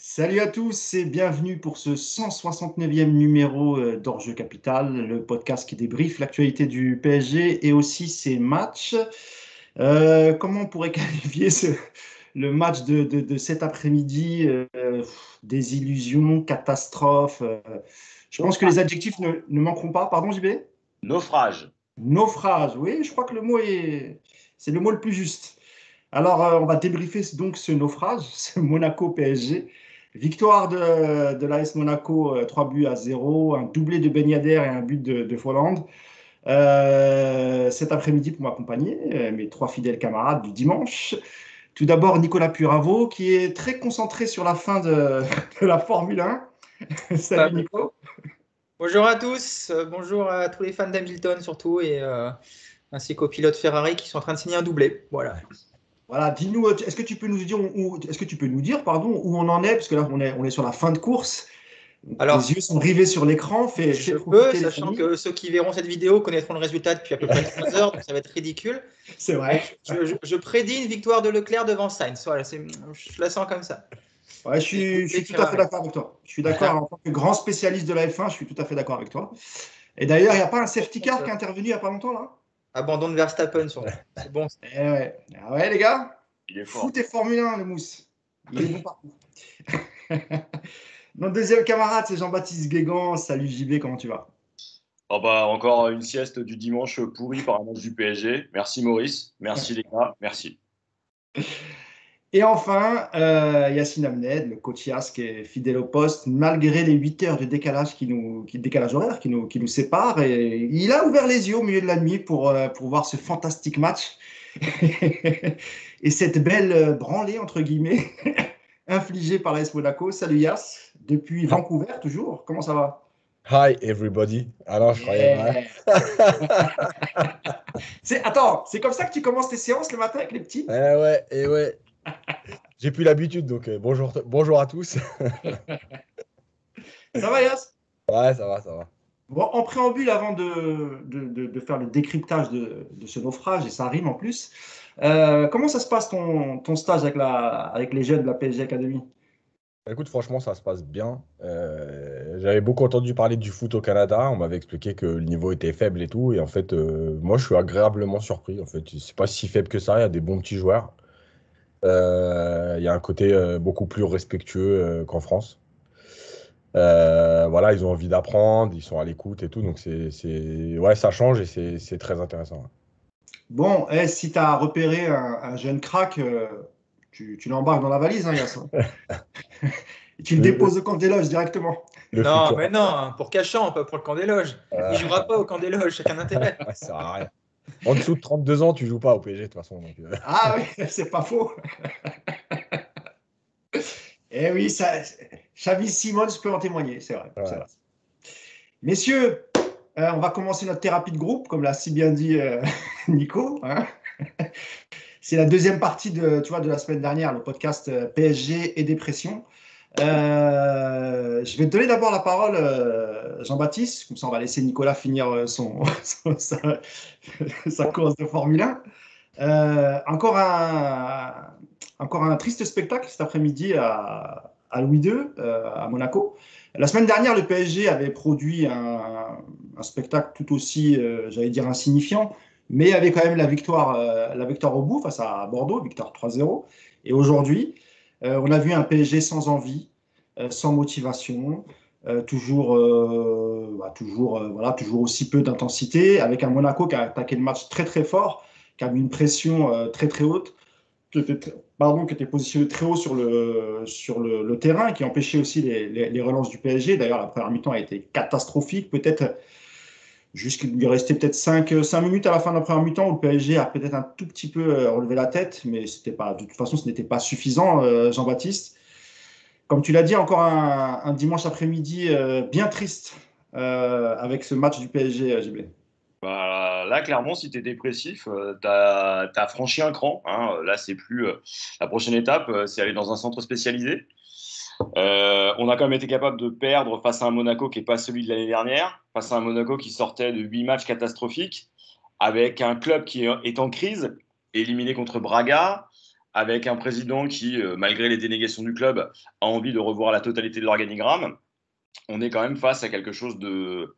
Salut à tous et bienvenue pour ce 169e numéro d'Hors-Jeu Capital, le podcast qui débriefe l'actualité du PSG et aussi ses matchs. Comment on pourrait qualifier le match de cet après-midi? Désillusion, catastrophe. Je pense que les Naufrage. adjectifs ne manqueront pas. Pardon, JB? Naufrage. Naufrage, oui, je crois que c'est le mot le plus juste. Alors, on va débriefer donc ce naufrage, ce Monaco-PSG. Victoire de l'AS Monaco, 3 buts à 0, un doublé de Ben Yedder et un but de Folland. Cet après-midi, pour m'accompagner, mes trois fidèles camarades du dimanche. Tout d'abord, Nicolas Puravo, qui est très concentré sur la fin de la Formule 1. Salut Coupable. Nico. Bonjour à tous, bonjour à tous les fans d'Hamilton surtout, et ainsi qu'aux pilotes Ferrari qui sont en train de signer un doublé. Voilà. Voilà, dis-nous, est-ce que tu peux nous dire, pardon, où on en est, parce que là, on est sur la fin de course. Les Alors, yeux sont rivés sur l'écran, fais je peux, profiter les sachant familles. que ceux qui verront cette vidéo connaîtront le résultat depuis à peu près 3 heures, donc ça va être ridicule. C'est vrai. Je prédis une victoire de Leclerc devant Sainz. Voilà, je la sens comme ça. Ouais, je suis tout à fait d'accord avec toi. Je suis d'accord, en tant que grand spécialiste de la F1, je suis tout à fait d'accord avec toi. Et d'ailleurs, il n'y a pas un safety car qui est intervenu il n'y a pas longtemps, là? Abandon de Verstappen surtout. C'est bon. Eh ouais. Ah ouais, les gars, Il est fort. foot et Formule 1, le mousse. Il est bon partout. Notre deuxième camarade, c'est Jean-Baptiste Guégan. Salut JB, comment tu vas? Oh bah, encore une sieste du dimanche pourrie par un match du PSG. Merci Maurice. Merci les gars. Merci. Et enfin, Yacine Amned, le coach Yass, qui est fidèle au poste, malgré les 8 heures de décalage décalage horaire qui nous sépare. Et il a ouvert les yeux au milieu de la nuit pour voir ce fantastique match et cette belle branlée, entre guillemets, infligée par l'AS Monaco. Salut Yass, depuis Vancouver toujours. Comment ça va? Hi everybody. Alors, je croyais. Yeah. Attends, c'est comme ça que tu commences tes séances le matin avec les petits? Ouais. J'ai plus l'habitude, donc bonjour à tous. Ça va Yass? Ouais, ça va. Bon, en préambule, avant de faire le décryptage de ce naufrage, et ça rime en plus, comment ça se passe ton stage avec les jeunes de la PSG Academy? Écoute, franchement, ça se passe bien. J'avais beaucoup entendu parler du foot au Canada. On m'avait expliqué que le niveau était faible et tout. Et en fait, moi, je suis agréablement surpris. En fait, c'est pas si faible que ça. Il y a des bons petits joueurs. Il y a un côté beaucoup plus respectueux qu'en France. Voilà, ils ont envie d'apprendre, ils sont à l'écoute et tout. Donc, ouais, ça change et c'est très intéressant. Bon, si tu as repéré un jeune crack, tu l'embarques dans la valise, hein, Yass. Et tu le Le, déposes au camp des loges directement. le Non, futur. mais non, pour Cachan, pas pour le camp des loges. Il ne jouera pas au camp des loges, chacun intérêt. Ça sert à rien. En dessous de 32 ans, tu joues pas au PSG de toute façon. Donc, Ah oui, c'est pas faux. Eh oui, Xavi Simons peut en témoigner, c'est vrai. C'est ouais. vrai. Messieurs, on va commencer notre thérapie de groupe, comme l'a si bien dit Nico. Hein. C'est la deuxième partie de la semaine dernière, le podcast PSG et dépression. Je vais te donner d'abord la parole, Jean-Baptiste, comme ça on va laisser Nicolas finir sa course de Formule 1. Encore un triste spectacle cet après-midi à Louis II, à Monaco. La semaine dernière, le PSG avait produit un spectacle tout aussi, j'allais dire, insignifiant, mais avait quand même la victoire au bout face à Bordeaux, victoire 3-0. Et aujourd'hui, on a vu un PSG sans envie, sans motivation, toujours aussi peu d'intensité, avec un Monaco qui a attaqué le match très très fort, qui a mis une pression très très haute, qui était positionné très haut sur le terrain, qui empêchait aussi les relances du PSG. D'ailleurs, la première mi-temps a été catastrophique. Peut-être juste qu'il lui restait peut-être 5 minutes à la fin de la première mi-temps où le PSG a peut-être un tout petit peu relevé la tête, mais de toute façon, ce n'était pas suffisant, Jean-Baptiste. Comme tu l'as dit, encore un dimanche après-midi bien triste avec ce match du PSG, JB. Bah, là, clairement, si tu es dépressif, tu as franchi un cran. Hein. Là, c'est plus. La prochaine étape, c'est aller dans un centre spécialisé. On a quand même été capable de perdre face à un Monaco qui n'est pas celui de l'année dernière, face à un Monaco qui sortait de 8 matchs catastrophiques, avec un club qui est en crise, éliminé contre Braga, avec un président qui, malgré les dénégations du club, a envie de revoir la totalité de l'organigramme, on est quand même face à quelque chose de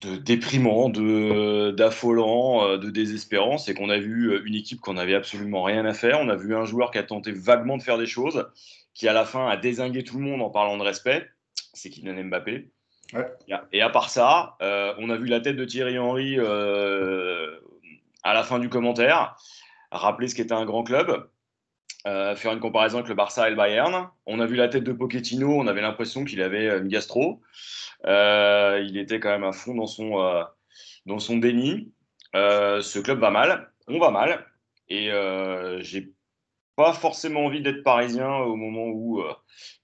déprimant, d'affolant, de désespérant. C'est qu'on a vu une équipe qu'on n'avait absolument rien à faire. On a vu un joueur qui a tenté vaguement de faire des choses, qui à la fin a dézingué tout le monde en parlant de respect. C'est Kylian Mbappé. Ouais. Et à part ça, on a vu la tête de Thierry Henry à la fin du commentaire, rappeler ce qu'était un grand club, faire une comparaison avec le Barça et le Bayern. On a vu la tête de Pochettino, on avait l'impression qu'il avait une gastro. Il était quand même à fond dans son déni. Ce club va mal, on va mal, et j'ai pas forcément envie d'être parisien au moment où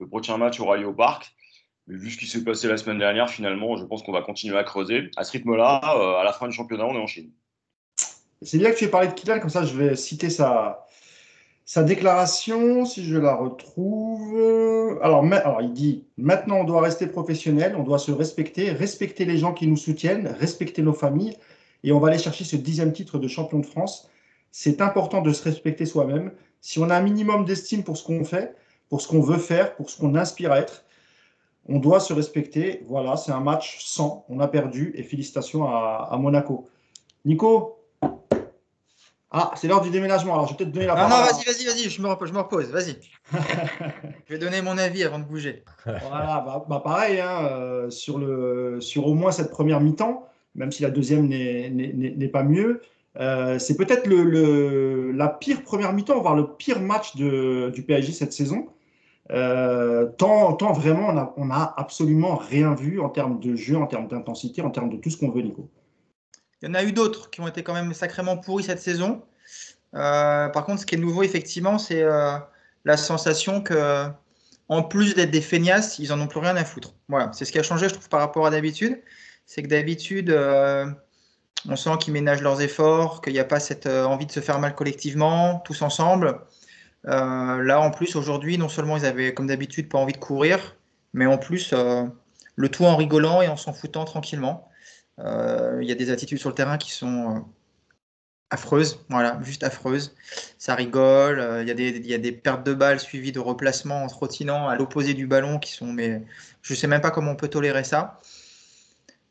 le prochain match aura lieu au Parc. Mais vu ce qui s'est passé la semaine dernière, finalement, je pense qu'on va continuer à creuser. À ce rythme-là, à la fin du championnat, on est en Chine. C'est bien que tu aies parlé de Kylian, comme ça je vais citer sa déclaration, si je la retrouve. Alors, il dit « Maintenant, on doit rester professionnel, on doit se respecter, respecter les gens qui nous soutiennent, respecter nos familles, et on va aller chercher ce 10e titre de champion de France. C'est important de se respecter soi-même. Si on a un minimum d'estime pour ce qu'on fait, pour ce qu'on veut faire, pour ce qu'on aspire à être, on doit se respecter. Voilà, c'est un match sans. On a perdu, et félicitations à Monaco. » Nico ? Ah, c'est l'heure du déménagement. Alors, je vais peut-être donner la parole. Non, vas-y, je me repose, vas-y. Je vais donner mon avis avant de bouger. Voilà, pareil, hein, sur au moins cette première mi-temps, même si la deuxième n'est pas mieux, c'est peut-être la pire première mi-temps, voire le pire match du PSG cette saison. Tant vraiment, on a absolument rien vu en termes de jeu, en termes d'intensité, en termes de tout ce qu'on veut, Nico. Il y en a eu d'autres qui ont été quand même sacrément pourris cette saison. Par contre, ce qui est nouveau, effectivement, c'est la sensation que, en plus d'être des feignasses, ils en ont plus rien à foutre. Voilà, c'est ce qui a changé, je trouve, par rapport à d'habitude. C'est que d'habitude, on sent qu'ils ménagent leurs efforts, qu'il n'y a pas cette envie de se faire mal collectivement, tous ensemble. Là, en plus, aujourd'hui, non seulement ils avaient, comme d'habitude, pas envie de courir, mais en plus, le tout en rigolant et en s'en foutant tranquillement. Il y a des attitudes sur le terrain qui sont affreuses, voilà, juste affreuses. Ça rigole, il y a des pertes de balles suivies de replacements en trottinant à l'opposé du ballon qui sont, mais je ne sais même pas comment on peut tolérer ça.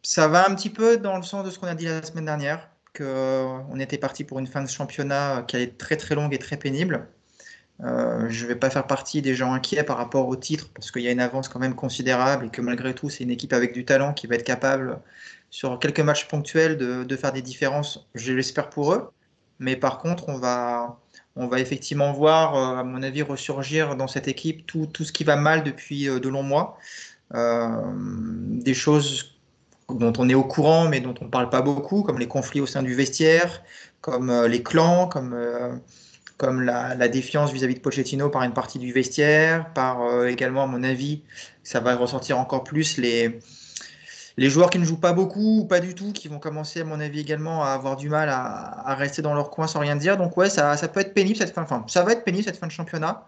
Ça va un petit peu dans le sens de ce qu'on a dit la semaine dernière, qu'on était parti pour une fin de championnat qui allait être très très longue et très pénible. Je ne vais pas faire partie des gens inquiets par rapport au titre, parce qu'il y a une avance quand même considérable et que malgré tout, c'est une équipe avec du talent qui va être capable, sur quelques matchs ponctuels, de faire des différences, je l'espère pour eux. Mais par contre, on va effectivement voir, à mon avis, ressurgir dans cette équipe tout ce qui va mal depuis de longs mois. Des choses dont on est au courant, mais dont on ne parle pas beaucoup, comme les conflits au sein du vestiaire, comme les clans, comme la défiance vis-à-vis de Pochettino par une partie du vestiaire, par également, à mon avis, ça va ressortir encore plus les joueurs qui ne jouent pas beaucoup ou pas du tout, qui vont commencer, à mon avis, également à avoir du mal à rester dans leur coin sans rien dire. Donc ouais, ça peut être pénible ça va être pénible cette fin de championnat.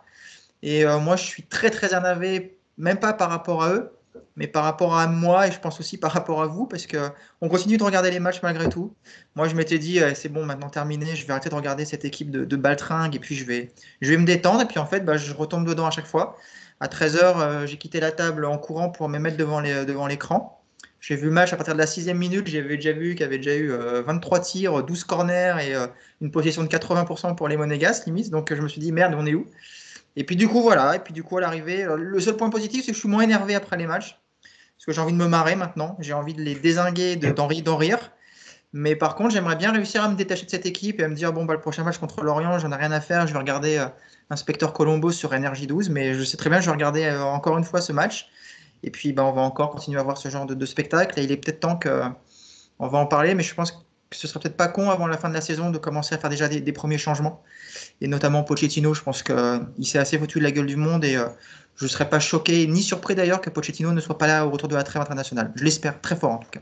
Et moi, je suis très très énervé, même pas par rapport à eux, mais par rapport à moi et je pense aussi par rapport à vous, parce qu'on continue de regarder les matchs malgré tout. Moi, je m'étais dit, c'est bon, maintenant terminé, je vais arrêter de regarder cette équipe de baltringues et puis je vais me détendre. Et puis en fait, je retombe dedans à chaque fois. À 13h, j'ai quitté la table en courant pour me mettre devant l'écran. J'ai vu le match à partir de la 6e minute. J'avais déjà vu qu'il y avait déjà eu 23 tirs, 12 corners et une possession de 80% pour les Monégasques, limite. Donc je me suis dit, merde, on est où? Et puis du coup, voilà. Et puis du coup, à l'arrivée, le seul point positif, c'est que je suis moins énervé après les matchs. Parce que j'ai envie de me marrer maintenant. J'ai envie de les dézinguer, d'en rire. Mais par contre, j'aimerais bien réussir à me détacher de cette équipe et à me dire, bon, le prochain match contre Lorient, j'en ai rien à faire. Je vais regarder Inspecteur Colombo sur Énergie 12. Mais je sais très bien que je vais regarder encore une fois ce match. Et puis, on va encore continuer à voir ce genre de spectacle. Et il est peut-être temps qu'on va en parler, mais je pense que ce serait peut-être pas con avant la fin de la saison de commencer à faire déjà des premiers changements. Et notamment Pochettino, je pense qu'il s'est assez foutu de la gueule du monde et je ne serais pas choqué, ni surpris d'ailleurs, que Pochettino ne soit pas là au retour de la trêve internationale. Je l'espère très fort en tout cas.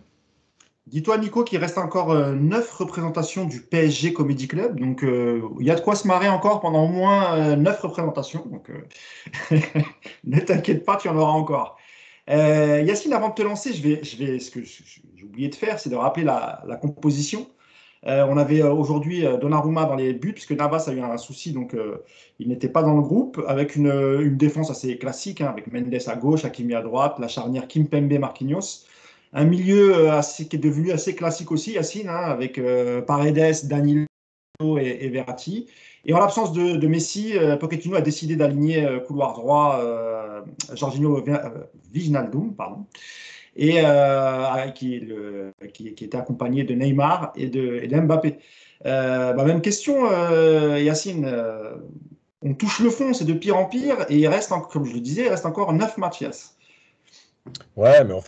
Dis-toi, Nico, qu'il reste encore 9 représentations du PSG Comedy Club. Donc, il y a de quoi se marrer encore pendant au moins 9 représentations. Donc, ne t'inquiète pas, tu en auras encore. Yacine, avant de te lancer, ce que j'ai oublié de faire, c'est de rappeler la composition. On avait aujourd'hui Donnarumma dans les buts, puisque Navas a eu un souci, donc il n'était pas dans le groupe, avec une défense assez classique, hein, avec Mendes à gauche, Hakimi à droite, la charnière Kimpembe-Marquinhos. Un milieu qui est devenu assez classique aussi, Yacine, hein, avec Paredes, Danilo et Verratti. Et en l'absence de Messi, Pochettino a décidé d'aligner couloir droit Jorginho Wijnaldum, pardon, et qui était accompagné de Neymar et de Mbappé. Même question, Yacine. On touche le fond, c'est de pire en pire, et il reste, comme je le disais, il reste encore 9 matchs. Ouais, mais en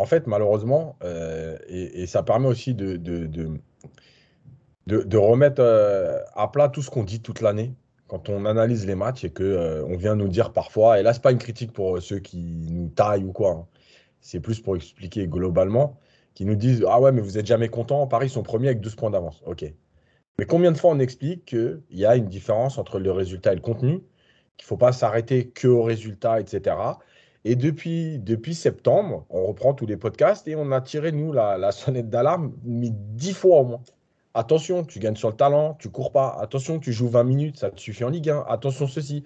fait malheureusement, et ça permet aussi de remettre à plat tout ce qu'on dit toute l'année quand on analyse les matchs et que on vient nous dire parfois, et là, c'est pas une critique pour ceux qui nous taillent ou quoi, hein. C'est plus pour expliquer globalement, qui nous disent ah ouais, mais vous êtes jamais content, Paris sont premiers avec 12 points d'avance. Ok. Mais combien de fois on explique qu'il y a une différence entre le résultat et le contenu, qu'il ne faut pas s'arrêter que au résultat, etc. Et depuis septembre, on reprend tous les podcasts et on a tiré, nous, la sonnette d'alarme, mis 10 fois au moins. Attention, tu gagnes sur le talent, tu cours pas. Attention, tu joues 20 minutes, ça te suffit en Ligue 1. Attention, ceci.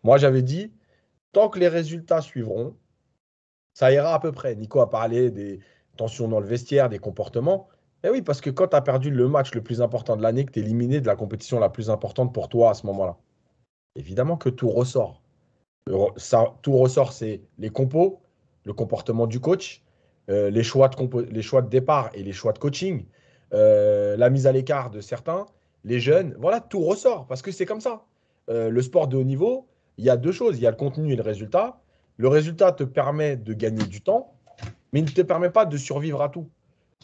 Moi, j'avais dit, tant que les résultats suivront, ça ira à peu près. Nico a parlé des tensions dans le vestiaire, des comportements. Eh oui, parce que quand tu as perdu le match le plus important de l'année, que tu es éliminé de la compétition la plus importante pour toi à ce moment-là, évidemment que tout ressort. Tout ressort, c'est les compos, le comportement du coach, les choix de départ et les choix de coaching, la mise à l'écart de certains, les jeunes. Voilà, tout ressort parce que c'est comme ça. Le sport de haut niveau, il y a deux choses. Il y a le contenu et le résultat. Le résultat te permet de gagner du temps, mais il ne te permet pas de survivre à tout.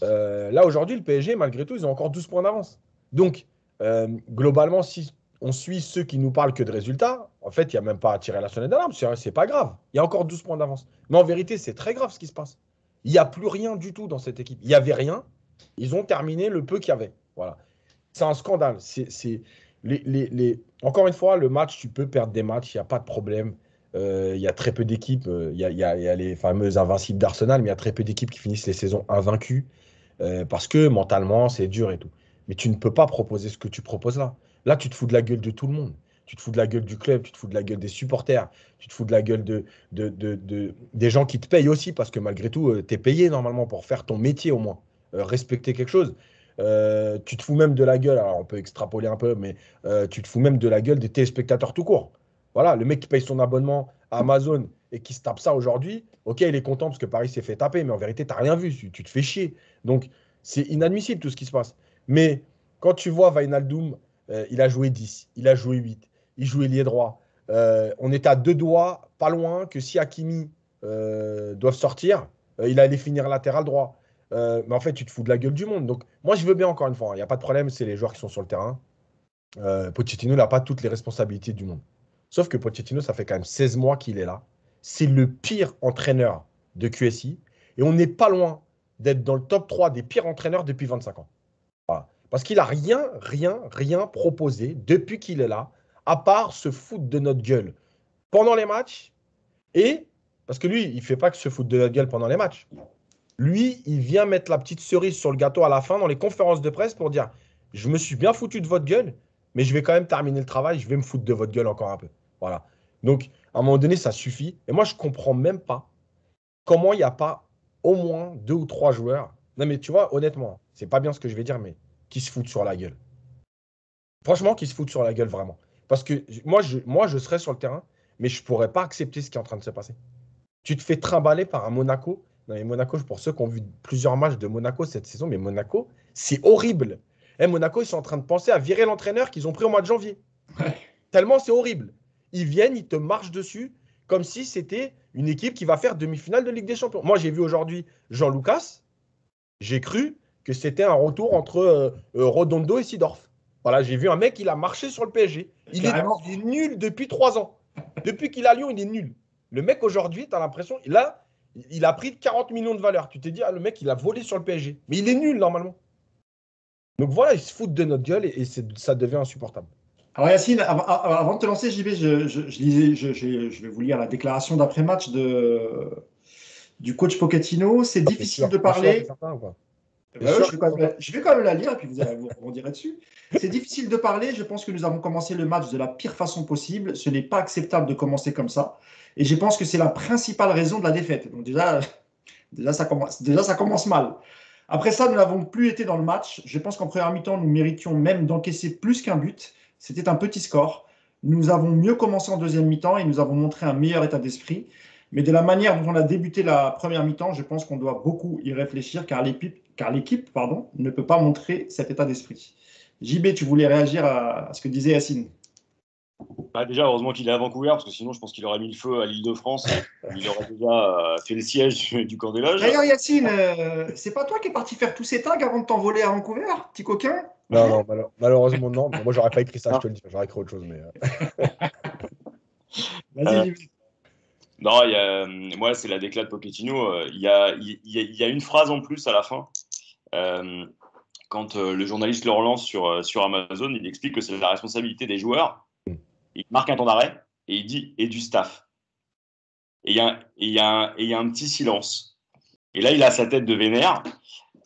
Là, aujourd'hui, le PSG, malgré tout, ils ont encore 12 points d'avance. Donc, globalement, si on suit ceux qui nous parlent que de résultats, en fait, il n'y a même pas à tirer la sonnette d'alarme. C'est pas grave. Il y a encore 12 points d'avance. Mais en vérité, c'est très grave ce qui se passe. Il n'y a plus rien du tout dans cette équipe. Il n'y avait rien. Ils ont terminé le peu qu'il y avait. Voilà. C'est un scandale. Encore une fois, le match, tu peux perdre des matchs, il n'y a pas de problème. Il y a très peu d'équipes. Il y a les fameuses invincibles d'Arsenal, mais il y a très peu d'équipes qui finissent les saisons invaincues parce que mentalement, c'est dur et tout. Mais tu ne peux pas proposer ce que tu proposes là. Là, tu te fous de la gueule de tout le monde. Tu te fous de la gueule du club, tu te fous de la gueule des supporters, tu te fous de la gueule des gens qui te payent aussi, parce que malgré tout, tu es payé normalement pour faire ton métier au moins, respecter quelque chose. Tu te fous même de la gueule, alors on peut extrapoler un peu, mais tu te fous même de la gueule des téléspectateurs tout court. Voilà, le mec qui paye son abonnement à Amazon et qui se tape ça aujourd'hui, ok, il est content parce que Paris s'est fait taper, mais en vérité, tu n'as rien vu, tu te fais chier. Donc, c'est inadmissible tout ce qui se passe. Mais quand tu vois Wijnaldum, il a joué 10, il a joué 8, il jouait lié droit. On était à deux doigts, pas loin, que si Hakimi doivent sortir, il allait finir latéral droit. Mais en fait, tu te fous de la gueule du monde. Donc, moi, je veux bien, encore une fois, il n'y a pas de problème, c'est les joueurs qui sont sur le terrain. Pochettino n'a pas toutes les responsabilités du monde. Sauf que Pochettino, ça fait quand même 16 mois qu'il est là. C'est le pire entraîneur de QSI. Et on n'est pas loin d'être dans le top 3 des pires entraîneurs depuis 25 ans. Voilà. Parce qu'il n'a rien proposé depuis qu'il est là, à part se foutre de notre gueule pendant les matchs. Et, parce que lui, il ne fait pas que se foutre de notre gueule pendant les matchs. Lui, il vient mettre la petite cerise sur le gâteau à la fin dans les conférences de presse pour dire « Je me suis bien foutu de votre gueule, mais je vais quand même terminer le travail, je vais me foutre de votre gueule encore un peu. » Voilà. Donc, à un moment donné, ça suffit. Et moi, je ne comprends même pas comment il n'y a pas au moins 2 ou 3 joueurs. Non, mais tu vois, honnêtement, c'est pas bien ce que je vais dire, mais qui se foutent sur la gueule. Franchement, qui se foutent sur la gueule, vraiment. Parce que moi, je serais sur le terrain, mais je ne pourrais pas accepter ce qui est en train de se passer. Tu te fais trimballer par un Monaco. Non, mais Monaco, pour ceux qui ont vu plusieurs matchs de Monaco cette saison, mais Monaco, c'est horrible. Monaco, ils sont en train de penser à virer l'entraîneur qu'ils ont pris au mois de janvier. Ouais. Tellement c'est horrible. Ils viennent, ils te marchent dessus comme si c'était une équipe qui va faire demi-finale de Ligue des Champions. Moi, j'ai vu aujourd'hui Jean-Lucas. J'ai cru que c'était un retour entre Redondo et Seedorf. Voilà, j'ai vu un mec, il a marché sur le PSG. Il est nul depuis 3 ans. Depuis qu'il est à Lyon, il est nul. Le mec, aujourd'hui, tu as l'impression, là, il a pris 40 millions de valeur. Tu t'es dit, le mec, il a volé sur le PSG. Mais il est nul, normalement. Donc voilà, ils se foutent de notre gueule et ça devient insupportable. Alors Yacine, avant de te lancer, JB, je vais vous lire la déclaration d'après-match du coach Pochettino. C'est difficile de parler. Je vais quand même la lire et puis vous rebondirez dessus. C'est difficile de parler. Je pense que nous avons commencé le match de la pire façon possible. Ce n'est pas acceptable de commencer comme ça. Et je pense que c'est la principale raison de la défaite. Donc déjà ça commence mal. Après ça, nous n'avons plus été dans le match. Je pense qu'en première mi-temps, nous méritions même d'encaisser plus qu'un but. C'était un petit score. Nous avons mieux commencé en deuxième mi-temps et nous avons montré un meilleur état d'esprit. Mais de la manière dont on a débuté la première mi-temps, je pense qu'on doit beaucoup y réfléchir car l'équipe ne peut pas montrer cet état d'esprit. JB, tu voulais réagir à ce que disait Yacine? Bah déjà, heureusement qu'il est à Vancouver, parce que sinon, je pense qu'il aurait mis le feu à l'Île-de-France. Il aurait déjà fait le siège du camp des loges. D'ailleurs, Yacine, c'est pas toi qui es parti faire tous ces tags avant de t'envoler à Vancouver, petit coquin? Non, malheureusement, non. Moi, j'aurais pas écrit ça, je te le dis. J'aurais écrit autre chose. Mais... Vas-y, JB. Non, moi, c'est la déclat de Pochettino. Il y a une phrase en plus à la fin. Quand le journaliste le relance sur Amazon, il explique que c'est la responsabilité des joueurs. Il marque un temps d'arrêt et il dit « et du staff ». Et il y a un petit silence. Et là, il a sa tête de vénère.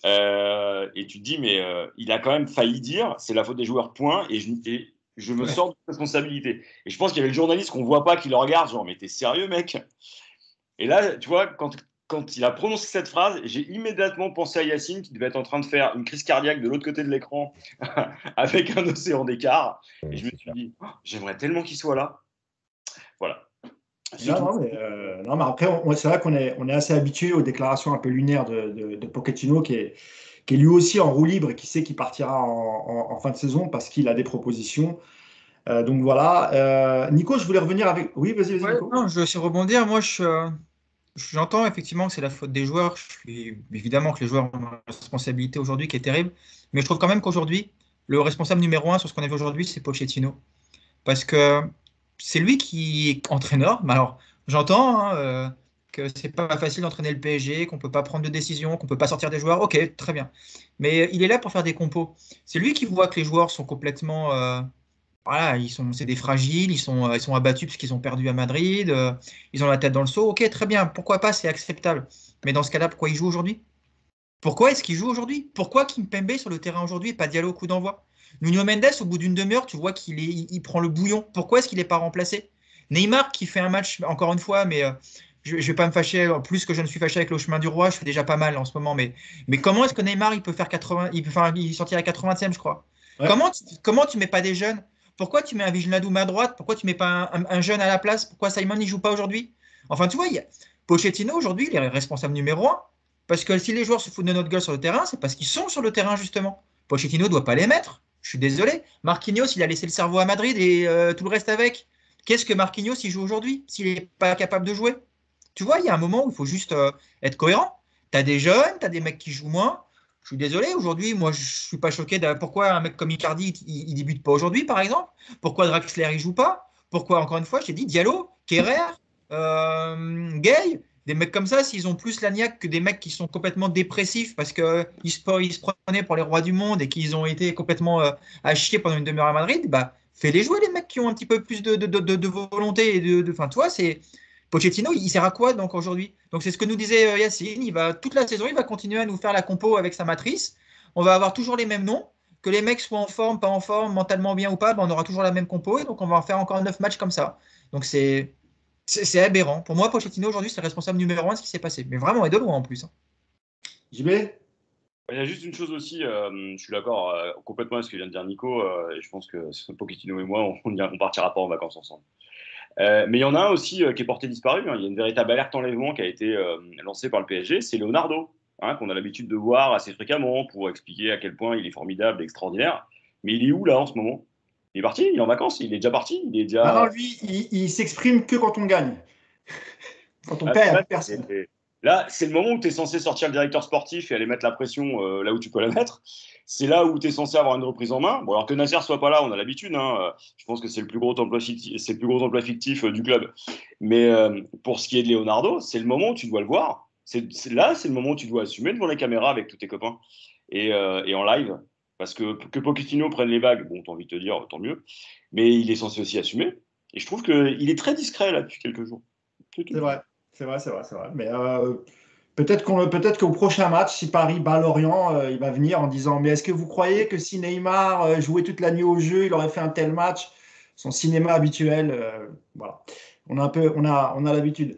Et tu te dis, mais il a quand même failli dire « c'est la faute des joueurs, point ». Et je me sors de responsabilité. Et je pense qu'il y avait le journaliste qu'on ne voit pas qui le regarde, genre « mais t'es sérieux, mec ?» Et là, tu vois, quand il a prononcé cette phrase, j'ai immédiatement pensé à Yacine qui devait être en train de faire une crise cardiaque de l'autre côté de l'écran avec un océan d'écart. Et je me suis dit, oh, j'aimerais tellement qu'il soit là. Voilà. Non, mais après, c'est vrai qu'on est assez habitué aux déclarations un peu lunaires de Pochettino qui est lui aussi en roue libre et qui sait qu'il partira en fin de saison parce qu'il a des propositions. Donc voilà. Nico, je voulais revenir avec. Oui, vas-y, Nico. Non, je vais aussi rebondir. Moi, j'entends effectivement que c'est la faute des joueurs. Évidemment que les joueurs ont une responsabilité aujourd'hui qui est terrible. Mais je trouve quand même qu'aujourd'hui, le responsable numéro un sur ce qu'on a vu aujourd'hui, c'est Pochettino. Parce que c'est lui qui est entraîneur. Mais alors, j'entends que c'est pas facile d'entraîner le PSG, qu'on peut pas prendre de décision, qu'on peut pas sortir des joueurs. Ok, très bien. Mais il est là pour faire des compos. C'est lui qui voit que les joueurs sont complètement voilà, c'est des fragiles, ils sont abattus parce qu'ils ont perdu à Madrid, ils ont la tête dans le seau. Ok, très bien, pourquoi pas, c'est acceptable. Mais dans ce cas-là, pourquoi il joue aujourd'hui? Pourquoi est-ce qu'il joue aujourd'hui? Pourquoi Kimpembe sur le terrain aujourd'hui et pas Diallo au coup d'envoi? Nuno Mendes, au bout d'une demi-heure, tu vois il prend le bouillon. Pourquoi est-ce qu'il n'est pas remplacé? Neymar qui fait un match, encore une fois, mais je ne vais pas me fâcher, plus que je ne suis fâché avec le chemin du roi, je fais déjà pas mal en ce moment. Mais comment est-ce que Neymar il peut faire 80, il sortir à 80e, je crois. Ouais. Comment tu mets pas des jeunes? Pourquoi tu mets un Wijnaldum à droite? Pourquoi tu mets pas un jeune à la place? Pourquoi Simon n'y joue pas aujourd'hui? Enfin, tu vois, Pochettino aujourd'hui, il est responsable numéro un. Parce que si les joueurs se foutent de notre gueule sur le terrain, c'est parce qu'ils sont sur le terrain, justement. Pochettino ne doit pas les mettre. Je suis désolé. Marquinhos, il a laissé le cerveau à Madrid et tout le reste avec. Qu'est-ce que Marquinhos, il joue aujourd'hui s'il n'est pas capable de jouer? Tu vois, il y a un moment où il faut juste être cohérent. Tu as des jeunes, tu as des mecs qui jouent moins. Je suis désolé, aujourd'hui, moi, je ne suis pas choqué de pourquoi un mec comme Icardi, il débute pas aujourd'hui, par exemple. Pourquoi Draxler, il joue pas. Pourquoi, encore une fois, j'ai dit Diallo, Kerrer, Gay, des mecs comme ça, s'ils ont plus la niaque que des mecs qui sont complètement dépressifs parce qu'ils se prenaient pour les rois du monde et qu'ils ont été complètement à chier pendant une demi-heure à Madrid, bah, fais-les jouer les mecs qui ont un petit peu plus de volonté. Enfin, tu vois, c'est Pochettino, il sert à quoi donc aujourd'hui? Donc c'est ce que nous disait Yacine, toute la saison, il va continuer à nous faire la compo avec sa matrice. On va avoir toujours les mêmes noms. Que les mecs soient en forme, pas en forme, mentalement bien ou pas, on aura toujours la même compo et donc on va en faire encore 9 matchs comme ça. Donc c'est aberrant. Pour moi, Pochettino, aujourd'hui, c'est le responsable numéro un de ce qui s'est passé. Mais vraiment, et de loin en plus. JB? Il y a juste une chose aussi, je suis d'accord complètement avec ce que vient de dire Nico, et je pense que Pochettino et moi, on partira pas en vacances ensemble. Mais il y en a un aussi qui est porté disparu, hein. Il y a une véritable alerte enlèvement qui a été lancée par le PSG, c'est Leonardo, hein, qu'on a l'habitude de voir assez fréquemment pour expliquer à quel point il est formidable, extraordinaire. Mais il est où là en ce moment? Il est parti, il est en vacances, il est déjà parti, il est déjà... Non, lui, il s'exprime que quand on gagne. Quand on perd, personne. Là, c'est le moment où tu es censé sortir le directeur sportif et aller mettre la pression là où tu peux la mettre. C'est là où tu es censé avoir une reprise en main. Bon, alors que Nasser soit pas là, on a l'habitude. Hein. Je pense que c'est le plus gros emploi fictif du club. Mais pour ce qui est de Leonardo, c'est le moment où tu dois le voir. C'est le moment où tu dois assumer devant la caméra avec tous tes copains et en live. Parce que Pochettino prenne les vagues, bon, t'as envie de te dire, tant mieux. Mais il est censé aussi assumer. Et je trouve qu'il est très discret là depuis quelques jours. C'est vrai. C'est vrai. Mais Peut-être qu'au prochain match, si Paris bat Lorient, il va venir en disant mais est-ce que vous croyez que si Neymar jouait toute la nuit au jeu, il aurait fait un tel match? Son cinéma habituel, voilà. On a l'habitude.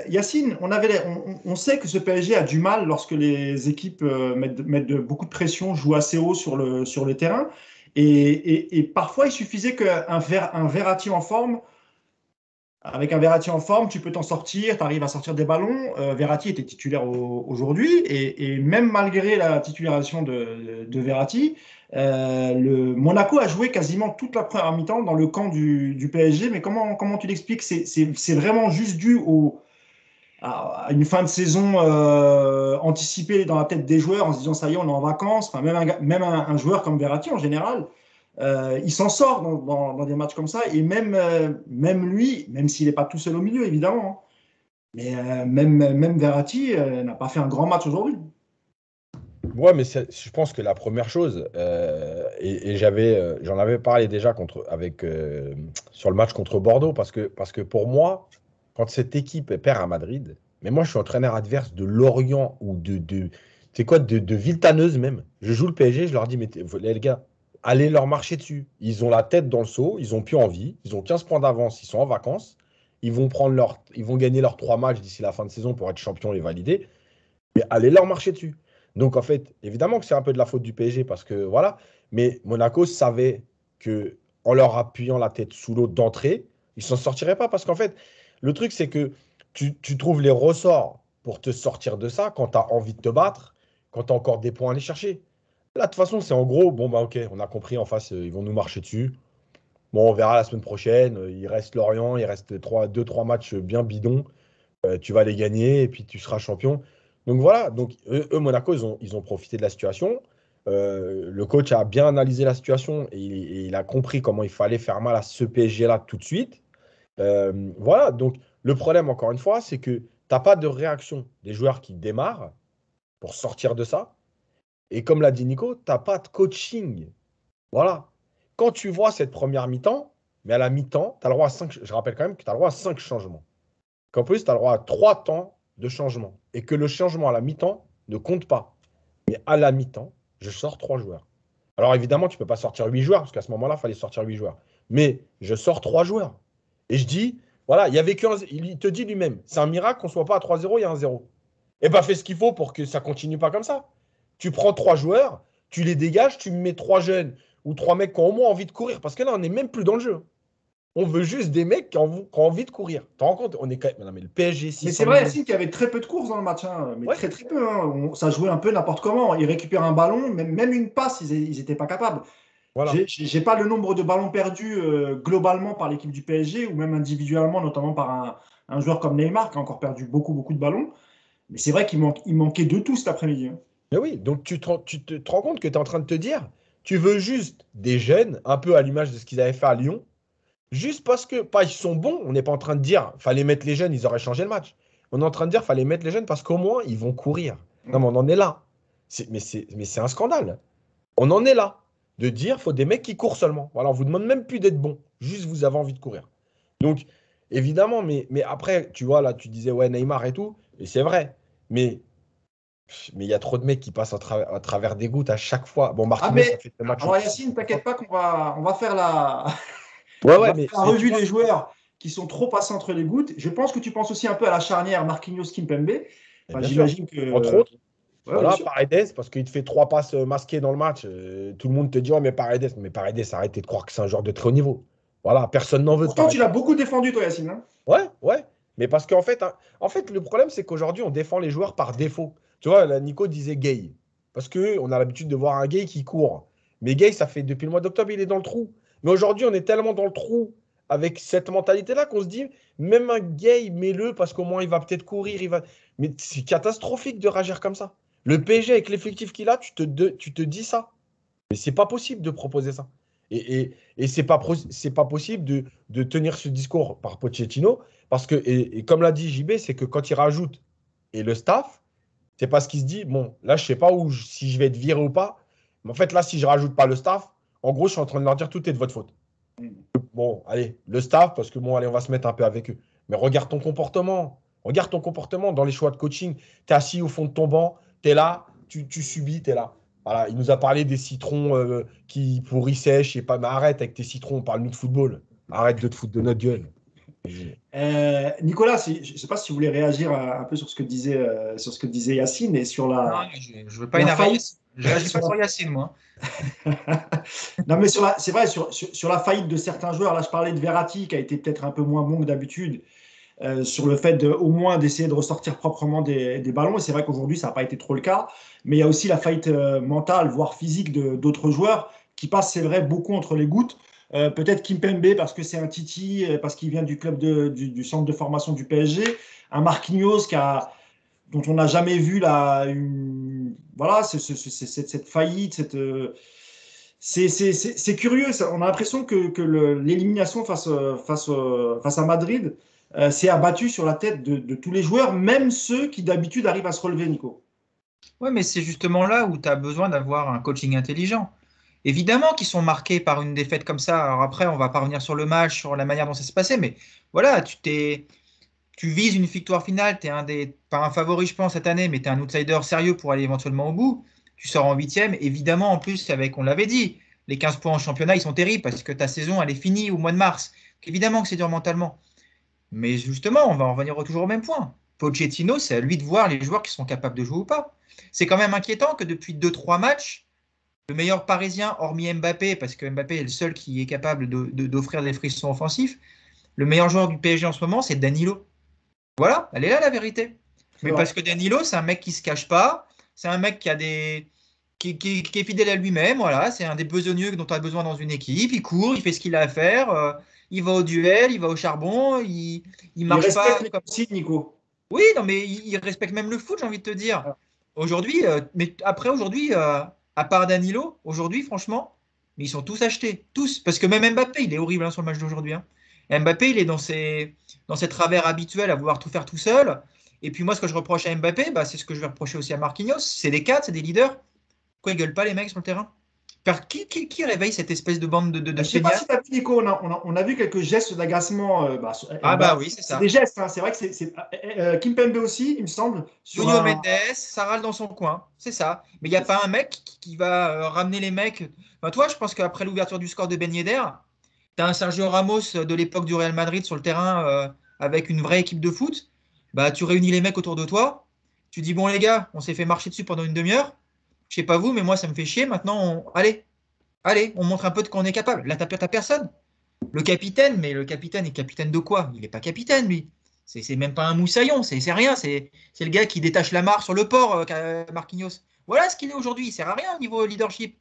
Yacine, on sait que ce PSG a du mal lorsque les équipes mettent beaucoup de pression, jouent assez haut sur le terrain. Et parfois, il suffisait qu'un Verratti en forme. Avec un Verratti en forme, tu peux t'en sortir, tu arrives à sortir des ballons. Verratti était titulaire aujourd'hui et même malgré la titularisation de Verratti, le Monaco a joué quasiment toute la première mi-temps dans le camp du PSG. Mais comment tu l'expliques? C'est vraiment juste dû à une fin de saison anticipée dans la tête des joueurs en se disant ça y est, on est en vacances. Enfin, même un joueur comme Verratti en général. Il s'en sort dans des matchs comme ça, et même lui, même s'il n'est pas tout seul au milieu, évidemment, hein, mais même Verratti n'a pas fait un grand match aujourd'hui. Ouais, mais je pense que la première chose, j'en avais parlé déjà sur le match contre Bordeaux, parce que pour moi, quand cette équipe perd à Madrid, mais moi je suis entraîneur adverse de Lorient ou de Villetaneuse même, je joue le PSG, je leur dis, mais les gars, allez leur marcher dessus. Ils ont la tête dans le seau, ils n'ont plus envie, ils ont 15 points d'avance, ils sont en vacances, ils vont gagner leurs 3 matchs d'ici la fin de saison pour être champion et valider, mais allez leur marcher dessus. Donc en fait, évidemment que c'est un peu de la faute du PSG parce que voilà, mais Monaco savait que en leur appuyant la tête sous l'eau d'entrée, ils s'en sortiraient pas parce qu'en fait, le truc c'est que tu trouves les ressorts pour te sortir de ça quand tu as envie de te battre, quand tu as encore des points à aller chercher. Là, de toute façon, c'est en gros, bon, bah ok, on a compris, en face, ils vont nous marcher dessus. Bon, on verra la semaine prochaine. Il reste Lorient, il reste 2-3 matchs bien bidons. Tu vas les gagner et puis tu seras champion. Donc voilà, donc eux, Monaco, ils ont profité de la situation. Le coach a bien analysé la situation et il a compris comment il fallait faire mal à ce PSG-là tout de suite. Voilà, donc le problème, encore une fois, c'est que tu n'as pas de réaction des joueurs qui démarrent pour sortir de ça. Et comme l'a dit Nico, tu n'as pas de coaching. Voilà. Quand tu vois cette première mi-temps, mais à la mi-temps, tu as le droit à 5. Je rappelle quand même que tu as le droit à 5 changements. Qu'en plus, tu as le droit à 3 temps de changement. Et que le changement à la mi-temps ne compte pas. Mais à la mi-temps, je sors 3 joueurs. Alors évidemment, tu ne peux pas sortir 8 joueurs, parce qu'à ce moment-là, il fallait sortir 8 joueurs. Mais je sors 3 joueurs. Et je dis, voilà, il y avait il te dit lui-même, c'est un miracle qu'on ne soit pas à 3-0, il y a un 0. Eh bien, fais ce qu'il faut pour que ça ne continue pas comme ça. Tu prends 3 joueurs, tu les dégages, tu me mets 3 jeunes ou 3 mecs qui ont au moins envie de courir. Parce que là, on n'est même plus dans le jeu. On veut juste des mecs qui ont envie de courir. Tu te rends compte? On est quand même. Non, mais le PSG, Mais c'est vrai, Yacine, qu'il y avait très peu de courses dans le match, hein, mais ouais. très très peu. Hein. Ça jouait un peu n'importe comment. Ils récupèrent un ballon, même une passe, ils n'étaient pas capables. Voilà. J'ai pas le nombre de ballons perdus globalement par l'équipe du PSG ou même individuellement, notamment par un joueur comme Neymar qui a encore perdu beaucoup de ballons. Mais c'est vrai qu'il manquait de tout cet après-midi. Hein. Mais oui, donc tu te rends compte que tu es en train de te dire, tu veux juste des jeunes, un peu à l'image de ce qu'ils avaient fait à Lyon, juste parce que, pas ils sont bons, on n'est pas en train de dire, fallait mettre les jeunes, ils auraient changé le match. On est en train de dire, fallait mettre les jeunes parce qu'au moins, ils vont courir. Non, mais on en est là. Mais c'est un scandale. On en est là. De dire, faut des mecs qui courent seulement. Voilà, on vous demande même plus d'être bon. Juste, vous avez envie de courir. Donc, évidemment, mais après, tu vois, là, tu disais, ouais, Neymar et tout, et c'est vrai. Mais il y a trop de mecs qui passent à travers des gouttes à chaque fois. Bon, Martinez, ça fait le match. Alors, Yacine, t'inquiète pas qu'on va faire la, mais la revue des joueurs qui sont trop passés entre les gouttes. Je pense que tu penses aussi un peu à la charnière Marquinhos-Kimpembe. Enfin, j'imagine que. Entre autres. Ouais, voilà, Paredes, parce qu'il te fait 3 passes masquées dans le match. Tout le monde te dit, oh, mais Paredes, arrêtez de croire que c'est un joueur de très haut niveau. Voilà, personne n'en veut. Pourtant, tu l'as beaucoup défendu, toi, Yacine. Hein. Ouais. Mais parce qu'en fait, le problème, c'est qu'aujourd'hui, on défend les joueurs par défaut. Tu vois, là, Nico disait Gay. Parce qu'on a l'habitude de voir un Gay qui court. Mais Gay, ça fait depuis le mois d'octobre, il est dans le trou. Mais aujourd'hui, on est tellement dans le trou avec cette mentalité-là qu'on se dit, même un Gay, mets-le parce qu'au moins, il va peut-être courir. Mais c'est catastrophique de réagir comme ça. Le PSG, avec l'effectif qu'il a, tu te dis ça. Mais c'est pas possible de proposer ça. Et c'est pas possible de tenir ce discours par Pochettino. Parce que, et comme l'a dit JB, c'est que quand il rajoute et le staff, c'est parce qu'il se dit, bon, là, je sais pas si je vais être viré ou pas. Mais en fait, là, si je rajoute pas le staff, en gros, je suis en train de leur dire, tout est de votre faute. Bon, allez, le staff, parce que bon, allez, on va se mettre un peu avec eux. Mais regarde ton comportement. Regarde ton comportement dans les choix de coaching. Tu es assis au fond de ton banc, tu es là, tu subis, tu es là. Voilà, il nous a parlé des citrons qui pourrissaient, je sais pas, mais arrête avec tes citrons, parle-nous de football. Arrête de te foutre de notre gueule. Nicolas, je ne sais pas si vous voulez réagir un peu sur ce que disait Yacine et sur Non, la, je ne veux pas la énerver. faillite. Je réagis pas sur Yacine, moi. Non, mais c'est vrai, sur la faillite de certains joueurs, là je parlais de Verratti qui a été peut-être un peu moins bon que d'habitude, sur le fait au moins d'essayer de ressortir proprement des ballons. Et c'est vrai qu'aujourd'hui, ça n'a pas été trop le cas. Mais il y a aussi la faillite mentale, voire physique d'autres joueurs qui passent, c'est vrai, beaucoup entre les gouttes. Peut-être Kimpembe parce que c'est un Titi, parce qu'il vient du club du centre de formation du PSG. Un Marquinhos dont on n'a jamais vu voilà, cette faillite, c'est curieux. On a l'impression que l'élimination face à Madrid s'est abattue sur la tête de tous les joueurs, même ceux qui d'habitude arrivent à se relever, Nico. Oui, mais c'est justement là où tu as besoin d'avoir un coaching intelligent. Évidemment qu'ils sont marqués par une défaite comme ça. Alors après, on va pas revenir sur le match, sur la manière dont ça s'est passé, mais voilà, tu vises une victoire finale, tu es pas un favori, je pense, cette année, mais tu es un outsider sérieux pour aller éventuellement au bout. Tu sors en huitième. Évidemment, en plus, on l'avait dit, les 15 points en championnat, ils sont terribles parce que ta saison, elle est finie au mois de mars. Donc, évidemment que c'est dur mentalement. Mais justement, on va en revenir toujours au même point. Pochettino, c'est à lui de voir les joueurs qui sont capables de jouer ou pas. C'est quand même inquiétant que depuis 2-3 matchs, le meilleur Parisien, hormis Mbappé, parce que Mbappé est le seul qui est capable d'offrir des frissons offensifs, le meilleur joueur du PSG en ce moment, c'est Danilo. Voilà, elle est là la vérité. Mais parce que Danilo, c'est un mec qui se cache pas, c'est un mec qui est fidèle à lui-même, voilà, c'est un des besogneux dont tu as besoin dans une équipe, il court, il fait ce qu'il a à faire, il va au duel, il va au charbon, il marche pas respecte comme... les consignes, Nico. Oui, non, mais il respecte même le foot, j'ai envie de te dire. Aujourd'hui, mais après aujourd'hui, à part Danilo, aujourd'hui, franchement, mais ils sont tous achetés, tous. Parce que même Mbappé, il est horrible hein, sur le match d'aujourd'hui. Hein. Mbappé, il est dans ses travers habituels à vouloir tout faire tout seul. Et puis moi, ce que je reproche à Mbappé, bah, c'est ce que je vais reprocher aussi à Marquinhos. C'est les quatre, c'est des leaders. Pourquoi ils gueulent pas les mecs sur le terrain? Qui réveille cette espèce de bande de Je ne sais pas feignasses? si tu as vu, Nico, on a vu quelques gestes d'agacement. Ah bah oui, c'est C'est ça. des gestes, hein, c'est vrai que Kimpembe aussi, il me semble. Nuno Mendes, ça râle dans son coin, c'est ça. Mais il n'y a pas un mec qui va ramener les mecs. Enfin, toi, je pense qu'après l'ouverture du score de Ben Yedder, tu as un Sergio Ramos de l'époque du Real Madrid sur le terrain avec une vraie équipe de foot. Bah, tu réunis les mecs autour de toi. Tu dis, bon les gars, on s'est fait marcher dessus pendant une demi-heure. Je sais pas vous, mais moi, ça me fait chier. Maintenant, allez, on montre un peu de quoi on est capable. Là, t'as personne. Le capitaine, mais le capitaine est capitaine de quoi? Il n'est pas capitaine, lui. C'est même pas un moussaillon, c'est rien. C'est le gars qui détache la mare sur le port, Marquinhos. Voilà ce qu'il est aujourd'hui. Il sert à rien au niveau leadership.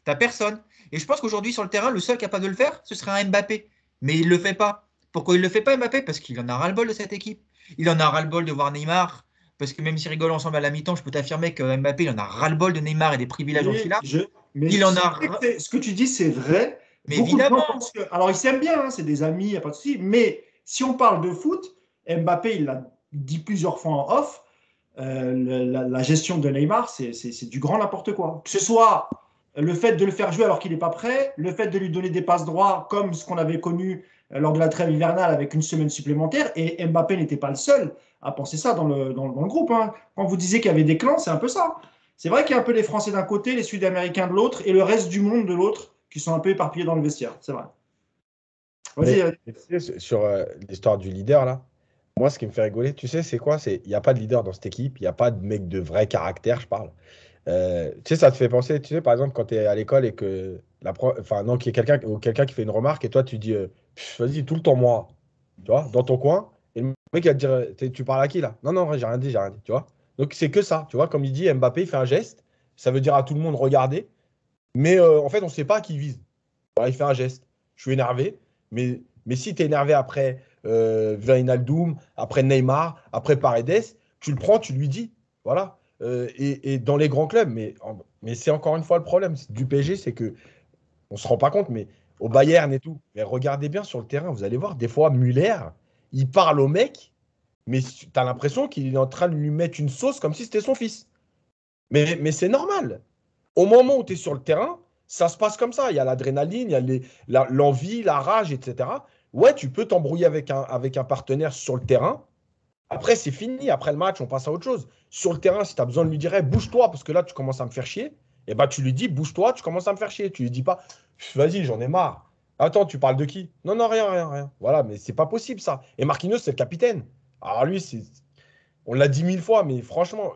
T'as personne. Et je pense qu'aujourd'hui, sur le terrain, le seul capable de le faire, ce serait un Mbappé. Mais il ne le fait pas. Pourquoi il ne le fait pas, Mbappé? Parce qu'il en a ras-le-bol de cette équipe. Il en a ras-le-bol de voir Neymar. Parce que même s'ils rigolent ensemble à la mi-temps, je peux t'affirmer que Mbappé, il en a ras-le-bol de Neymar et des privilèges dont il a. Mais Il en a. ce que tu dis, c'est vrai. Mais Beaucoup de gens évidemment. pensent que. Alors, ils s'aiment bien, hein, c'est des amis, il n'y a pas de souci. Mais si on parle de foot, Mbappé, il l'a dit plusieurs fois en off, la gestion de Neymar, c'est du grand n'importe quoi. Que ce soit le fait de le faire jouer alors qu'il n'est pas prêt, le fait de lui donner des passes droits, comme ce qu'on avait connu lors de la trêve hivernale avec une semaine supplémentaire. Et Mbappé n'était pas le seul à penser ça dans le groupe. Hein. Quand vous disiez qu'il y avait des clans, c'est un peu ça. C'est vrai qu'il y a un peu les Français d'un côté, les Sud-Américains de l'autre, et le reste du monde de l'autre, qui sont un peu éparpillés dans le vestiaire. C'est vrai. Vas-y. Tu sais, sur l'histoire du leader, là, moi, ce qui me fait rigoler, tu sais, c'est quoi? Il n'y a pas de leader dans cette équipe, il n'y a pas de mec de vrai caractère, je parle. Tu sais, ça te fait penser, tu sais, par exemple, quand tu es à l'école et que enfin, non, qu'il y ait quelqu'un qui fait une remarque et toi, tu dis, vas-y, tout le temps, moi, tu vois, dans ton coin, et le mec, il va te dire, tu parles à qui, là? Non, non, j'ai rien dit, tu vois. Donc, c'est que ça, tu vois, comme il dit, Mbappé, il fait un geste, ça veut dire à tout le monde, regardez, mais en fait, on ne sait pas à qui il vise. Voilà, il fait un geste. Je suis énervé, mais si tu es énervé après Wijnaldum, après Neymar, après Paredes, tu le prends, tu lui dis. Voilà. Et dans les grands clubs, mais c'est encore une fois le problème du PSG, c'est que on ne se rend pas compte, mais au Bayern et tout, mais regardez bien sur le terrain, vous allez voir, des fois, Müller, il parle au mec, mais tu as l'impression qu'il est en train de lui mettre une sauce comme si c'était son fils. Mais c'est normal. Au moment où tu es sur le terrain, ça se passe comme ça. Il y a l'adrénaline, il y a l'envie, la rage, etc. Ouais, tu peux t'embrouiller avec un partenaire sur le terrain. Après, c'est fini. Après le match, on passe à autre chose. Sur le terrain, si tu as besoin de lui dire, hey, bouge-toi, parce que là, tu commences à me faire chier, et bah, tu lui dis, bouge-toi, tu commences à me faire chier. Tu lui dis pas, vas-y, j'en ai marre. Attends, tu parles de qui? Non, non, rien, rien, rien. Voilà, mais c'est pas possible, ça. Et Marquinhos, c'est le capitaine. Alors, lui, on l'a dit 1000 fois, mais franchement,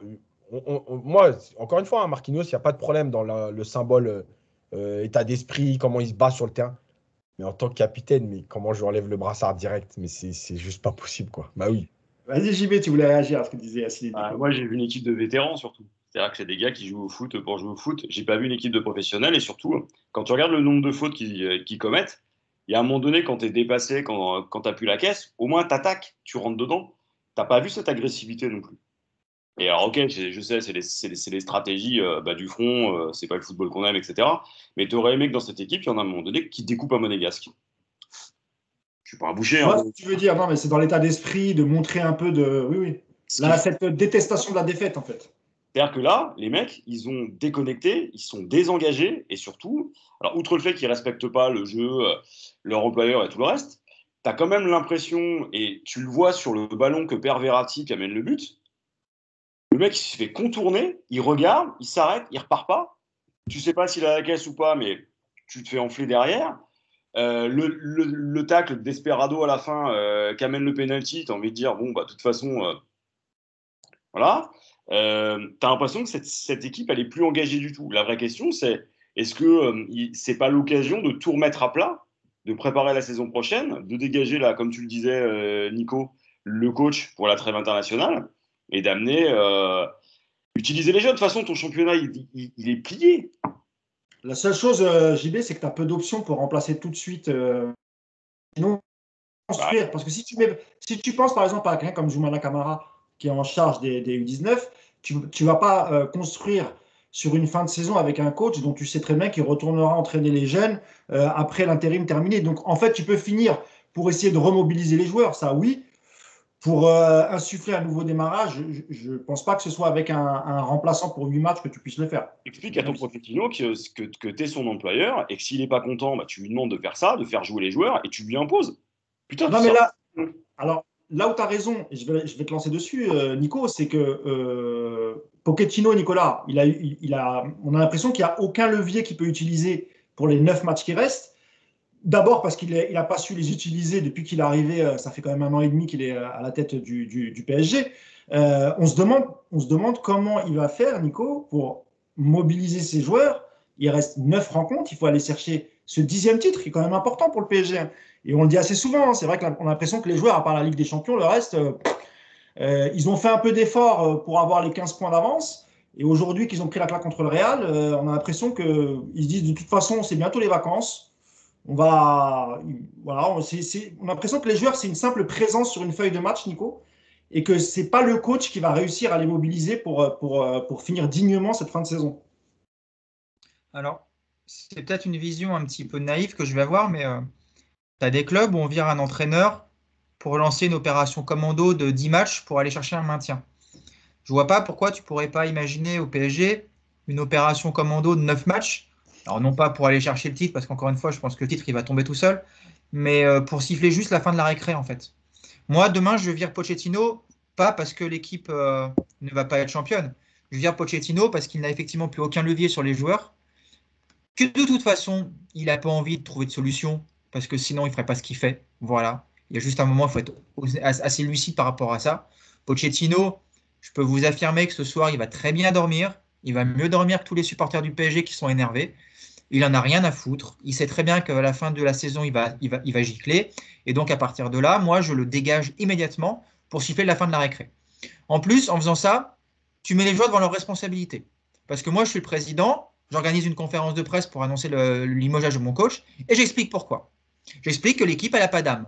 moi, encore une fois, hein, Marquinhos, il n'y a pas de problème dans le symbole état d'esprit, comment il se bat sur le terrain. Mais en tant que capitaine, mais comment je lui enlève le brassard direct? Mais c'est juste pas possible, quoi. Bah oui. Vas-y, JB, tu voulais réagir à ce que disait Yacine et Nico. Moi, j'ai vu une équipe de vétérans surtout. C'est-à-dire que c'est des gars qui jouent au foot pour jouer au foot. J'ai pas vu une équipe de professionnels et surtout, quand tu regardes le nombre de fautes qu'ils commettent, il y a un moment donné, quand tu es dépassé, quand tu n'as plus la caisse, au moins tu attaques, tu rentres dedans. Tu n'as pas vu cette agressivité non plus. Et alors, ok, je sais, c'est les stratégies du front, c'est pas le football qu'on aime, etc. Mais tu aurais aimé que dans cette équipe, il y en a un moment donné qui découpe un monégasque. Je suis pas un boucher. Je Hein. vois ce que tu veux dire, non, mais c'est dans l'état d'esprit de montrer un peu de. Oui, oui. Là, cette détestation de la défaite, en fait. C'est-à-dire que là, les mecs, ils ont déconnecté, ils sont désengagés, et surtout, alors outre le fait qu'ils ne respectent pas le jeu, leur employeur et tout le reste, tu as quand même l'impression, et tu le vois sur le ballon que perd Verratti qui amène le but, le mec il se fait contourner, il regarde, il s'arrête, il repart pas. Tu sais pas s'il a la caisse ou pas, mais tu te fais enfler derrière. Le tacle d'Esperado à la fin qu'amène le penalty, tu as envie de dire, bon, bah, de toute façon, voilà. Tu as l'impression que cette équipe, elle est plus engagée du tout. La vraie question, c'est est-ce que c'est pas l'occasion de tout remettre à plat, de préparer la saison prochaine, de dégager, là, comme tu le disais, Nico, le coach pour la trêve internationale et d'amener, utiliser les jeunes. De toute façon, ton championnat, il est plié. La seule chose, JB, c'est que tu as peu d'options pour remplacer tout de suite. Sinon, construire. Parce que si tu penses par exemple à quelqu'un comme Zoumana Camara, qui est en charge des U19, tu ne vas pas construire sur une fin de saison avec un coach dont tu sais très bien qu'il retournera entraîner les jeunes après l'intérim terminé. Donc en fait, tu peux finir pour essayer de remobiliser les joueurs, ça oui. Pour insuffler un nouveau démarrage, je ne pense pas que ce soit avec un remplaçant pour 8 matchs que tu puisses le faire. Explique à ton Pochettino que tu es son employeur et que s'il n'est pas content, bah, tu lui demandes de faire ça, de faire jouer les joueurs et tu lui imposes. Putain, non, mais là, alors, là où tu as raison, et je vais te lancer dessus, Nico, c'est que Pochettino, Nicolas, on a l'impression qu'il n'y a aucun levier qu'il peut utiliser pour les 9 matchs qui restent. D'abord parce qu'il n'a pas su les utiliser depuis qu'il est arrivé, ça fait quand même 1 an et demi qu'il est à la tête du PSG. On se demande comment il va faire, Nico, pour mobiliser ses joueurs. Il reste 9 rencontres, il faut aller chercher ce 10e titre qui est quand même important pour le PSG. Et on le dit assez souvent, hein. C'est vrai qu'on a l'impression que les joueurs, à part la Ligue des Champions, le reste, ils ont fait un peu d'efforts pour avoir les 15 points d'avance. Et aujourd'hui qu'ils ont pris la claque contre le Real, on a l'impression qu'ils se disent de toute façon, c'est bientôt les vacances. Voilà, on a l'impression que les joueurs, c'est une simple présence sur une feuille de match, Nico, et que ce n'est pas le coach qui va réussir à les mobiliser pour finir dignement cette fin de saison. Alors, c'est peut-être une vision un petit peu naïve que je vais avoir, mais tu as des clubs où on vire un entraîneur pour lancer une opération commando de 10 matchs pour aller chercher un maintien. Je ne vois pas pourquoi tu ne pourrais pas imaginer au PSG une opération commando de 9 matchs. Alors non pas pour aller chercher le titre, parce qu'encore une fois, je pense que le titre, il va tomber tout seul, mais pour siffler juste la fin de la récré, en fait. Moi, demain, je vire Pochettino, pas parce que l'équipe ne va pas être championne. Je vire Pochettino parce qu'il n'a effectivement plus aucun levier sur les joueurs, que de toute façon, il n'a pas envie de trouver de solution, parce que sinon, il ne ferait pas ce qu'il fait. Voilà. Il y a juste un moment, il faut être assez lucide par rapport à ça. Pochettino, je peux vous affirmer que ce soir, il va très bien dormir. Il va mieux dormir que tous les supporters du PSG qui sont énervés. Il n'en a rien à foutre. Il sait très bien qu'à la fin de la saison, il va gicler. Et donc, à partir de là, moi, je le dégage immédiatement pour siffler la fin de la récré. En plus, en faisant ça, tu mets les joueurs devant leurs responsabilités. Parce que moi, je suis le président, j'organise une conférence de presse pour annoncer le limogeage de mon coach, et j'explique pourquoi. J'explique que l'équipe, elle n'a pas d'âme,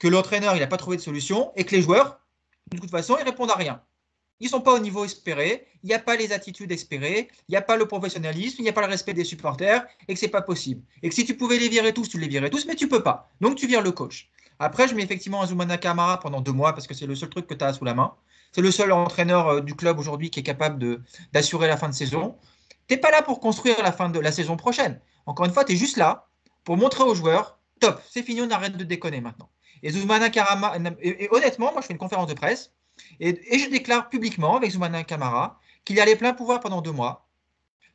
que l'entraîneur, il n'a pas trouvé de solution, et que les joueurs, de toute façon, ils répondent à rien. Ils ne sont pas au niveau espéré, il n'y a pas les attitudes espérées, il n'y a pas le professionnalisme, il n'y a pas le respect des supporters, et que ce n'est pas possible. Et que si tu pouvais les virer tous, tu les virais tous, mais tu ne peux pas. Donc tu vires le coach. Après, je mets effectivement un Zoumana Camara pendant 2 mois, parce que c'est le seul truc que tu as sous la main. C'est le seul entraîneur du club aujourd'hui qui est capable d'assurer la fin de saison. Tu n'es pas là pour construire la fin de la saison prochaine. Encore une fois, tu es juste là pour montrer aux joueurs, top, c'est fini, on arrête de déconner maintenant. Et Zoumana Camara, et honnêtement, moi je fais une conférence de presse, Et je déclare publiquement avec Zoumana Camara qu'il a les pleins pouvoirs pendant 2 mois,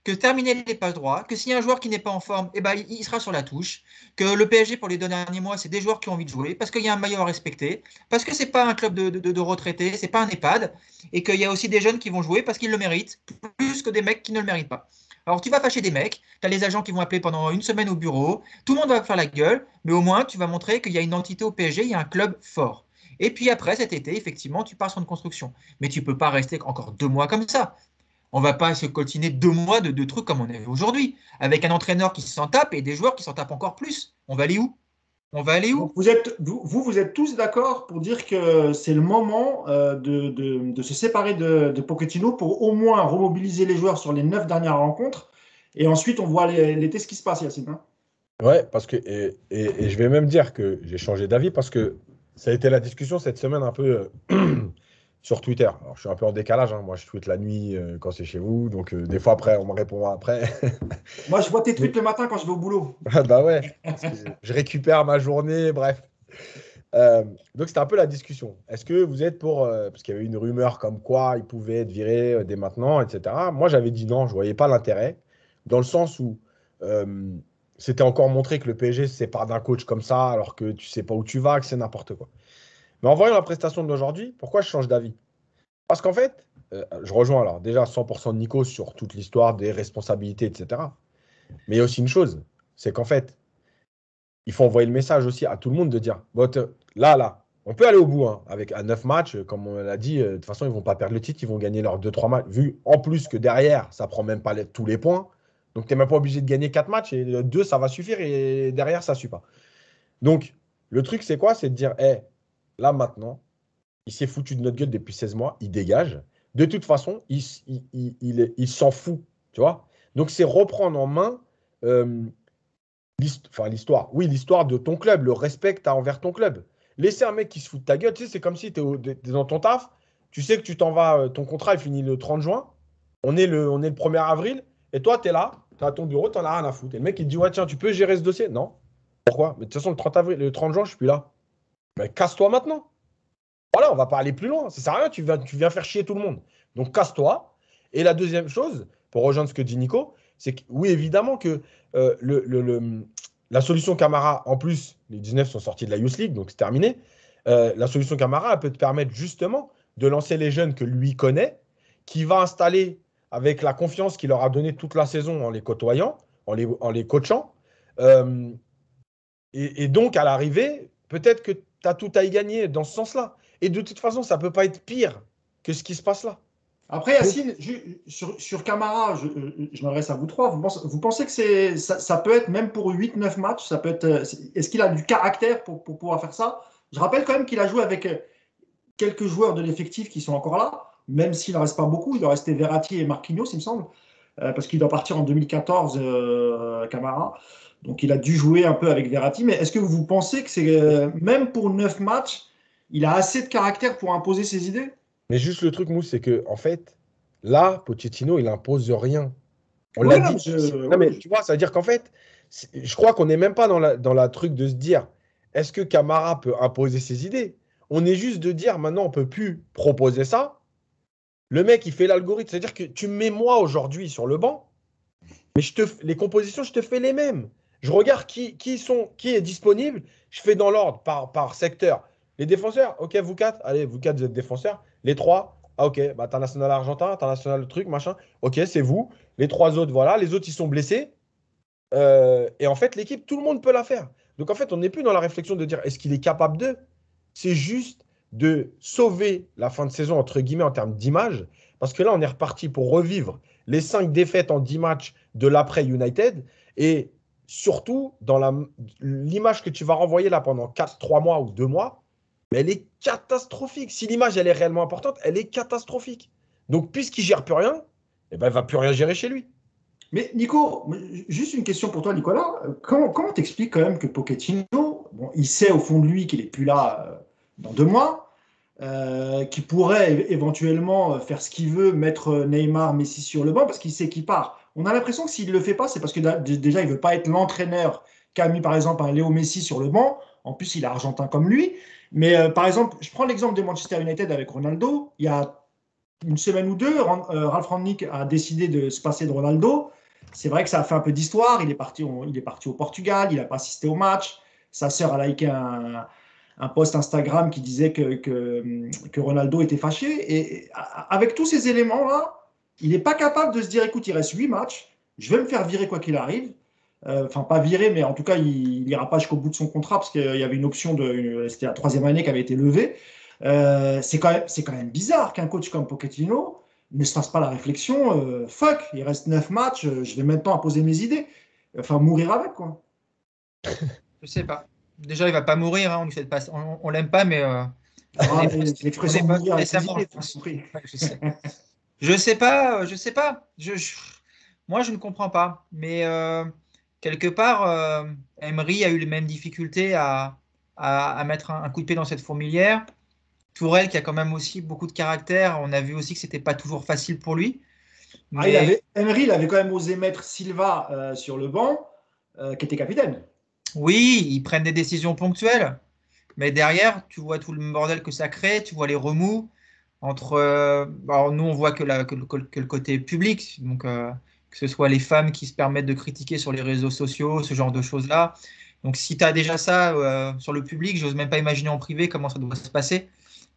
que terminer n'est pas le droit, que s'il y a un joueur qui n'est pas en forme, eh ben, il sera sur la touche, que le PSG pour les 2 derniers mois, c'est des joueurs qui ont envie de jouer, parce qu'il y a un maillot à respecter, parce que c'est pas un club de retraités, c'est pas un EHPAD, et qu'il y a aussi des jeunes qui vont jouer parce qu'ils le méritent, plus que des mecs qui ne le méritent pas. Alors tu vas fâcher des mecs, tu as les agents qui vont appeler pendant une semaine au bureau, tout le monde va faire la gueule, mais au moins tu vas montrer qu'il y a une entité au PSG, il y a un club fort. Et puis après, cet été, effectivement, tu pars sur une construction. Mais tu ne peux pas rester encore 2 mois comme ça. On ne va pas se coltiner 2 mois de trucs comme on a vu aujourd'hui, avec un entraîneur qui s'en tape et des joueurs qui s'en tapent encore plus. On va aller où? On va aller où? Donc vous êtes tous d'accord pour dire que c'est le moment de se séparer de Pochettino pour au moins remobiliser les joueurs sur les 9 dernières rencontres. Et ensuite, on voit l'été ce qui se passe, Yacine. Hein. Ouais, parce que, et je vais même dire que j'ai changé d'avis parce que ça a été la discussion cette semaine un peu sur Twitter. Alors, je suis un peu en décalage, hein. Moi, je tweete la nuit quand c'est chez vous. Donc, des fois, après, on me répond après. Moi, je vois tes tweets le matin quand je vais au boulot. Bah ouais, parce que je récupère ma journée, bref. Donc, c'était un peu la discussion. Est-ce que vous êtes pour. Parce qu'il y avait une rumeur comme quoi il pouvait être viré dès maintenant, etc. Moi, j'avais dit non, je ne voyais pas l'intérêt, dans le sens où c'était encore montré que le PSG se sépare d'un coach comme ça, alors que tu ne sais pas où tu vas, que c'est n'importe quoi. Mais en voyant la prestation d'aujourd'hui, pourquoi je change d'avis? Parce qu'en fait, je rejoins alors déjà 100% de Nico sur toute l'histoire des responsabilités, etc. Mais il y a aussi une chose, c'est qu'en fait, il faut envoyer le message aussi à tout le monde de dire, bon, là, on peut aller au bout hein, avec à 9 matchs, comme on l'a dit, de toute façon, ils ne vont pas perdre le titre, ils vont gagner leurs 2-3 matchs, vu en plus que derrière, ça ne prend même pas tous les points. Donc, tu n'es même pas obligé de gagner 4 matchs et 2, ça va suffire et derrière, ça ne suffit pas. Donc, le truc, c'est quoi? C'est de dire, hey, là, maintenant, il s'est foutu de notre gueule depuis 16 mois, il dégage. De toute façon, il s'en fout, tu vois? Donc, c'est reprendre en main l'histoire. Oui, l'histoire de ton club, le respect que tu as envers ton club. Laisser un mec qui se fout de ta gueule, tu sais, c'est comme si tu es dans ton taf, tu sais que tu t'en vas, ton contrat est fini le 30 juin, on est le 1er avril, et toi, tu es là, tu es à ton bureau, tu n'en as rien à foutre. Et le mec, il te dit, ouais, tiens, tu peux gérer ce dossier? Non. Pourquoi? Mais de toute façon, le 30 juin, je ne suis plus là. Mais casse-toi maintenant. Voilà, on ne va pas aller plus loin. Ça ne sert à rien, tu viens faire chier tout le monde. Donc, casse-toi. Et la deuxième chose, pour rejoindre ce que dit Nico, c'est que oui, évidemment que la solution Camara, en plus, les 19 sont sortis de la Youth League, donc c'est terminé. La solution Camara, elle peut te permettre justement de lancer les jeunes que lui connaît, qui va installer avec la confiance qu'il leur a donnée toute la saison en les côtoyant, en les coachant. Et donc, à l'arrivée, peut-être que tu as tout à y gagner dans ce sens-là. Et de toute façon, ça ne peut pas être pire que ce qui se passe là. Après, Yacine, sur Camara, je m'adresse à vous trois. Vous pensez que ça peut être, même pour 8-9 matchs, ça peut être. Est-ce qu'il a du caractère pour pouvoir faire ça? Je rappelle quand même qu'il a joué avec quelques joueurs de l'effectif qui sont encore là, même s'il n'en reste pas beaucoup. Il doit rester Verratti et Marquinhos, il me semble, parce qu'il doit partir en 2014, Camara. Donc il a dû jouer un peu avec Verratti. Mais est-ce que vous pensez que c'est même pour 9 matchs, il a assez de caractère pour imposer ses idées? Mais juste le truc, Mousse, c'est que en fait, là, Pochettino, il impose rien. On Oui, l'a non, dit. Non, mais tu vois, ça veut dire qu'en fait, je crois qu'on n'est même pas dans la truc de se dire, est-ce que Camara peut imposer ses idées? On est juste de dire, maintenant, on ne peut plus proposer ça. Le mec, il fait l'algorithme. C'est-à-dire que tu me mets moi aujourd'hui sur le banc, mais les compositions, je te fais les mêmes. Je regarde qui est disponible, je fais dans l'ordre par secteur. Les défenseurs, ok, vous quatre, allez, vous quatre, vous êtes défenseurs. Les trois, ah ok, bah, international argentin, international truc, machin. Ok, c'est vous. Les trois autres, voilà. Les autres, ils sont blessés. Et en fait, l'équipe, tout le monde peut la faire. Donc en fait, on n'est plus dans la réflexion de dire est-ce qu'il est capable de. C'est juste de sauver la fin de saison, entre guillemets, en termes d'image. Parce que là, on est reparti pour revivre les 5 défaites en 10 matchs de l'après United. Et surtout, dans l'image que tu vas renvoyer là pendant 3 mois ou 2 mois, mais elle est catastrophique. Si l'image, elle est réellement importante, elle est catastrophique. Donc, puisqu'il ne gère plus rien, eh ben, il ne va plus rien gérer chez lui. Mais Nico, juste une question pour toi, Nicolas. Comment t'expliques quand même que Pochettino, bon, il sait au fond de lui qu'il n'est plus là dans 2 mois, qu'il pourrait éventuellement faire ce qu'il veut, mettre Neymar, Messi sur le banc, parce qu'il sait qu'il part. On a l'impression que s'il ne le fait pas, c'est parce que déjà, il ne veut pas être l'entraîneur qu'a mis par exemple un Léo Messi sur le banc, En plus, il est argentin comme lui. Mais par exemple, je prends l'exemple de Manchester United avec Ronaldo. Il y a une semaine ou deux, Ralf Rangnick a décidé de se passer de Ronaldo. C'est vrai que ça a fait un peu d'histoire. Il est parti au Portugal, il n'a pas assisté au match. Sa sœur a liké un post Instagram qui disait que Ronaldo était fâché. Et avec tous ces éléments-là, il n'est pas capable de se dire, écoute, il reste 8 matchs, je vais me faire virer quoi qu'il arrive. Enfin, pas virer, mais en tout cas, il n'ira pas jusqu'au bout de son contrat parce qu'il y avait une option c'était la 3e année qui avait été levée. C'est quand même bizarre qu'un coach comme Pochettino ne se fasse pas la réflexion, fuck, il reste 9 matchs, je vais maintenant imposer mes idées. Enfin, mourir avec, quoi. Je sais pas. Déjà, il va pas mourir, hein, on lui fait pas, on l'aime pas, mais l'expression mourir avec ses récemment, idées, je pense. Ouais, je sais pas, je sais pas. Moi, je ne comprends pas. Mais quelque part, Emery a eu les mêmes difficultés à mettre un coup de pied dans cette fourmilière. Tourelle, qui a quand même aussi beaucoup de caractère, on a vu aussi que c'était pas toujours facile pour lui. Mais Emery, il avait quand même osé mettre Silva sur le banc, qui était capitaine. oui, ils prennent des décisions ponctuelles. Mais derrière, tu vois tout le bordel que ça crée, tu vois les remous entre. Alors nous, on voit que le côté public, donc que ce soit les femmes qui se permettent de critiquer sur les réseaux sociaux, ce genre de choses-là. Donc si tu as déjà ça sur le public, j'ose même pas imaginer en privé comment ça doit se passer.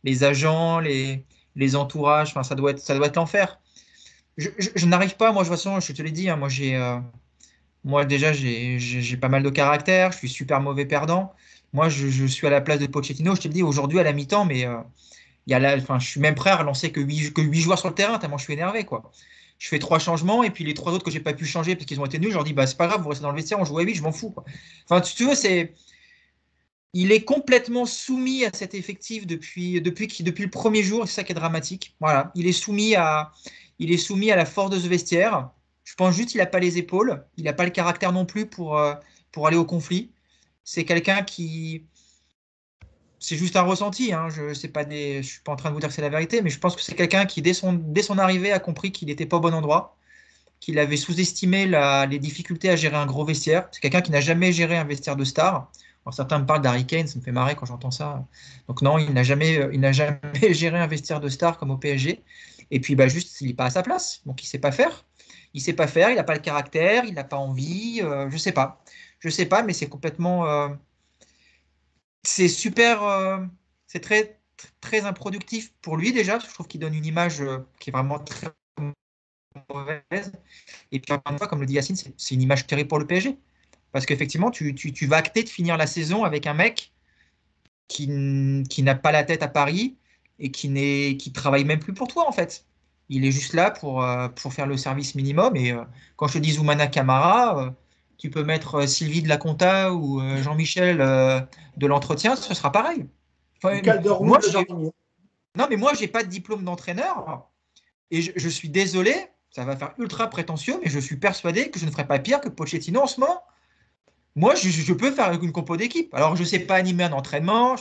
Les agents, les entourages, enfin, ça doit être l'enfer. Je n'arrive pas, moi, de toute façon, je te l'ai dit, hein, moi, déjà, j'ai pas mal de caractère, je suis super mauvais perdant. Moi, je suis à la place de Pochettino, je te le dis, aujourd'hui à la mi-temps, mais enfin, je suis même prêt à relancer que 8 joueurs sur le terrain, tellement je suis énervé, quoi. Je fais 3 changements, et puis les 3 autres que j'ai pas pu changer parce qu'ils ont été nuls, je leur dis, bah, c'est pas grave, vous restez dans le vestiaire, on joue à 8, je m'en fous, quoi. Enfin, tu veux, il est complètement soumis à cet effectif depuis le premier jour, et c'est ça qui est dramatique. Voilà, il est soumis à la force de ce vestiaire. Je pense juste qu'il n'a pas les épaules, il n'a pas le caractère non plus pour aller au conflit. C'est quelqu'un qui. C'est juste un ressenti, hein. Je ne suis pas en train de vous dire que c'est la vérité, mais je pense que c'est quelqu'un qui, dès son arrivée, a compris qu'il n'était pas au bon endroit, qu'il avait sous-estimé les difficultés à gérer un gros vestiaire. C'est quelqu'un qui n'a jamais géré un vestiaire de star. Alors, certains me parlent d'Harry Kane, ça me fait marrer quand j'entends ça. Donc non, il n'a jamais géré un vestiaire de star comme au PSG. Et puis bah, juste, il n'est pas à sa place. Donc il ne sait pas faire. Il ne sait pas faire, il n'a pas le caractère, il n'a pas envie. Je ne sais pas. Je ne sais pas, mais c'est complètement. C'est super. C'est très, très improductif pour lui déjà. Je trouve qu'il donne une image qui est vraiment très mauvaise. Et puis, encore une fois, comme le dit Yacine, c'est une image terrible pour le PSG. Parce qu'effectivement, tu vas acter de finir la saison avec un mec qui n'a pas la tête à Paris et qui travaille même plus pour toi, en fait. Il est juste là pour faire le service minimum. Et quand je te dis Zoumana Camara, tu peux mettre Sylvie de la Compta ou Jean-Michel de l'entretien, ce sera pareil. Enfin, moi, non, mais moi, j'ai pas de diplôme d'entraîneur. Et je suis désolé, ça va faire ultra prétentieux, mais je suis persuadé que je ne ferai pas pire que Pochettino en ce moment. Moi, je peux faire une compo d'équipe. Alors, je ne sais pas animer un entraînement.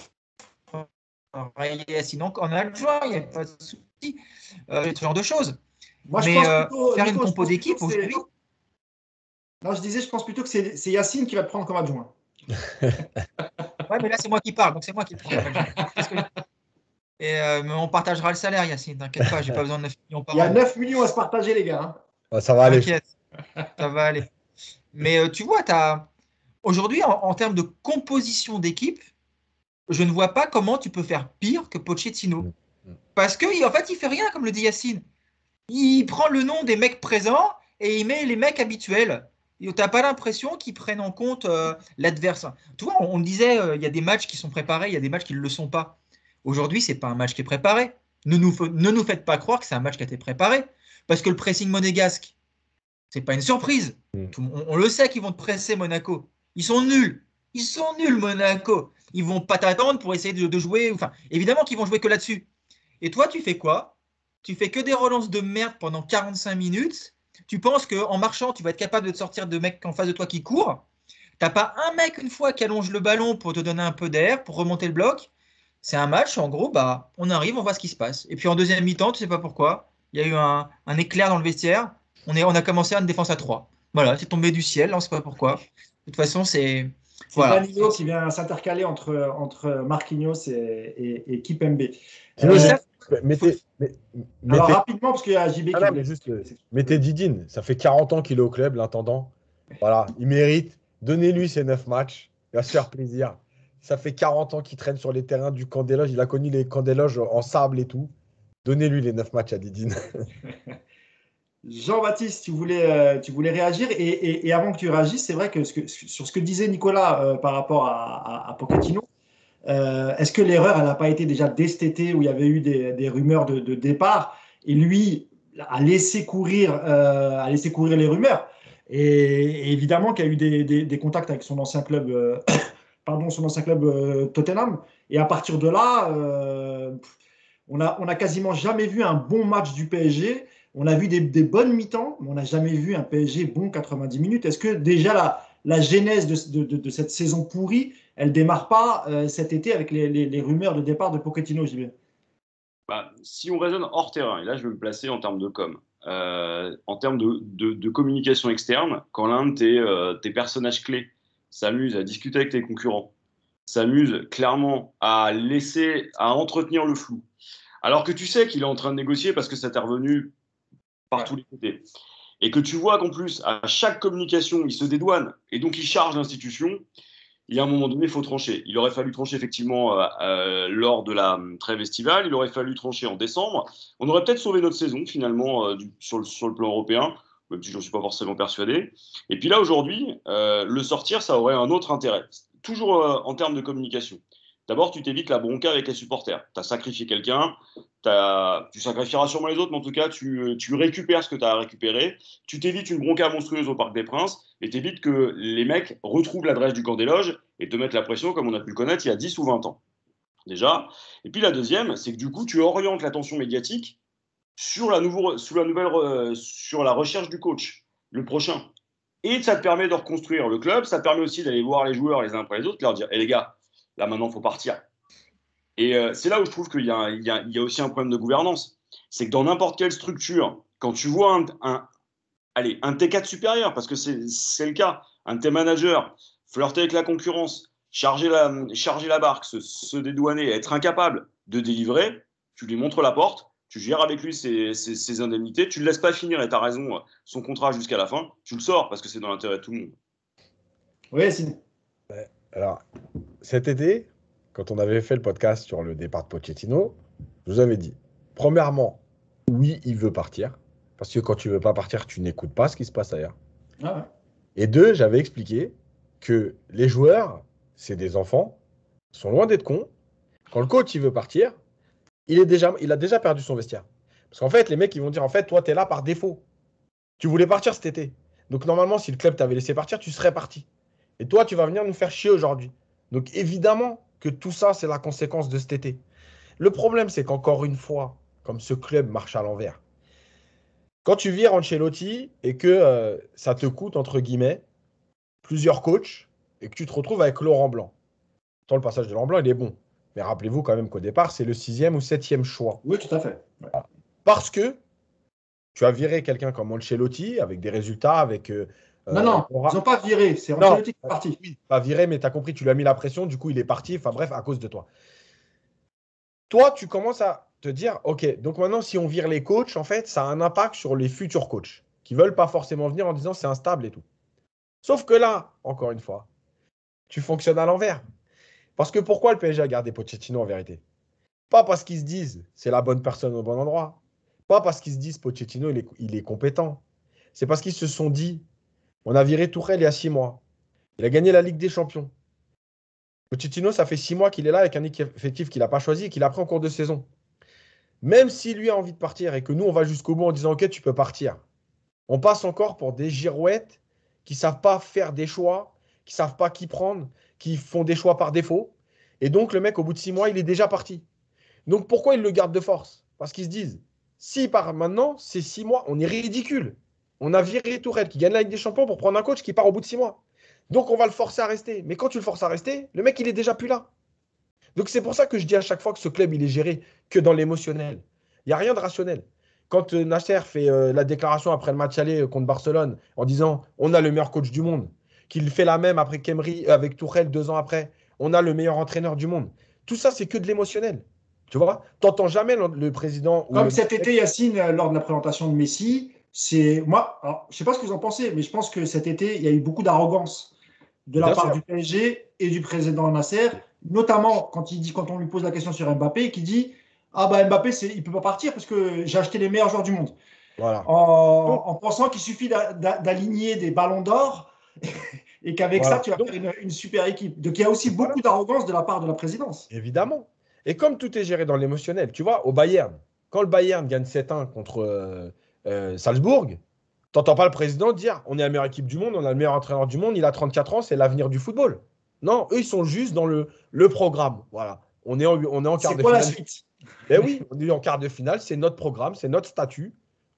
Sinon, en adjoint, il n'y a pas de souci. Ce genre de choses. Moi, mais je pense plutôt, faire Nico, une compo d'équipe aujourd'hui. Non, je pense plutôt que c'est Yacine qui va te prendre comme adjoint. Ouais, mais là, c'est moi qui parle, donc c'est moi qui te prends comme adjoint. Et mais on partagera le salaire, Yacine, t'inquiète pas, j'ai pas besoin de 9 millions par an. Il y a 9 millions à se partager, les gars. Hein. Ça va aller. T'inquiète, ça va aller. Mais tu vois, aujourd'hui, en termes de composition d'équipe, je ne vois pas comment tu peux faire pire que Pochettino. Parce qu'en fait, il fait rien, comme le dit Yacine. Il prend le nom des mecs présents et il met les mecs habituels. Tu n'as pas l'impression qu'ils prennent en compte l'adversaire. Tu vois, on disait, il y a des matchs qui sont préparés, il y a des matchs qui ne le sont pas. Aujourd'hui, ce n'est pas un match qui est préparé. Ne nous faites pas croire que c'est un match qui a été préparé. Parce que le pressing monégasque, ce n'est pas une surprise. On le sait qu'ils vont te presser Monaco. Ils sont nuls. Ils sont nuls, Monaco. Ils vont pas t'attendre pour essayer de jouer. Enfin, évidemment qu'ils vont jouer que là-dessus. Et toi, tu fais quoi? Tu fais que des relances de merde pendant 45 minutes. Tu penses qu'en marchant, tu vas être capable de te sortir de mecs en face de toi qui courent. T'as pas un mec une fois qui allonge le ballon pour te donner un peu d'air, pour remonter le bloc. C'est un match, en gros, bah, on arrive, on voit ce qui se passe. Et puis en deuxième mi-temps, tu sais pas pourquoi, il y a eu un éclair dans le vestiaire. On a commencé à une défense à 3. Voilà, c'est tombé du ciel, on ne sait pas pourquoi. De toute façon, c'est C'est Voilà. Danilo qui vient s'intercaler entre Marquinhos et Kipembe. Sinon, Euh, mettez, alors mettez, rapidement, parce qu'il y a JB qui non, voulait. mais juste, mettez Didine. Ça fait 40 ans qu'il est au club, l'intendant. Voilà, il mérite. Donnez-lui ses 9 matchs. Il va se faire plaisir. Ça fait 40 ans qu'il traîne sur les terrains du camp des loges. Il a connu les camps des loges en sable et tout. Donnez-lui les 9 matchs à Didine. Jean-Baptiste, tu voulais réagir et avant que tu réagisses, c'est vrai que, sur ce que disait Nicolas par rapport à Pochettino, est-ce que l'erreur elle n'a pas été déjà dès cet été où il y avait eu des rumeurs de départ et lui a laissé courir les rumeurs et évidemment qu'il y a eu des contacts avec son ancien club, Tottenham et à partir de là, on a quasiment jamais vu un bon match du PSG. On a vu des bonnes mi-temps, mais on n'a jamais vu un PSG bon 90 minutes. Est-ce que déjà la genèse de cette saison pourrie, elle démarre pas cet été avec les rumeurs de départ de Pochettino, JB? Bah, si on raisonne hors terrain, et là je vais me placer en termes de com, en termes de communication externe, quand l'un de tes personnages clés s'amuse à discuter avec tes concurrents, s'amuse clairement à entretenir le flou, alors que tu sais qu'il est en train de négocier parce que ça t'est revenu par tous les côtés, et que tu vois qu'en plus, à chaque communication, il se dédouane, et donc il charge l'institution, il y a un moment donné, il faut trancher. Il aurait fallu trancher effectivement lors de la trêve estivale, il aurait fallu trancher en décembre. On aurait peut-être sauvé notre saison finalement sur le plan européen, même si je n'en suis pas forcément persuadé. Et puis là, aujourd'hui, le sortir, ça aurait un autre intérêt. Toujours en termes de communication. D'abord, tu t'évites la bronca avec les supporters. Tu as sacrifié quelqu'un, tu sacrifieras sûrement les autres, mais en tout cas, tu récupères ce que tu as à récupérer. Tu t'évites une bronca monstrueuse au Parc des Princes et t'évites que les mecs retrouvent l'adresse du camp des loges et te mettent la pression comme on a pu le connaître il y a 10 ou 20 ans. Déjà. Et puis la deuxième, c'est que du coup, tu orientes l'attention médiatique sur la recherche du coach, le prochain. Et ça te permet de reconstruire le club, ça te permet aussi d'aller voir les joueurs les uns après les autres, leur dire les gars, là maintenant, il faut partir. Et c'est là où je trouve qu'il y a aussi un problème de gouvernance. C'est que dans n'importe quelle structure, quand tu vois un T4 supérieur, parce que c'est le cas, un de tes managers flirter avec la concurrence, charger la barque, se dédouaner, être incapable de délivrer, tu lui montres la porte, tu gères avec lui ses indemnités, tu ne le laisses pas finir, et tu as raison, son contrat jusqu'à la fin, tu le sors parce que c'est dans l'intérêt de tout le monde. Oui, c'est. Alors, cet été, quand on avait fait le podcast sur le départ de Pochettino, je vous avais dit, premièrement, oui, il veut partir. Parce que quand tu ne veux pas partir, tu n'écoutes pas ce qui se passe ailleurs. Ah ouais. Et deux, j'avais expliqué que les joueurs, c'est des enfants, sont loin d'être cons. Quand le coach il veut partir, il a déjà perdu son vestiaire. Parce qu'en fait, les mecs, ils vont dire, en fait, toi, tu es là par défaut. Tu voulais partir cet été. Donc normalement, si le club t'avait laissé partir, tu serais parti. Et toi, tu vas venir nous faire chier aujourd'hui. Donc évidemment que tout ça, c'est la conséquence de cet été. Le problème, c'est qu'encore une fois, comme ce club marche à l'envers, quand tu vires Ancelotti et que ça te coûte, entre guillemets, plusieurs coachs et que tu te retrouves avec Laurent Blanc. Tant le passage de Laurent Blanc, il est bon. Mais rappelez-vous quand même qu'au départ, c'est le 6e ou 7e choix. Oui, tout à fait. Ouais. Parce que tu as viré quelqu'un comme Ancelotti avec des résultats, avec. Non, ils n'ont pas viré. C'est Ancelotti qui est parti. Oui, pas viré, mais tu as compris, tu lui as mis la pression, du coup, il est parti. Enfin bref, à cause de toi. Toi, tu commences à te dire, OK, donc maintenant, si on vire les coachs, en fait, ça a un impact sur les futurs coachs qui ne veulent pas forcément venir en disant c'est instable et tout. Sauf que là, encore une fois, tu fonctionnes à l'envers. Parce que pourquoi le PSG a gardé Pochettino en vérité? Pas parce qu'ils se disent c'est la bonne personne au bon endroit. Pas parce qu'ils se disent Pochettino, il est compétent. C'est parce qu'ils se sont dit on a viré Tourelle il y a 6 mois. Il a gagné la Ligue des Champions. Pochettino, ça fait 6 mois qu'il est là avec un effectif qu'il n'a pas choisi et qu'il a pris en cours de saison. Même si lui a envie de partir et que nous, on va jusqu'au bout en disant ok, tu peux partir. On passe encore pour des girouettes qui ne savent pas faire des choix, qui ne savent pas qui prendre, qui font des choix par défaut. Et donc, le mec, au bout de 6 mois, il est déjà parti. Donc, pourquoi ils le gardent de force? Parce qu'ils se disent, si par maintenant, c'est 6 mois, on est ridicule. On a viré Tourelle qui gagne la Ligue des Champions pour prendre un coach qui part au bout de 6 mois. Donc, on va le forcer à rester. Mais quand tu le forces à rester, le mec, il est déjà plus là. Donc, c'est pour ça que je dis à chaque fois que ce club, il est géré que dans l'émotionnel. Il n'y a rien de rationnel. Quand Nasser fait la déclaration après le match aller contre Barcelone en disant on a le meilleur coach du monde, qu'il fait la même après Kemri, avec Tourelle 2 ans après. On a le meilleur entraîneur du monde. Tout ça, c'est que de l'émotionnel. Tu vois, t'entends jamais le président ou Comme le. cet été, Yacine, lors de la présentation de Messi, alors, je ne sais pas ce que vous en pensez, mais je pense que cet été, il y a eu beaucoup d'arrogance de la Bien part sûr. du PSG et du président Nasser, notamment quand on lui pose la question sur Mbappé, qui dit ah bah Mbappé, il ne peut pas partir parce que j'ai acheté les meilleurs joueurs du monde. Voilà. Donc, En pensant qu'il suffit d'aligner des ballons d'or et qu'avec ça, voilà. tu vas faire une super équipe. Donc il y a aussi Voilà. beaucoup d'arrogance de la part de la présidence. Évidemment. Et comme tout est géré dans l'émotionnel, tu vois, au Bayern, quand le Bayern gagne 7-1 contre Salzbourg, t'entends pas le président dire on est la meilleure équipe du monde, on a le meilleur entraîneur du monde, il a 34 ans, c'est l'avenir du football. Non, eux, ils sont juste dans le programme. Voilà. On est en quart C'est de quoi la finale. suite? Ben oui, on est en quart de finale, c'est notre programme, c'est notre statut.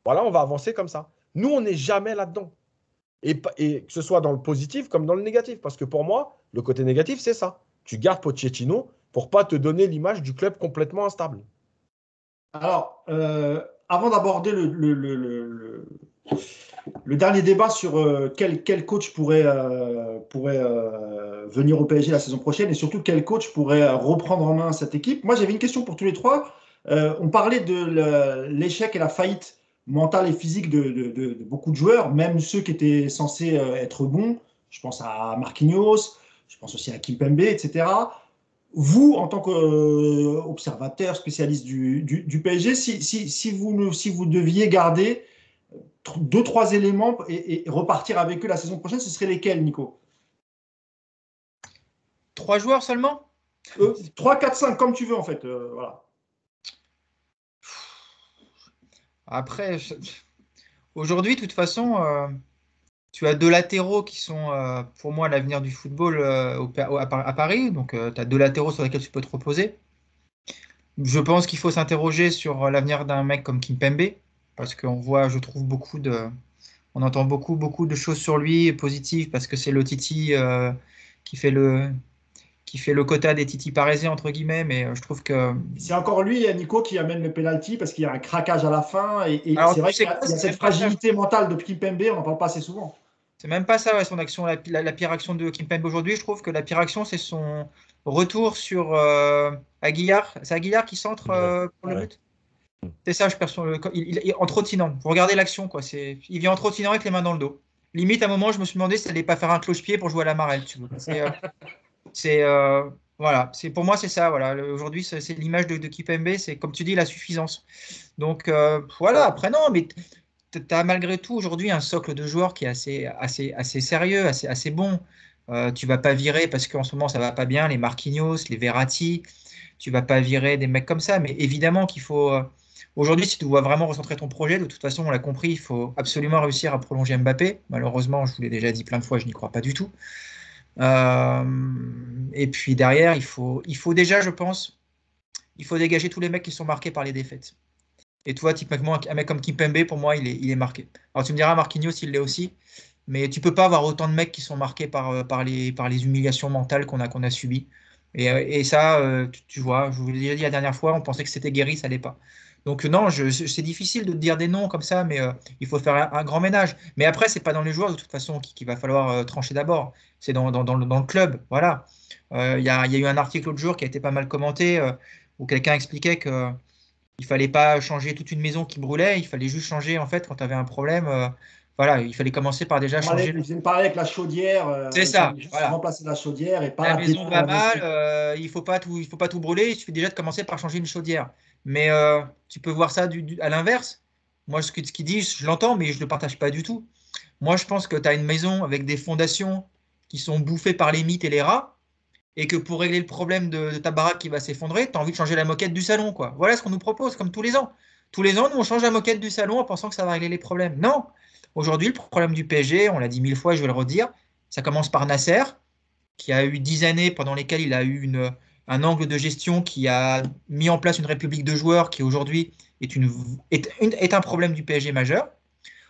Voilà, on va avancer comme ça. Nous, on n'est jamais là-dedans. Et que ce soit dans le positif comme dans le négatif. Parce que pour moi, le côté négatif, c'est ça. Tu gardes Pochettino pour pas te donner l'image du club complètement instable. Alors, avant d'aborder le dernier débat sur quel coach pourrait venir au PSG la saison prochaine et surtout quel coach pourrait reprendre en main cette équipe, moi j'avais une question pour tous les trois. On parlait de l'échec et la faillite mentale et physique de beaucoup de joueurs, même ceux qui étaient censés être bons. Je pense à Marquinhos, je pense aussi à Kimpembe, etc. Vous, en tant qu'observateur, spécialiste du PSG, si vous deviez garder 2-3 éléments et repartir avec eux la saison prochaine, ce seraient lesquels, Nico? 3 joueurs seulement? 3, 4, 5, comme tu veux, en fait. Voilà. Après, aujourd'hui, de toute façon, tu as 2 latéraux qui sont pour moi l'avenir du football à Paris. Donc, tu as 2 latéraux sur lesquels tu peux te reposer. Je pense qu'il faut s'interroger sur l'avenir d'un mec comme Kimpembe, parce qu'on voit, je trouve, on entend beaucoup de choses sur lui positives, parce que c'est le Titi qui fait le quota des Titi parisiens, entre guillemets, mais je trouve que. C'est encore lui, Nico, qui amène le penalty parce qu'il y a un craquage à la fin. Et Alors, c'est vrai tu sais qu'il y a, quoi, il y a cette fragilité mentale de Kimpembe, on n'en parle pas assez souvent. c'est même pas ça, ouais, son action, la pire action de Kimpembe aujourd'hui. Je trouve que la pire action, c'est son retour sur Aguilar. C'est Aguilar qui centre Ouais. pour le Ouais. but. C'est ça, je perçois en trottinant. Vous regardez l'action, quoi. Il vient en trottinant avec les mains dans le dos. Limite, à un moment, je me suis demandé si ça allait pas faire un cloche-pied pour jouer à la marelle, tu vois. Voilà. Pour moi, c'est ça. Voilà. Aujourd'hui, c'est l'image de Kimpembe. C'est comme tu dis, la suffisance. Donc voilà. Après, non, mais tu as malgré tout aujourd'hui un socle de joueurs qui est assez sérieux, assez bon. Tu vas pas virer parce qu'en ce moment, ça va pas bien. Les Marquinhos, les Verratti. Tu vas pas virer des mecs comme ça. Mais évidemment qu'il faut. Aujourd'hui, si tu dois vraiment recentrer ton projet, de toute façon, on l'a compris, il faut absolument réussir à prolonger Mbappé. Malheureusement, je vous l'ai déjà dit plein de fois, je n'y crois pas du tout. Et puis derrière, il faut déjà, je pense, il faut dégager tous les mecs qui sont marqués par les défaites. Et toi, typiquement, un mec comme Kimpembe, pour moi, il est marqué. Alors tu me diras, Marquinhos, il l'est aussi. Mais tu peux pas avoir autant de mecs qui sont marqués par les humiliations mentales qu'on a subies. Et ça, tu vois, je vous l'ai déjà dit la dernière fois, on pensait que c'était guéri, ça l'est pas. Donc non, c'est difficile de te dire des noms comme ça, mais il faut faire un grand ménage. Mais après, c'est pas dans les joueurs de toute façon qu'il va falloir trancher d'abord. C'est dans le club. Voilà. Il y a eu un article l'autre jour qui a été pas mal commenté où quelqu'un expliquait que il fallait pas changer toute une maison qui brûlait, il fallait juste changer en fait quand tu avais un problème. Voilà, il fallait commencer par déjà changer. Ils viennent parler avec la chaudière. C'est Il ça. fallait juste Voilà. remplacer la chaudière et pas La la maison détruire va la maison. mal, il faut pas tout brûler. Il suffit déjà de commencer par changer une chaudière. Mais tu peux voir ça à l'inverse. Moi, ce qu'il dit, je l'entends, mais je ne le partage pas du tout. Moi, je pense que tu as une maison avec des fondations qui sont bouffées par les mythes et les rats, et que pour régler le problème de ta baraque qui va s'effondrer, tu as envie de changer la moquette du salon, quoi. Voilà ce qu'on nous propose, comme tous les ans. Tous les ans, nous, on change la moquette du salon en pensant que ça va régler les problèmes. Non. Aujourd'hui, le problème du PSG, on l'a dit 1000 fois, je vais le redire, ça commence par Nasser, qui a eu 10 années pendant lesquelles il a eu un angle de gestion qui a mis en place une république de joueurs qui aujourd'hui est un problème du PSG majeur.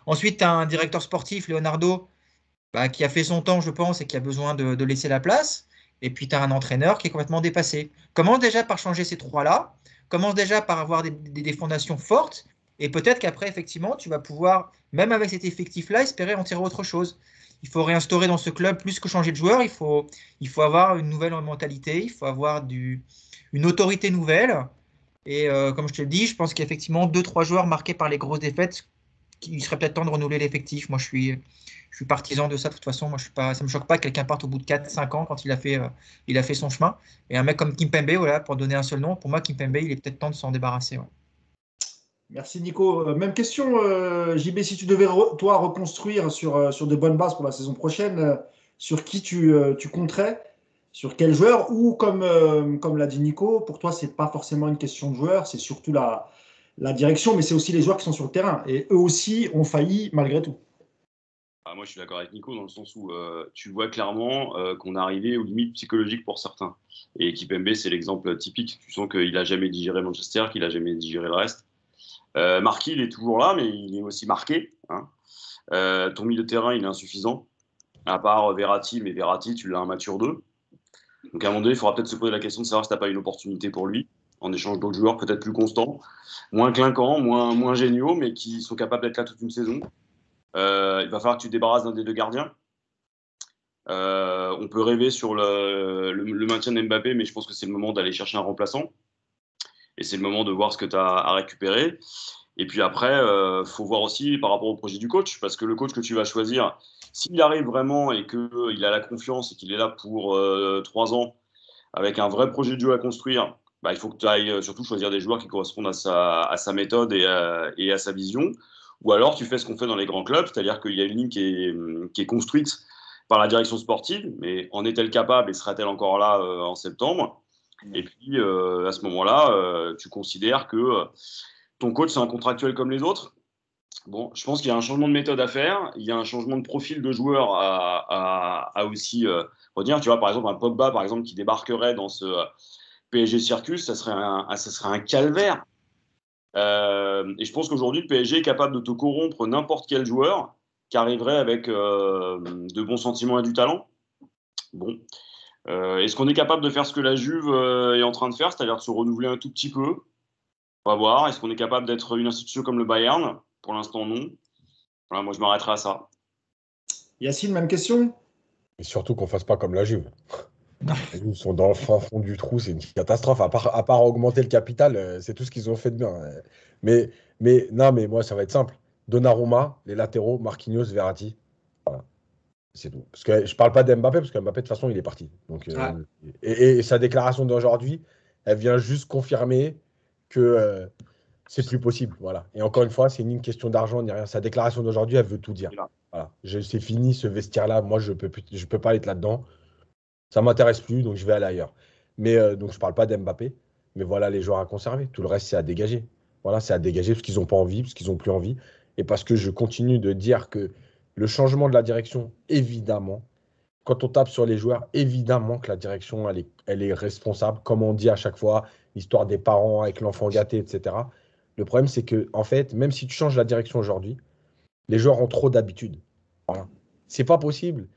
Ensuite, tu as un directeur sportif, Leonardo, qui a fait son temps, je pense, et qui a besoin de laisser la place. Et puis, tu as un entraîneur qui est complètement dépassé. Commence déjà par changer ces trois-là. Commence déjà par avoir des fondations fortes. Et peut-être qu'après, effectivement, tu vas pouvoir, même avec cet effectif-là, espérer en tirer autre chose. il faut réinstaurer dans ce club, plus que changer de joueur, il faut avoir une nouvelle mentalité, il faut avoir une autorité nouvelle. Et comme je te le dis, je pense qu'effectivement, 2-3 joueurs marqués par les grosses défaites, il serait peut-être temps de renouveler l'effectif. Moi, je suis partisan de ça. De toute façon, moi, ça ne me choque pas que quelqu'un parte au bout de 4-5 ans quand il a fait son chemin. Et un mec comme Kimpembe, voilà, pour donner un seul nom, pour moi, Kimpembe, il est peut-être temps de s'en débarrasser. Ouais. Merci Nico. Même question, JB, si tu devais toi reconstruire sur de bonnes bases pour la saison prochaine, sur qui tu compterais, sur quel joueur, ou comme l'a dit Nico, pour toi, c'est pas forcément une question de joueur, c'est surtout la direction, mais c'est aussi les joueurs qui sont sur le terrain. Et eux aussi ont failli malgré tout. Moi, je suis d'accord avec Nico dans le sens où tu vois clairement qu'on est arrivé aux limites psychologiques pour certains. Et Kimpembe, c'est l'exemple typique. Tu sens qu'il n'a jamais digéré Manchester, qu'il n'a jamais digéré le reste. Marquis, il est toujours là, mais il est aussi marqué. Hein. Ton milieu de terrain, il est insuffisant. À part Verratti, mais Verratti, tu l'as un mature 2. Donc à un moment donné, il faudra peut-être se poser la question de savoir si tu n'as pas une opportunité pour lui, en échange d'autres joueurs peut-être plus constants, moins clinquants, moins géniaux, mais qui sont capables d'être là toute une saison. Il va falloir que tu te débarrasses d'un des 2 gardiens. On peut rêver sur le maintien de Mbappé, mais je pense que c'est le moment d'aller chercher un remplaçant. Et c'est le moment de voir ce que tu as à récupérer. Et puis après, faut voir aussi par rapport au projet du coach, parce que le coach que tu vas choisir, s'il arrive vraiment et qu'il a la confiance et qu'il est là pour 3 ans, avec un vrai projet de jeu à construire, il faut que tu ailles surtout choisir des joueurs qui correspondent à sa méthode et à sa vision. Ou alors tu fais ce qu'on fait dans les grands clubs, c'est-à-dire qu'il y a une ligne qui est construite par la direction sportive, mais en est-elle capable et sera-t-elle encore là en septembre? Et puis à ce moment-là, tu considères que ton coach, c'est un contractuel comme les autres. Bon, je pense qu'il y a un changement de méthode à faire. Il y a un changement de profil de joueur à aussi retenir. Tu vois, par exemple, un Pogba, par exemple, qui débarquerait dans ce PSG Circus, ça serait un calvaire. Et je pense qu'aujourd'hui, le PSG est capable de te corrompre n'importe quel joueur qui arriverait avec de bons sentiments et du talent. Bon. Est-ce qu'on est capable de faire ce que la Juve est en train de faire, c'est-à-dire de se renouveler un tout petit peu? On va voir. Est-ce qu'on est capable d'être une institution comme le Bayern? Pour l'instant, non. Voilà, moi, je m'arrêterai à ça. Yacine, même question? Et surtout qu'on fasse pas comme la Juve. Ils sont dans le fin fond du trou, c'est une catastrophe. À part augmenter le capital, c'est tout ce qu'ils ont fait de bien. Non, mais moi, ça va être simple. Donnarumma, les latéraux, Marquinhos, Verratti. Voilà, c'est tout. Parce que je parle pas d'Mbappé, parce que Mbappé, de toute façon, il est parti. Donc, et sa déclaration d'aujourd'hui, elle vient juste confirmer que c'est plus possible. Voilà. Et encore une fois, c'est ni une question d'argent ni rien. Sa déclaration d'aujourd'hui, elle veut tout dire. Voilà. C'est fini ce vestiaire-là. Moi, je peux pas être là-dedans. Ça ne m'intéresse plus, donc je vais aller ailleurs. Mais donc je ne parle pas d'Mbappé, mais voilà les joueurs à conserver. Tout le reste, c'est à dégager. Voilà, c'est à dégager parce qu'ils n'ont pas envie, parce qu'ils n'ont plus envie. Et parce que je continue de dire que le changement de la direction, évidemment, quand on tape sur les joueurs, évidemment que la direction, elle est responsable. Comme on dit à chaque fois, l'histoire des parents avec l'enfant gâté, etc. Le problème, c'est que, en fait, même si tu changes la direction aujourd'hui, les joueurs ont trop d'habitude. Voilà. C'est pas possible.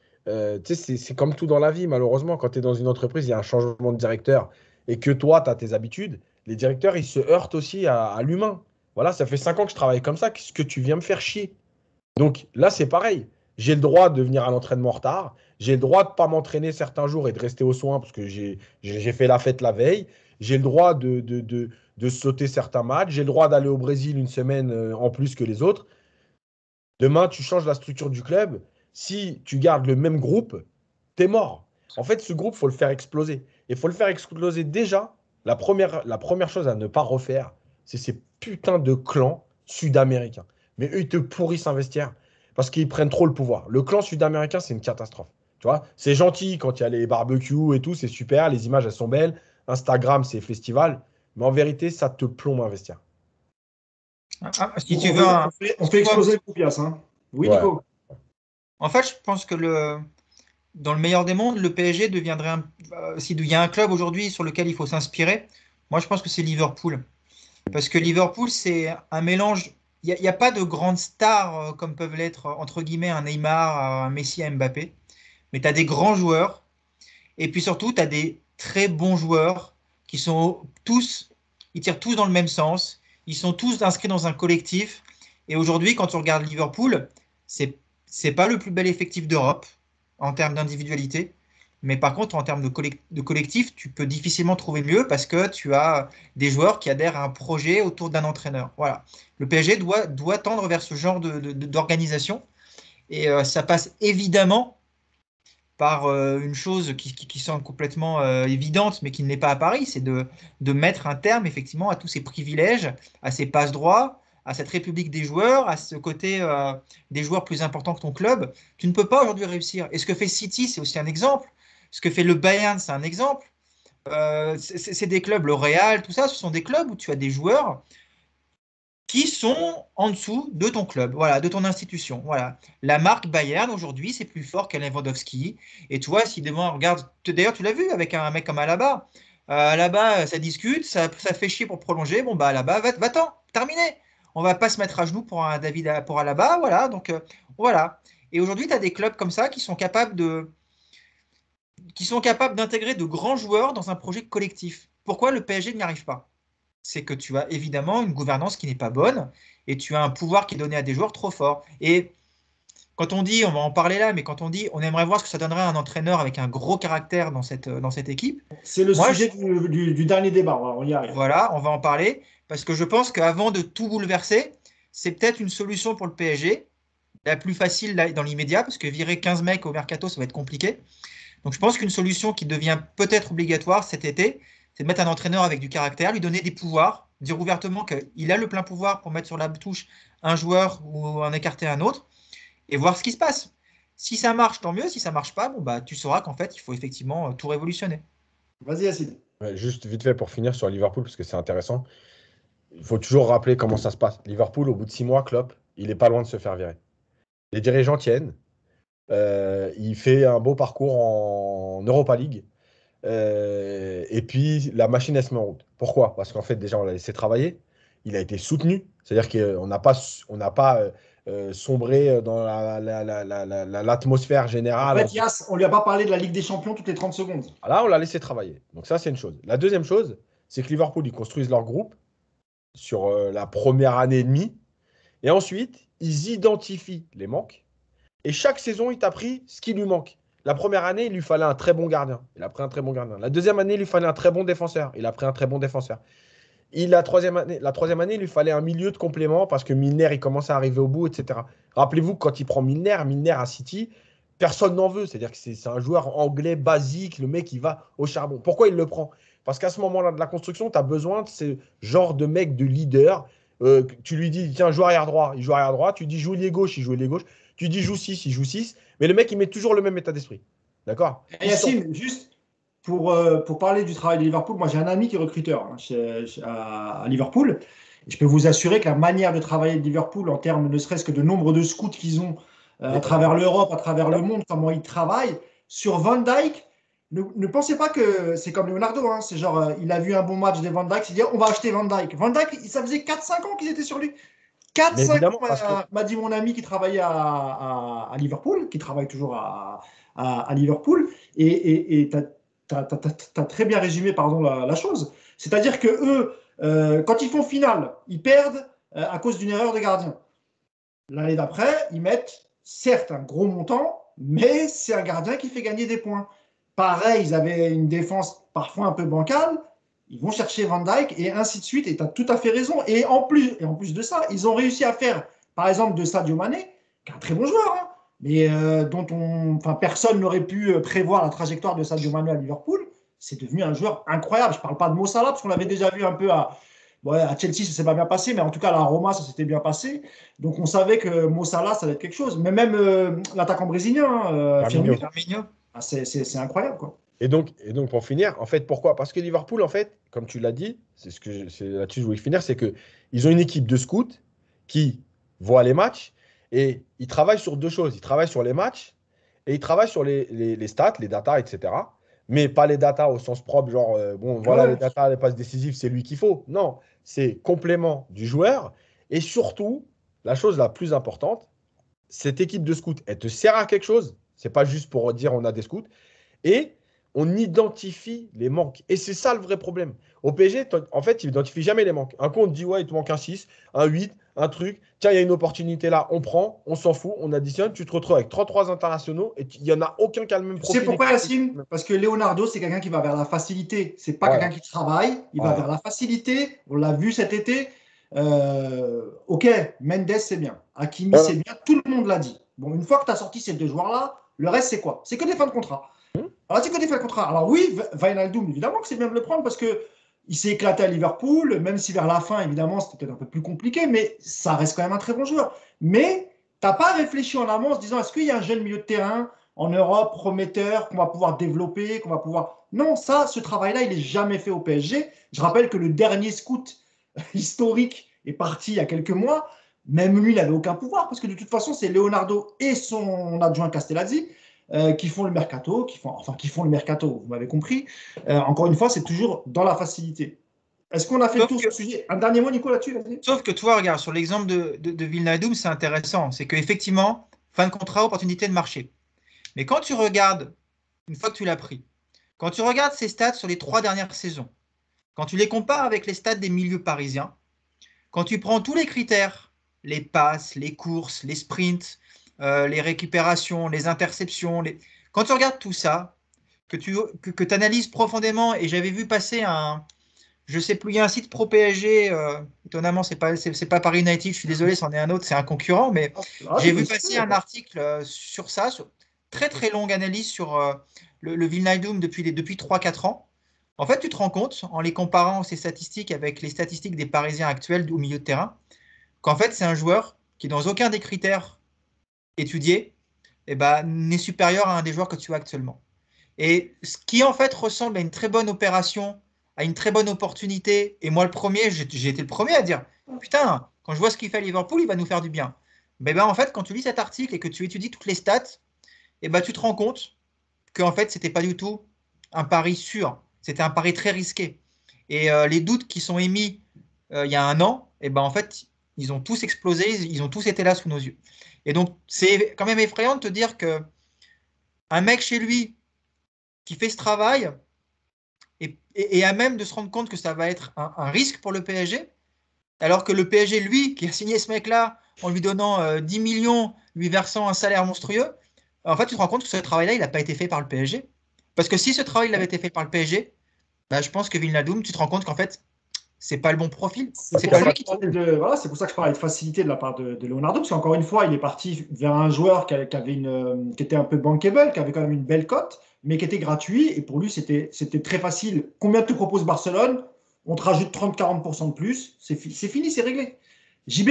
C'est comme tout dans la vie, malheureusement. Quand tu es dans une entreprise, il y a un changement de directeur et que toi, tu as tes habitudes, les directeurs, ils se heurtent aussi à l'humain. Voilà, ça fait 5 ans que je travaille comme ça. Qu'est-ce que tu viens me faire chier? Donc là, c'est pareil. J'ai le droit de venir à l'entraînement en retard. J'ai le droit de ne pas m'entraîner certains jours et de rester aux soins parce que j'ai fait la fête la veille. J'ai le droit de sauter certains matchs. J'ai le droit d'aller au Brésil une semaine en plus que les autres. Demain, tu changes la structure du club. Si tu gardes le même groupe, t'es mort. En fait, ce groupe, il faut le faire exploser. Et il faut le faire exploser déjà. La première chose à ne pas refaire, c'est ces putains de clans sud-américains. Mais eux, ils te pourrissent un vestiaire parce qu'ils prennent trop le pouvoir. Le clan sud-américain, c'est une catastrophe. Tu vois, c'est gentil quand il y a les barbecues et tout, c'est super, les images, elles sont belles. Instagram, c'est festival. Mais en vérité, ça te plombe un vestiaire. Si tu veux on fait exploser le Poupias, hein. Oui, ouais. Nico. En fait, je pense que dans le meilleur des mondes, le PSG deviendrait s'il y a un club aujourd'hui sur lequel il faut s'inspirer, moi je pense que c'est Liverpool. Parce que Liverpool, c'est un mélange. Il n'y a pas de grandes stars comme peuvent l'être, entre guillemets, un Neymar, un Messi, un Mbappé. Mais tu as des grands joueurs. Et puis surtout, tu as des très bons joueurs qui sont tous, ils tirent tous dans le même sens. Ils sont tous inscrits dans un collectif. Et aujourd'hui, quand tu regardes Liverpool, c'est C'est pas le plus bel effectif d'Europe en termes d'individualité. Mais par contre, en termes de collectif, tu peux difficilement trouver mieux parce que tu as des joueurs qui adhèrent à un projet autour d'un entraîneur. Voilà. Le PSG doit tendre vers ce genre d'organisation. Et ça passe évidemment par une chose qui semble complètement évidente, mais qui ne l'est pas à Paris, c'est de mettre un terme effectivement à tous ces privilèges, à ces passe-droits, à cette république des joueurs, à ce côté des joueurs plus importants que ton club. Tu ne peux pas aujourd'hui réussir. Et ce que fait City, c'est aussi un exemple. Ce que fait le Bayern, c'est un exemple. C'est des clubs, le Real, tout ça, ce sont des clubs où tu as des joueurs qui sont en dessous de ton club, voilà, de ton institution. Voilà. La marque Bayern, aujourd'hui, c'est plus fort qu'un Lewandowski. Et tu vois, si demain, regarde, d'ailleurs, tu l'as vu avec un mec comme Alaba. Alaba, ça discute, ça fait chier pour prolonger. Bon, bah, Alaba, va-t'en, terminé. On va pas se mettre à genoux pour un David, pour Alaba, voilà. Donc, voilà. Et aujourd'hui, tu as des clubs comme ça qui sont capables d'intégrer de grands joueurs dans un projet collectif. Pourquoi le PSG n'y arrive pas? C'est que tu as évidemment une gouvernance qui n'est pas bonne et tu as un pouvoir qui est donné à des joueurs trop forts. Et quand on dit, on va en parler là, mais quand on dit on aimerait voir ce que ça donnerait à un entraîneur avec un gros caractère dans cette équipe, C'est le moi, sujet du dernier débat. On y arrive. voilà, on va en parler parce que je pense qu'avant de tout bouleverser, c'est peut-être une solution pour le PSG, la plus facile là, dans l'immédiat, parce que virer 15 mecs au mercato, ça va être compliqué. Donc je pense qu'une solution qui devient peut-être obligatoire cet été, c'est de mettre un entraîneur avec du caractère, lui donner des pouvoirs, dire ouvertement qu'il a le plein pouvoir pour mettre sur la touche un joueur ou en écarter un autre, et voir ce qui se passe. Si ça marche, tant mieux. Si ça marche pas, bon, bah, tu sauras qu'en fait, il faut effectivement tout révolutionner. Vas-y, Yacine. Ouais, juste vite fait pour finir sur Liverpool, parce que c'est intéressant. Il faut toujours rappeler comment ça se passe. Liverpool, au bout de 6 mois, Klopp, il n'est pas loin de se faire virer. Les dirigeants tiennent. Il fait un beau parcours en Europa League. Et puis, la machine, elle se met en route. Pourquoi? Parce qu'en fait, déjà, on l'a laissé travailler. Il a été soutenu. C'est-à-dire qu'on n'a pas sombré dans l'atmosphère En générale. fait, Yass, on lui a pas parlé de la Ligue des Champions toutes les 30 secondes. Là, on l'a laissé travailler. Donc ça, c'est une chose. La deuxième chose, c'est que Liverpool, ils construisent leur groupe sur la première année et demie. Et ensuite, ils identifient les manques. Et chaque saison, il t'a pris ce qui lui manque. La première année, il lui fallait un très bon gardien. Il a pris un très bon gardien. La deuxième année, il lui fallait un très bon défenseur. Il a pris un très bon défenseur. La troisième année, il lui fallait un milieu de complément parce que Milner, il commence à arriver au bout, etc. Rappelez-vous que quand il prend Milner à City, personne n'en veut. C'est-à-dire que c'est un joueur anglais basique. Le mec, il va au charbon. Pourquoi il le prend? Parce qu'à ce moment-là de la construction, tu as besoin de ce genre de mec, de leader. Tu lui dis, tiens, joue arrière droit. Il joue arrière droit. Tu dis, joue ailier gauche. Il joue ailier gauche. Tu dis, joue 6. Il joue 6. Mais le mec, il met toujours le même état d'esprit. D'accord? Et Yacine, juste pour parler du travail de Liverpool, moi j'ai un ami qui est recruteur hein, à Liverpool. Et je peux vous assurer que la manière de travailler de Liverpool, en termes ne serait-ce que de nombre de scouts qu'ils ont à travers l'Europe, à travers le monde, comment ils travaillent, sur Van Dijk, ne pensez pas que c'est comme Leonardo. Hein, c'est genre, il a vu un bon match de Van Dijk, il s'est dit on va acheter Van Dijk. Van Dijk, ça faisait 4-5 ans qu'ils étaient sur lui. 4-5 ans, m'a dit mon ami qui travaillait à Liverpool, qui travaille toujours à Liverpool. Et tu as très bien résumé pardon, la chose. C'est-à-dire que eux, quand ils font finale, ils perdent à cause d'une erreur de gardien. L'année d'après, ils mettent certes un gros montant, mais c'est un gardien qui fait gagner des points. Pareil, ils avaient une défense parfois un peu bancale. Ils vont chercher Van Dijk et ainsi de suite. Et tu as tout à fait raison. Et en plus de ça, ils ont réussi à faire, par exemple, de Sadio Mané, qui est un très bon joueur, hein, mais dont personne n'aurait pu prévoir la trajectoire de Sadio Mané à Liverpool. C'est devenu un joueur incroyable. Je ne parle pas de Mo Salah, parce qu'on l'avait déjà vu un peu à Chelsea, ça ne s'est pas bien passé, mais en tout cas, à la Roma, ça s'était bien passé. Donc, on savait que Mo Salah, ça allait être quelque chose. Mais même l'attaquant brésilien, Firmino, c'est incroyable, quoi. Et donc, pour finir, en fait, pourquoi? Parce que Liverpool, en fait, comme tu l'as dit, c'est là-dessus que je voulais finir, c'est qu'ils ont une équipe de scouts qui voit les matchs et ils travaillent sur deux choses. Ils travaillent sur les matchs et ils travaillent sur les stats, les datas, etc. Mais pas les datas au sens propre, genre, voilà, les datas, les passes décisives, c'est lui qu'il faut. Non, c'est complément du joueur. Et surtout, la chose la plus importante, cette équipe de scouts, elle te sert à quelque chose. C'est pas juste pour dire on a des scouts. Et on identifie les manques. Et c'est ça le vrai problème. Au PSG, en fait, il n'identifie jamais les manques. Un coup, on te dit, ouais, il te manque un 6, un 8, un truc. Tiens, il y a une opportunité là, on prend, on s'en fout, on additionne. Tu te retrouves avec 33 internationaux et il n'y en a aucun qui a le même Tu sais profil. pourquoi, Yacine? Parce que Leonardo, c'est quelqu'un qui va vers la facilité. C'est pas Voilà. quelqu'un qui travaille, il va Voilà. vers la facilité. On l'a vu cet été. Ok, Mendes, c'est bien. Hakimi, Voilà. c'est bien. Tout le monde l'a dit. Bon, une fois que tu as sorti ces deux joueurs-là, le reste, c'est quoi? C'est que des fins de contrat. Alors, c'est que des fins de contrat. Alors, oui, Wijnaldum, évidemment que c'est bien de le prendre parce que il s'est éclaté à Liverpool, même si vers la fin, évidemment, c'était peut-être un peu plus compliqué, mais ça reste quand même un très bon joueur. Mais tu n'as pas réfléchi en amont en se disant est-ce qu'il y a un jeune milieu de terrain en Europe prometteur qu'on va pouvoir développer, qu'on va pouvoir. Non, ça, ce travail-là, il n'est jamais fait au PSG. Je rappelle que le dernier scout historique est parti il y a quelques mois. Même lui, il n'avait aucun pouvoir parce que de toute façon, c'est Leonardo et son adjoint Castellazzi qui font le mercato, qui font le mercato, vous m'avez compris. Encore une fois, c'est toujours dans la facilité. Est-ce qu'on a fait le tour sur ce sujet? Un dernier mot, Nico, là-dessus? Sauf que toi, regarde, sur l'exemple de Wijnaldum, c'est intéressant. C'est qu'effectivement, fin de contrat, opportunité de marché. Mais quand tu regardes, une fois que tu l'as pris, quand tu regardes ses stats sur les 3 dernières saisons, quand tu les compares avec les stats des milieux parisiens, quand tu prends tous les critères, les passes, les courses, les sprints, les récupérations, les interceptions, quand tu regardes tout ça, que tu analyses profondément, et j'avais vu passer je sais plus, il y a un site pro PSG, étonnamment, c'est pas Paris United, je suis désolé, c'en est un autre, c'est un concurrent, mais j'ai vu passer un article sur ça, sur très très longue analyse sur le Wijnaldum depuis 3-4 ans. En fait, tu te rends compte, en les comparant ces statistiques avec les statistiques des Parisiens actuels au milieu de terrain, qu'en fait, c'est un joueur qui, dans aucun des critères étudiés, eh ben, n'est supérieur à un des joueurs que tu as actuellement. Et ce qui, en fait, ressemble à une très bonne opération, à une très bonne opportunité, et moi, le premier, j'ai été le premier à dire, putain, quand je vois ce qu'il fait à Liverpool, il va nous faire du bien. Mais ben, en fait, quand tu lis cet article et que tu étudies toutes les stats, eh ben, tu te rends compte qu'en fait, c'était pas du tout un pari sûr. C'était un pari très risqué. Et les doutes qui sont émis il y a un an, eh ben, en fait, ils ont tous explosé, ils ont tous été là sous nos yeux. Et donc, c'est quand même effrayant de te dire que un mec chez lui qui fait ce travail et à même de se rendre compte que ça va être un risque pour le PSG, alors que le PSG, lui, qui a signé ce mec-là en lui donnant 10 millions, lui versant un salaire monstrueux, en fait, tu te rends compte que ce travail-là, il n'a pas été fait par le PSG. Parce que si ce travail avait été fait par le PSG, bah, je pense que Wijnaldum, tu te rends compte qu'en fait, c'est pas le bon profil. C'est pour, voilà, pour ça que je parlais de facilité de la part de Leonardo, parce qu'encore une fois, il est parti vers un joueur qui était un peu bankable, qui avait quand même une belle cote, mais qui était gratuit. Et pour lui, c'était très facile. Combien te propose Barcelone? On te rajoute 30-40% de plus. C'est fini, c'est réglé. JB,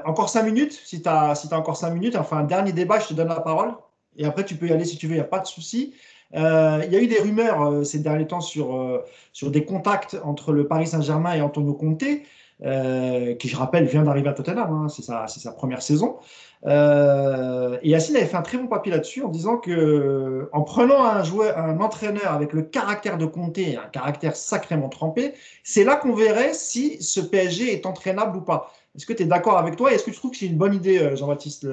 encore 5 minutes. Si tu as encore 5 minutes, enfin un dernier débat, je te donne la parole. Et après, tu peux y aller si tu veux, il n'y a pas de souci. Il y a eu des rumeurs ces derniers temps sur des contacts entre le Paris Saint-Germain et Antonio Conte, qui, je rappelle, vient d'arriver à Tottenham. Hein, c'est sa première saison. Et Yacine avait fait un très bon papier là-dessus en disant que en prenant un entraîneur avec le caractère de Conte, un caractère sacrément trempé, c'est là qu'on verrait si ce PSG est entraînable ou pas. Est-ce que tu es d'accord avec toi? Et est-ce que tu trouves que c'est une bonne idée, Jean-Baptiste,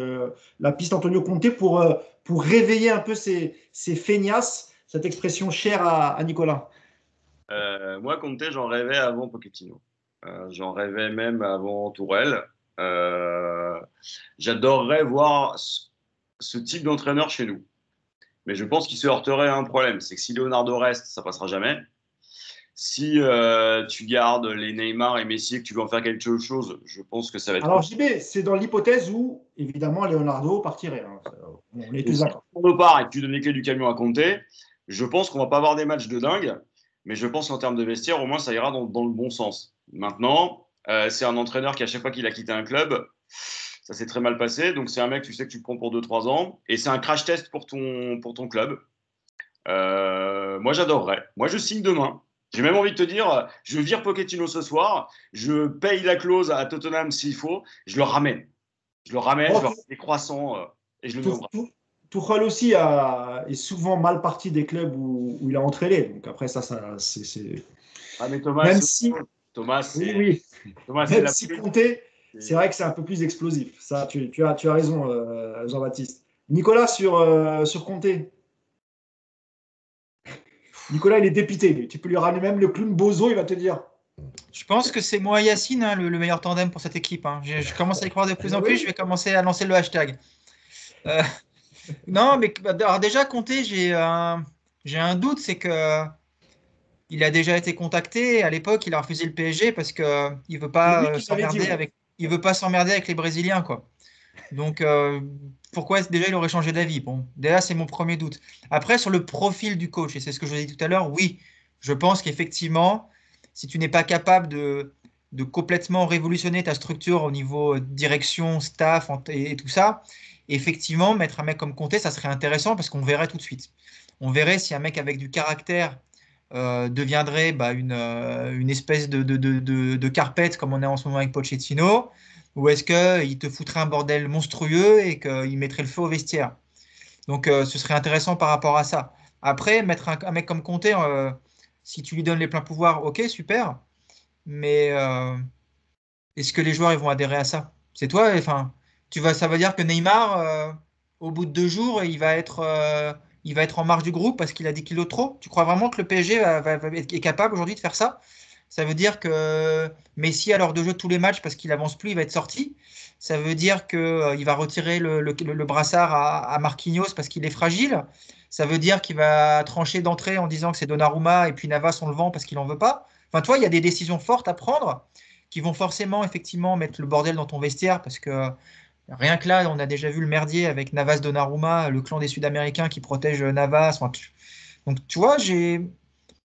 la piste Antonio Conte pour réveiller un peu ces feignasses, cette expression chère à Nicolas? Moi, Conte, j'en rêvais avant Pochettino. J'en rêvais même avant Tourelle. J'adorerais voir ce type d'entraîneur chez nous. Mais je pense qu'il se heurterait à un problème. C'est que si Leonardo reste, ça passera jamais. Si tu gardes les Neymar et Messi et que tu veux en faire quelque chose, je pense que ça va être. Alors, JB, c'est dans l'hypothèse où, évidemment, Leonardo partirait. Hein. On est tous d'accord. Si on part et que tu donnes les clés du camion à Conte, je pense qu'on va pas avoir des matchs de dingue, mais je pense qu'en termes de vestiaire, au moins, ça ira dans le bon sens. Maintenant, c'est un entraîneur qui, à chaque fois qu'il a quitté un club, ça s'est très mal passé. Donc, c'est un mec, tu sais que tu le prends pour 2-3 ans. Et c'est un crash test pour ton club. Moi, j'adorerais. Moi, je signe demain. J'ai même envie de te dire, je vire Pochettino ce soir, je paye la clause à Tottenham s'il faut, je le ramène. Je leur ramène des croissants et je le mets au bras. Tuchel aussi est souvent mal parti des clubs où il a entraîné. Donc après, ça c'est. Ah, mais Thomas, même si. Thomas, oui. Thomas, même si Conté, c'est vrai que c'est un peu plus explosif. Ça, tu as raison, Jean-Baptiste. Nicolas, sur Conté. Nicolas, il est dépité. Tu peux lui ramener même le clown Bozo, il va te dire. Je pense que c'est moi et Yacine le meilleur tandem pour cette équipe. Hein. Je commence à y croire de plus en plus. Je vais commencer à lancer le hashtag. Non, mais alors déjà, Conte, j'ai un doute. C'est que il a déjà été contacté. À l'époque, il a refusé le PSG parce qu'il ne veut pas s'emmerder il veut pas s'emmerder avec les Brésiliens, quoi. Donc, pourquoi déjà il aurait changé d'avis? Bon, déjà, c'est mon premier doute. Après, sur le profil du coach, et c'est ce que je vous ai dit tout à l'heure, oui, je pense qu'effectivement, si tu n'es pas capable de complètement révolutionner ta structure au niveau direction, staff et tout ça, effectivement, mettre un mec comme Conte, ça serait intéressant parce qu'on verrait tout de suite. On verrait si un mec avec du caractère deviendrait une espèce de carpette comme on est en ce moment avec Pochettino, ou est-ce qu'il te foutrait un bordel monstrueux et qu'il mettrait le feu au vestiaire? Donc, ce serait intéressant par rapport à ça. Après, mettre un mec comme Conte, si tu lui donnes les pleins pouvoirs, ok, super. Mais est-ce que les joueurs ils vont adhérer à ça? C'est toi, enfin, ça veut dire que Neymar, au bout de 2 jours, il va être en marge du groupe parce qu'il a 10 kilos de trop. Tu crois vraiment que le PSG est capable aujourd'hui de faire ça? Ça veut dire que Messi, à l'heure de jeu de tous les matchs, parce qu'il avance plus, il va être sorti. Ça veut dire qu'il va retirer le brassard à Marquinhos parce qu'il est fragile. Ça veut dire qu'il va trancher d'entrée en disant que c'est Donnarumma et puis Navas, on le vend parce qu'il n'en veut pas. Enfin, toi, il y a des décisions fortes à prendre qui vont forcément, effectivement, mettre le bordel dans ton vestiaire parce que rien que là, on a déjà vu le merdier avec Navas Donnarumma, le clan des Sud-Américains qui protège Navas. Enfin, donc, tu vois,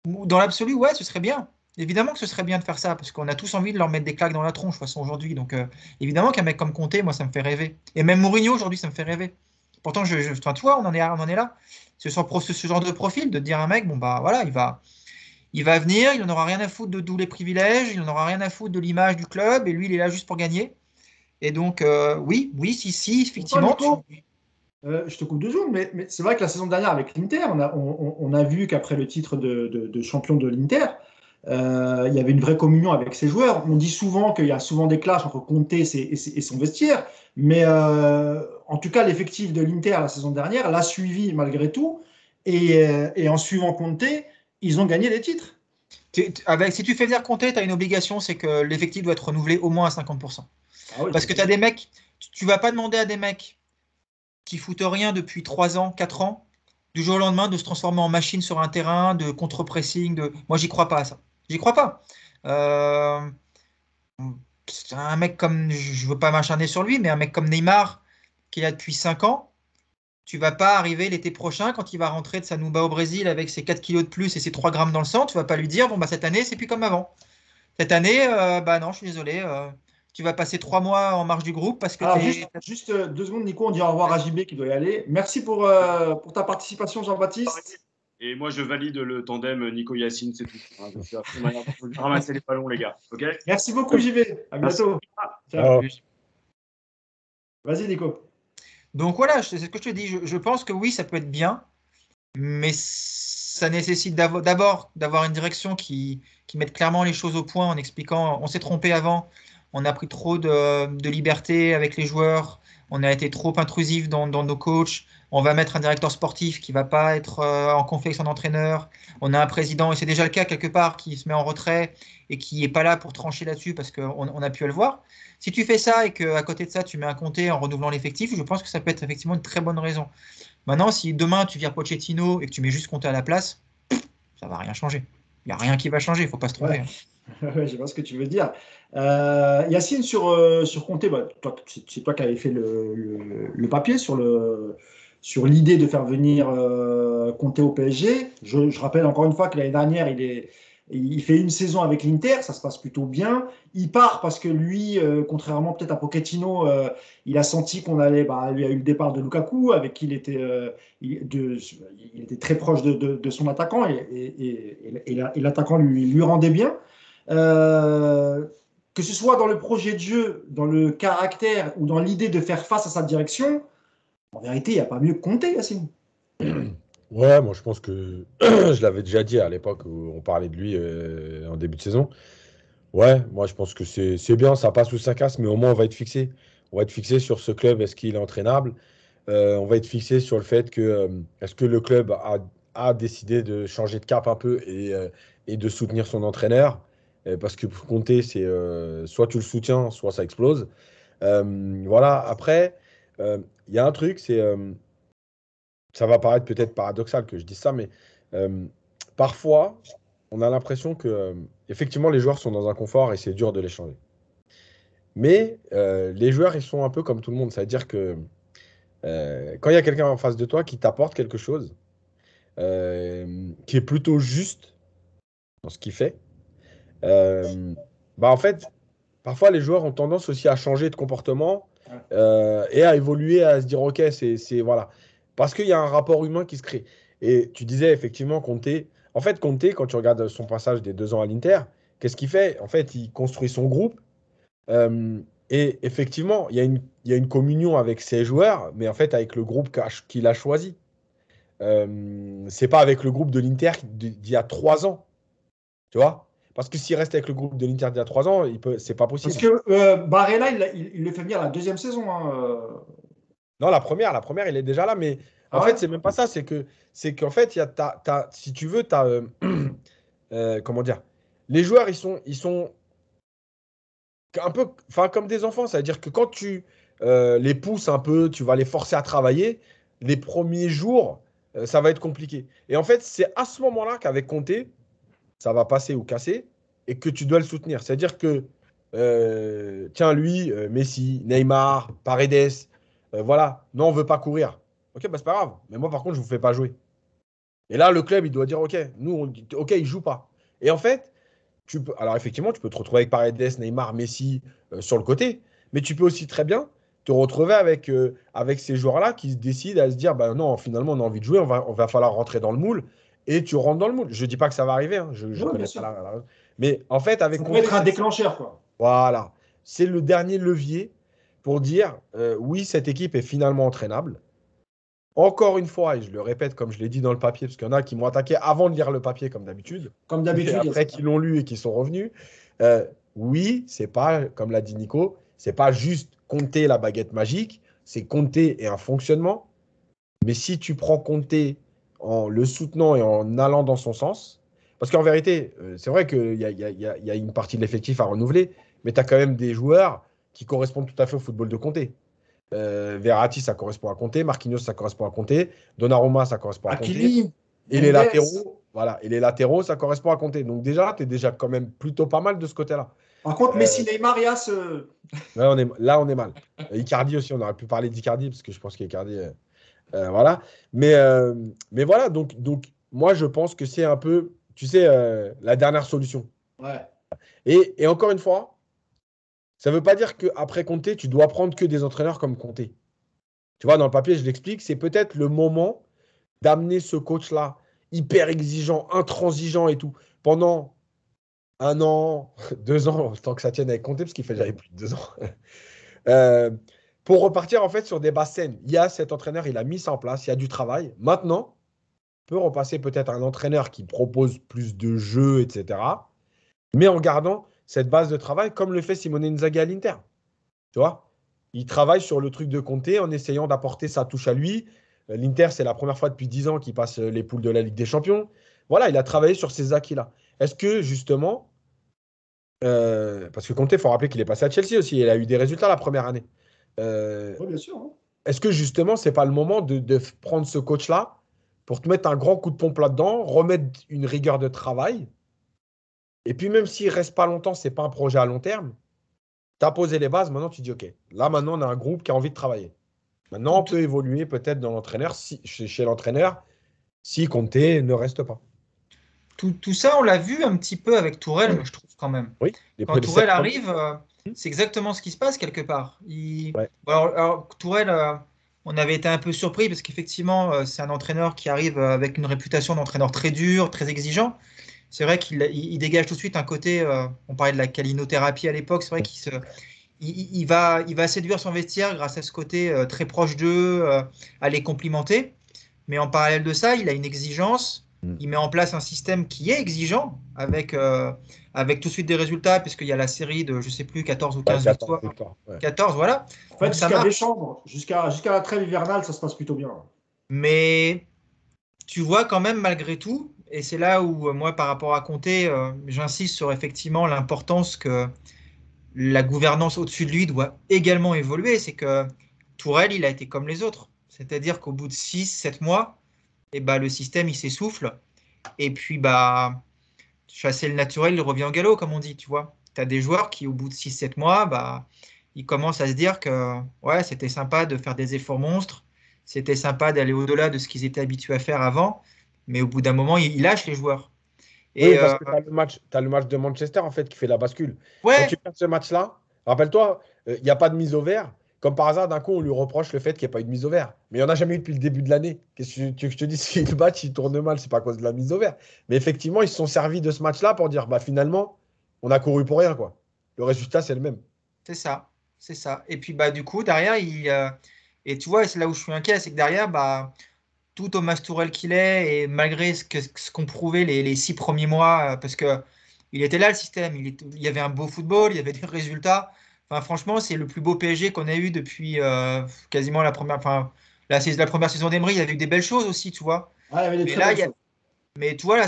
dans l'absolu, ouais, ce serait bien. Évidemment que ce serait bien de faire ça, parce qu'on a tous envie de leur mettre des claques dans la tronche, de toute façon, aujourd'hui. Donc, évidemment qu'un mec comme Conte, moi, ça me fait rêver. Et même Mourinho, aujourd'hui, ça me fait rêver. Pourtant, enfin, tu vois, on en est là. Ce genre de profil, de dire à un mec, bon, bah voilà, il va venir, il n'en aura rien à foutre de tous les privilèges, il n'en aura rien à foutre de l'image du club, et lui, il est là juste pour gagner. Et donc, oui, si, effectivement. Je te coupe 2 secondes, mais c'est vrai que la saison dernière avec l'Inter, on a vu qu'après le titre de champion de l'Inter, il y avait une vraie communion avec ses joueurs. On dit souvent qu'il y a souvent des clashs entre Conte et son vestiaire, mais en tout cas, l'effectif de l'Inter la saison dernière l'a suivi malgré tout, et en suivant Conte, ils ont gagné des titres. Si tu fais venir Conte, tu as une obligation, c'est que l'effectif doit être renouvelé au moins à 50%. Ah oui, parce que tu as des mecs, tu vas pas demander à des mecs qui foutent rien depuis 3 ans, 4 ans, du jour au lendemain, de se transformer en machine sur un terrain, de contre-pressing. Moi, j'y crois pas à ça. J'y crois pas. Un mec comme, je veux pas m'acharner sur lui, mais un mec comme Neymar, qui est là depuis 5 ans, tu vas pas arriver l'été prochain, quand il va rentrer de sa Nouba au Brésil avec ses 4 kilos de plus et ses 3 grammes dans le sang, tu vas pas lui dire, bon, bah, cette année, c'est plus comme avant. Cette année, bah non, je suis désolé. Tu vas passer 3 mois en marge du groupe parce que. Alors, juste 2 secondes, Nico, on dit au revoir à JB qui doit y aller. Merci pour ta participation, Jean-Baptiste. Et moi, je valide le tandem Nico-Yacine, c'est tout. Je suis à fond derrière pour ramasser les ballons, les gars. Okay, merci beaucoup, JB. À bientôt. Ciao. Vas-y, Nico. Donc voilà, c'est ce que je te dis. Je pense que oui, ça peut être bien, mais ça nécessite d'abord d'avoir une direction qui mette clairement les choses au point en expliquant on s'est trompé avant, on a pris trop de liberté avec les joueurs, on a été trop intrusif dans nos coachs, on va mettre un directeur sportif qui ne va pas être en conflit avec son entraîneur, on a un président, et c'est déjà le cas quelque part, qui se met en retrait et qui n'est pas là pour trancher là-dessus parce qu'on a pu le voir. Si tu fais ça et qu'à côté de ça, tu mets un Conte en renouvelant l'effectif, je pense que ça peut être effectivement une très bonne raison. Maintenant, si demain tu vires Pochettino et que tu mets juste Conte à la place, ça va rien changer. Il n'y a rien qui va changer, il ne faut pas se tromper. Ouais, je vois ce que tu veux dire. Yacine, sur Conte, bah, c'est toi qui avais fait le papier sur l'idée de faire venir Conte au PSG. Je rappelle encore une fois que l'année dernière, il fait une saison avec l'Inter, ça se passe plutôt bien. Il part parce que lui, contrairement peut-être à Pochettino, il a senti qu'on allait. Il y a eu le départ de Lukaku, avec qui il était très proche de son attaquant, et l'attaquant lui rendait bien. Que ce soit dans le projet de jeu, dans le caractère ou dans l'idée de faire face à sa direction, en vérité, il n'y a pas mieux que Conte, Yacine. Ouais, moi je pense que je l'avais déjà dit à l'époque où on parlait de lui en début de saison. Ouais, moi je pense que c'est bien, ça passe ou ça casse, mais au moins on va être fixé. On va être fixé sur ce club, est-ce qu'il est entraînable? On va être fixé sur le fait que est-ce que le club a décidé de changer de cap un peu et de soutenir son entraîneur. Parce que pour Conte, c'est soit tu le soutiens, soit ça explose. Voilà, après, il y a un truc, ça va paraître peut-être paradoxal que je dise ça, mais parfois, on a l'impression que effectivement les joueurs sont dans un confort et c'est dur de les changer. Mais les joueurs, ils sont un peu comme tout le monde. C'est-à-dire que quand il y a quelqu'un en face de toi qui t'apporte quelque chose, qui est plutôt juste dans ce qu'il fait, bah en fait, parfois les joueurs ont tendance aussi à changer de comportement et à évoluer, à se dire, OK, voilà. Parce qu'il y a un rapport humain qui se crée. Et tu disais effectivement Conte. En fait, Conte, quand tu regardes son passage des 2 ans à l'Inter, qu'est-ce qu'il fait? En fait, il construit son groupe. Et effectivement, il y a une communion avec ses joueurs, mais en fait, avec le groupe qu'il a choisi. C'est pas avec le groupe de l'Inter d'il y a 3 ans. Tu vois? Parce que s'il reste avec le groupe de l'Inter d'il y a 3 ans, c'est pas possible. Parce que Barella, il le fait venir la deuxième saison. Non, la première, il est déjà là, mais en fait, c'est même pas ça. C'est qu'en fait, si tu veux, tu as. Comment dire? Les joueurs, ils sont un peu comme des enfants. C'est-à-dire que quand tu les pousses un peu, tu vas les forcer à travailler, les premiers jours, ça va être compliqué. Et en fait, c'est à ce moment-là qu'avec Conte, ça va passer ou casser et que tu dois le soutenir. C'est-à-dire que, tiens, lui, Messi, Neymar, Paredes, voilà, non, on ne veut pas courir. Ok, bah, c'est pas grave. Mais moi, par contre, je ne vous fais pas jouer. Et là, le club, il doit dire, ok, nous, on dit, ok, il ne joue pas. Et en fait, alors effectivement, tu peux te retrouver avec Paredes, Neymar, Messi sur le côté, mais tu peux aussi très bien te retrouver avec ces joueurs-là qui se décident à se dire, bah non, finalement, on a envie de jouer, on va falloir rentrer dans le moule, et tu rentres dans le moule. Je ne dis pas que ça va arriver, hein, je Ouais, connais bien pas sûr. mais en fait, avec Ça peut Conte, être un déclencheur, quoi. voilà, c'est le dernier levier pour dire, oui, cette équipe est finalement entraînable. Encore une fois, et je le répète comme je l'ai dit dans le papier, parce qu'il y en a qui m'ont attaqué avant de lire le papier, comme d'habitude, Comme et d'habitude. après qui l'ont lu et qui sont revenus. Oui, c'est pas, comme l'a dit Nico, c'est pas juste compter la baguette magique, c'est compter et un fonctionnement. Mais si tu prends compter en le soutenant et en allant dans son sens, parce qu'en vérité, c'est vrai qu'il y a une partie de l'effectif à renouveler, mais tu as quand même des joueurs qui correspondent tout à fait au football de Conte. Verratti, ça correspond à Conte. Marquinhos, ça correspond à Conte. Donnarumma, ça correspond à Conte. Hakimi, Et les Mendes. latéraux, voilà. Et les latéraux, ça correspond à Conte. Donc déjà, tu es déjà quand même plutôt pas mal de ce côté-là. Par contre, Messi, Neymar, Yas, Là, on est mal. Icardi aussi, on aurait pu parler d'Icardi, parce que je pense qu'Icardi, voilà. Mais voilà, donc moi, je pense que c'est un peu, tu sais, la dernière solution. ouais. Et encore une fois, ça ne veut pas dire qu'après Conte, tu dois prendre que des entraîneurs comme Conte. Tu vois, dans le papier, je l'explique, c'est peut-être le moment d'amener ce coach-là, hyper exigeant, intransigeant et tout, pendant 1 an, 2 ans, tant que ça tienne avec Conte, parce qu'il fait déjà plus de 2 ans, euh, pour repartir en fait sur des bases saines. Il y a cet entraîneur, il a mis ça en place, il y a du travail. Maintenant, on peut repasser peut-être à un entraîneur qui propose plus de jeux, etc., mais en gardant cette base de travail, comme le fait Simone Inzaghi à l'Inter. Tu vois, il travaille sur le truc de Conte en essayant d'apporter sa touche à lui. L'Inter, c'est la première fois depuis 10 ans qu'il passe les poules de la Ligue des Champions. Voilà, il a travaillé sur ces acquis-là. Est-ce que justement, parce que Conte, il faut rappeler qu'il est passé à Chelsea aussi, il a eu des résultats la première année. Oui, bien sûr. Est-ce que justement, c'est pas le moment de prendre ce coach-là pour te mettre un grand coup de pompe là-dedans, remettre une rigueur de travail, et puis même s'il reste pas longtemps, c'est pas un projet à long terme, tu as posé les bases, maintenant tu dis, OK, là maintenant on a un groupe qui a envie de travailler. Maintenant, on peut évoluer peut-être dans l'entraîneur, chez l'entraîneur, si Conte ne reste pas. Tout ça, on l'a vu un petit peu avec Tourelle, moi, je trouve quand même. Oui, Quand Tourelle arrive, Hmm. c'est exactement ce qui se passe quelque part. Ouais. Bon, alors, Tourelle, on avait été un peu surpris parce qu'effectivement, c'est un entraîneur qui arrive avec une réputation d'entraîneur très dur, très exigeant. C'est vrai qu'il dégage tout de suite un côté, on parlait de la calinothérapie à l'époque, c'est vrai il va séduire son vestiaire grâce à ce côté très proche d'eux, à les complimenter. Mais en parallèle de ça, il a une exigence. Hmm. Il met en place un système qui est exigeant avec tout de suite des résultats, puisqu'il y a la série de, je ne sais plus, 14 ou 15 victoires. 14, voilà. En fait, Donc, ça jusqu'à marche. décembre, jusqu'à la trêve hivernale, ça se passe plutôt bien. Mais tu vois quand même malgré tout, et c'est là où moi par rapport à Conte, j'insiste sur effectivement l'importance que la gouvernance au-dessus de lui doit également évoluer. C'est que Tourelle, il a été comme les autres. C'est-à-dire qu'au bout de 6, 7 mois, et bah, le système il s'essouffle. Et puis bah, chasser le naturel, il revient au galop, comme on dit, tu vois. Tu as des joueurs qui, au bout de 6, 7 mois, bah, ils commencent à se dire que ouais, c'était sympa de faire des efforts monstres, c'était sympa d'aller au-delà de ce qu'ils étaient habitués à faire avant, mais au bout d'un moment, ils lâchent les joueurs. Oui, Et parce que t'as le match de Manchester en fait qui fait la bascule. Quand tu ouais, perds ce match-là, rappelle-toi, il n'y a pas de mise au vert. Comme par hasard, d'un coup, on lui reproche le fait qu'il n'y ait pas eu de mise au vert. Mais il n'y en a jamais eu depuis le début de l'année. Qu'est-ce que tu veux que je te dise? Si le match il tourne mal, c'est pas à cause de la mise au vert. Mais effectivement, ils se sont servis de ce match-là pour dire bah finalement, on a couru pour rien, quoi. Le résultat, c'est le même. c'est ça, c'est ça. Et puis bah du coup derrière, et tu vois, c'est là où je suis inquiet, c'est que derrière, bah tout Thomas Tourelle qu'il est, et malgré ce qu'ont prouvé les 6 premiers mois, parce que il était là le système, il y avait un beau football, il y avait des résultats. Enfin, franchement, c'est le plus beau PSG qu'on a eu depuis quasiment la première saison d'Emery. Il y avait eu des belles choses aussi, tu vois. Ah, il y avait des Mais très là, belles choses. mais tu vois, là,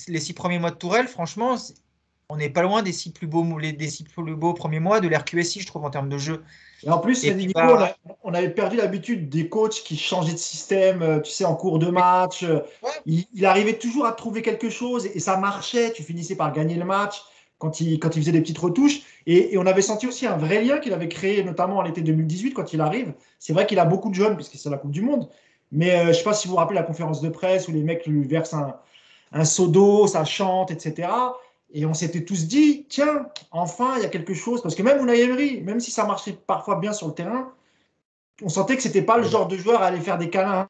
les 6 premiers mois de Tourelle, franchement, on n'est pas loin des 6 plus beaux premiers mois de l'RQSI, je trouve, en termes de jeu. Et en plus, Et puis, Nico, bah, on avait perdu l'habitude des coachs qui changeaient de système, tu sais, en cours de mais- match. ouais, Il arrivait toujours à trouver quelque chose et ça marchait. Tu finissais par gagner le match quand il faisait des petites retouches. Et on avait senti aussi un vrai lien qu'il avait créé, notamment en l'été 2018, quand il arrive. C'est vrai qu'il a beaucoup de jeunes, puisque c'est la Coupe du Monde. Mais je ne sais pas si vous vous rappelez la conférence de presse où les mecs lui versent un seau d'eau, ça chante, etc. Et on s'était tous dit, tiens, enfin, il y a quelque chose. Parce que même Unai Emery, même si ça marchait parfois bien sur le terrain, on sentait que c'était pas le genre de joueur à aller faire des câlins.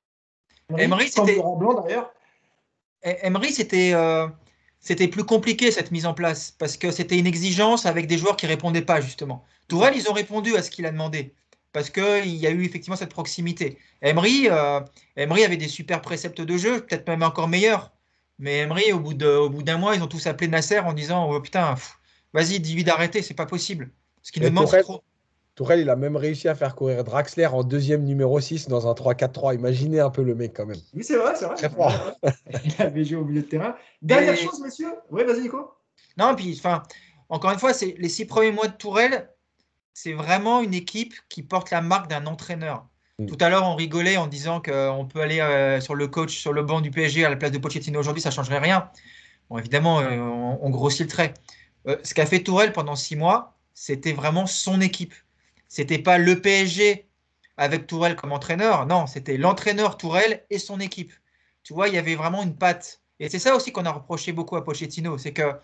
Emery, Emery, comme c'était Laurent Blanc d'ailleurs. Emery, c'était plus compliqué cette mise en place parce que c'était une exigence avec des joueurs qui répondaient pas justement. C'est Tourelle, ça. ils ont répondu à ce qu'il a demandé parce qu'il y a eu effectivement cette proximité. Emery avait des super préceptes de jeu, peut-être même encore meilleurs. Mais Emery, au bout d'un mois, ils ont tous appelé Nasser en disant oh, putain, vas-y, dis-lui d'arrêter, c'est pas possible. Ce qu'il nous Et demande, c'est trop. Tourelle, il a même réussi à faire courir Draxler en deuxième numéro 6 dans un 3-4-3. Imaginez un peu le mec quand même. Oui, c'est vrai, c'est vrai. Très fort. Il avait joué au milieu de terrain. Dernière Et chose, messieurs. Oui, vas-y, Nico. non, puis enfin, encore une fois, c'est les 6 premiers mois de Tourelle. C'est vraiment une équipe qui porte la marque d'un entraîneur. Mm. Tout à l'heure, on rigolait en disant qu'on peut aller sur le coach, sur le banc du PSG à la place de Pochettino aujourd'hui, ça ne changerait rien. Bon, évidemment, on grossit le trait. Ce qu'a fait Tourelle pendant 6 mois, c'était vraiment son équipe. C'était pas le PSG avec Tourelle comme entraîneur. Non, c'était l'entraîneur Tourelle et son équipe. Tu vois, il y avait vraiment une patte. Et c'est ça aussi qu'on a reproché beaucoup à Pochettino, c'est que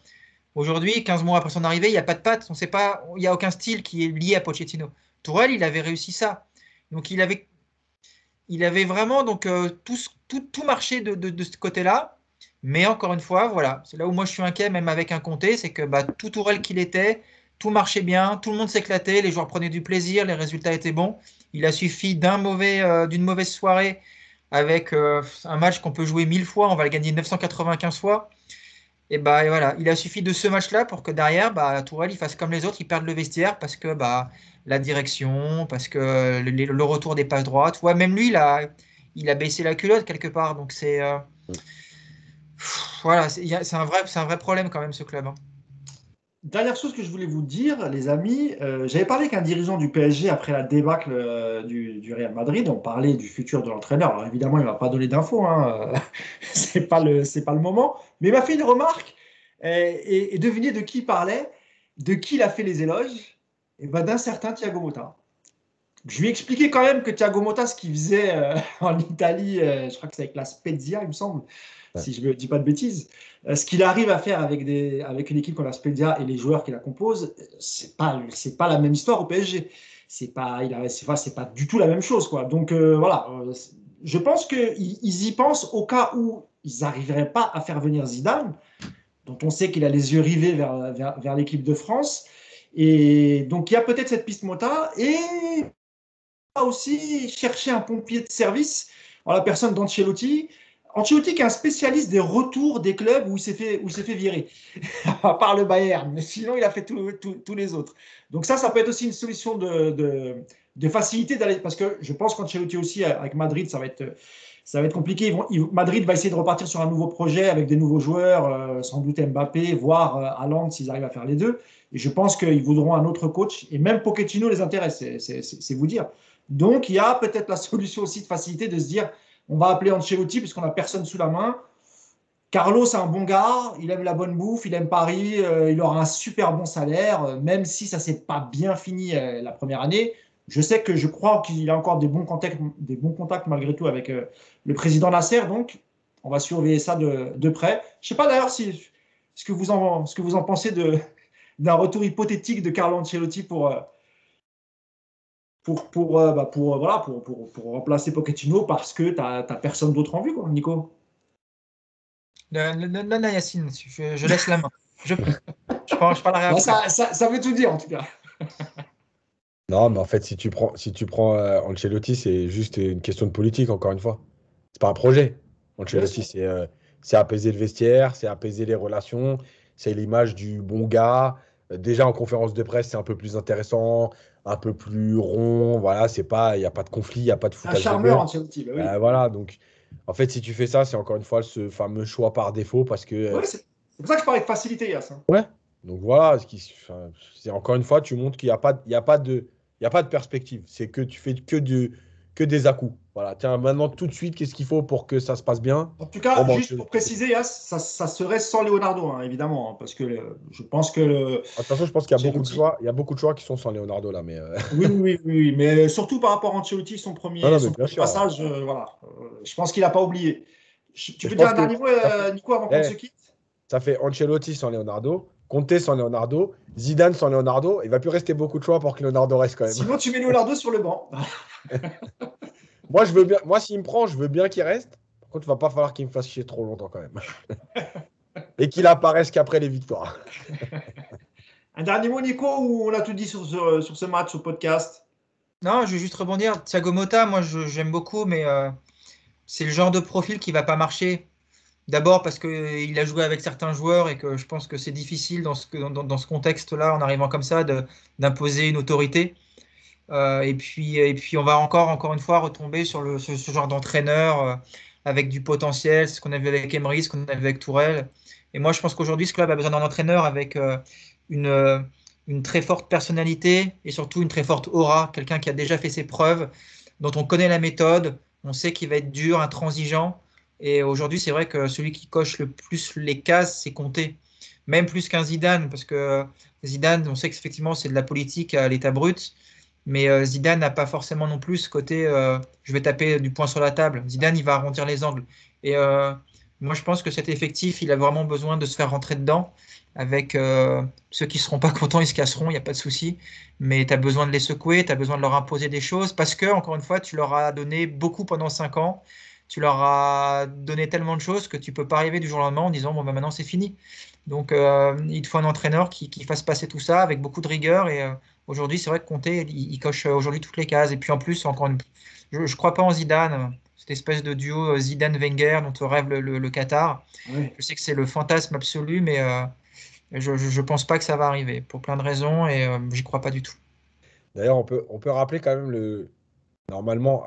aujourd'hui, 15 mois après son arrivée, il n'y a pas de patte, on sait pas, il n'y a aucun style qui est lié à Pochettino. Tourelle, il avait réussi ça. Donc il avait vraiment donc, tout marché de ce côté-là. Mais encore une fois, voilà, c'est là où moi je suis inquiet, même avec un Conte, c'est que bah, tout Tourelle qu'il était, tout marchait bien, tout le monde s'éclatait, les joueurs prenaient du plaisir, les résultats étaient bons. Il a suffi d'une mauvaise soirée avec un match qu'on peut jouer 1000 fois, on va le gagner 995 fois. Et voilà, il a suffi de ce match-là pour que derrière, bah, Tourelle, il fasse comme les autres, il perde le vestiaire parce que bah, la direction, parce que le retour des passes droites. Ouais, même lui, il a baissé la culotte quelque part. Donc voilà, c'est un vrai problème quand même ce club, hein. Dernière chose que je voulais vous dire, les amis, j'avais parlé avec un dirigeant du PSG après la débâcle du Real Madrid. On parlait du futur de l'entraîneur. Alors évidemment, il ne m'a pas donné d'infos, hein. C'est pas le moment. Mais il m'a fait une remarque. Et devinez de qui il parlait, de qui il a fait les éloges. Et ben, d'un certain Thiago Motta. Je lui ai expliqué quand même que Thiago Motta, ce qu'il faisait en Italie, je crois que c'est avec la Spezia, il me semble, Ouais. si je ne dis pas de bêtises, ce qu'il arrive à faire avec une équipe comme la Spezia et les joueurs qui la composent, c'est pas la même histoire au PSG. C'est pas du tout la même chose, quoi. Donc voilà, je pense qu'ils y pensent au cas où ils n'arriveraient pas à faire venir Zidane, dont on sait qu'il a les yeux rivés vers l'équipe de France. Et donc il y a peut-être cette piste Motta et aussi chercher un pompier de service en la personne d'Ancelotti. Ancelotti qui est un spécialiste des retours des clubs où il s'est fait virer, à part le Bayern, mais sinon il a fait tous les autres. Donc ça peut être aussi une solution de facilité d'aller, parce que je pense qu'Ancelotti aussi avec Madrid, ça va être ça va être compliqué. Madrid va essayer de repartir sur un nouveau projet avec des nouveaux joueurs, sans doute Mbappé, voire Haaland s'ils arrivent à faire les deux. Et je pense qu'ils voudront un autre coach. Et même Pochettino les intéresse, c'est vous dire. Donc, il y a peut-être la solution aussi de facilité de se dire on va appeler Ancelotti puisqu'on n'a personne sous la main. Carlos, c'est un bon gars, il aime la bonne bouffe, il aime Paris, il aura un super bon salaire, même si ça ne s'est pas bien fini la première année. Je crois qu'il a encore des bons contacts malgré tout avec le président Nasser, donc on va surveiller ça de près. Je ne sais pas d'ailleurs ce que vous en pensez d'un retour hypothétique de Carlo Ancelotti pour remplacer Pochettino parce que tu n'as personne d'autre en vue, quoi, Nico. Non, Yacine, je laisse la main. Je prends la réaction. Ça veut tout dire en tout cas. Non, mais en fait, si tu prends Ancelotti, c'est juste une question de politique, encore une fois. C'est pas un projet. Ancelotti, c'est apaiser le vestiaire, c'est apaiser les relations, c'est l'image du bon gars. Déjà, en conférence de presse, c'est un peu plus intéressant, un peu plus rond. Voilà, il n'y a pas de conflit, il n'y a pas de foutage de charmeur, gueule. Ancelotti. Oui. Voilà, donc, en fait, si tu fais ça, c'est encore une fois ce fameux choix par défaut parce que. C'est pour ça que je parlais de facilité, Yass. Ouais. Donc voilà, c'est encore une fois, tu montres qu'il n'y a pas de perspective. C'est que tu fais que des à-coups. Voilà, tiens, maintenant, tout de suite, qu'est-ce qu'il faut pour que ça se passe bien? En tout cas, juste pour préciser, Yass, ça serait sans Leonardo, hein, évidemment, hein, parce que je pense que De toute façon, je pense qu'il y a beaucoup de choix. Il y a beaucoup de choix qui sont sans Leonardo là, mais. Oui, mais surtout par rapport à Ancelotti, son premier passage, voilà. Je pense qu'il n'a pas oublié. Tu peux dire un dernier mot, Nico, avant qu'on se quitte? Ça fait Ancelotti sans Leonardo, Conte sans Leonardo, Zidane sans Leonardo. Il ne va plus rester beaucoup de choix pour que Leonardo reste quand même. Sinon, tu mets Leonardo sur le banc. Moi, je veux bien. Moi, s'il me prend, je veux bien qu'il reste. Par contre, il ne va pas falloir qu'il me fasse chier trop longtemps quand même. Et qu'il apparaisse qu'après les victoires. Un dernier mot, Nico, ou on a tout dit sur ce match, au podcast? Non, je vais juste rebondir. Thiago Motta, moi, j'aime beaucoup, mais c'est le genre de profil qui ne va pas marcher. D'abord parce qu'il a joué avec certains joueurs et que je pense que c'est difficile dans ce contexte-là, en arrivant comme ça, d'imposer une autorité. Et puis, on va encore une fois retomber sur ce genre d'entraîneur avec du potentiel, c'est ce qu'on a vu avec Emery, ce qu'on a vu avec Tourelle. Et moi, je pense qu'aujourd'hui, ce club a besoin d'un entraîneur avec une très forte personnalité et surtout une très forte aura, quelqu'un qui a déjà fait ses preuves, dont on connaît la méthode, on sait qu'il va être dur, intransigeant. Et aujourd'hui, c'est vrai que celui qui coche le plus les cases, c'est Conte. Même plus qu'un Zidane, parce que Zidane, on sait qu'effectivement, c'est de la politique à l'état brut. Mais Zidane n'a pas forcément non plus ce côté je vais taper du poing sur la table. Zidane, il va arrondir les angles. Et moi, je pense que cet effectif, il a vraiment besoin de se faire rentrer dedans. Avec ceux qui ne seront pas contents, ils se casseront, il n'y a pas de souci. Mais tu as besoin de les secouer, tu as besoin de leur imposer des choses parce que, encore une fois, tu leur as donné beaucoup pendant 5 ans. Tu leur as donné tellement de choses que tu ne peux pas arriver du jour au lendemain en disant bon, ben maintenant c'est fini. Donc, il te faut un entraîneur qui fasse passer tout ça avec beaucoup de rigueur. Et aujourd'hui, c'est vrai que Conte, il coche aujourd'hui toutes les cases. Et puis en plus, je ne crois pas en Zidane, cette espèce de duo Zidane-Wenger dont rêve le Qatar. Oui. Je sais que c'est le fantasme absolu, mais je ne pense pas que ça va arriver pour plein de raisons et j'y crois pas du tout. D'ailleurs, on peut rappeler quand même normalement,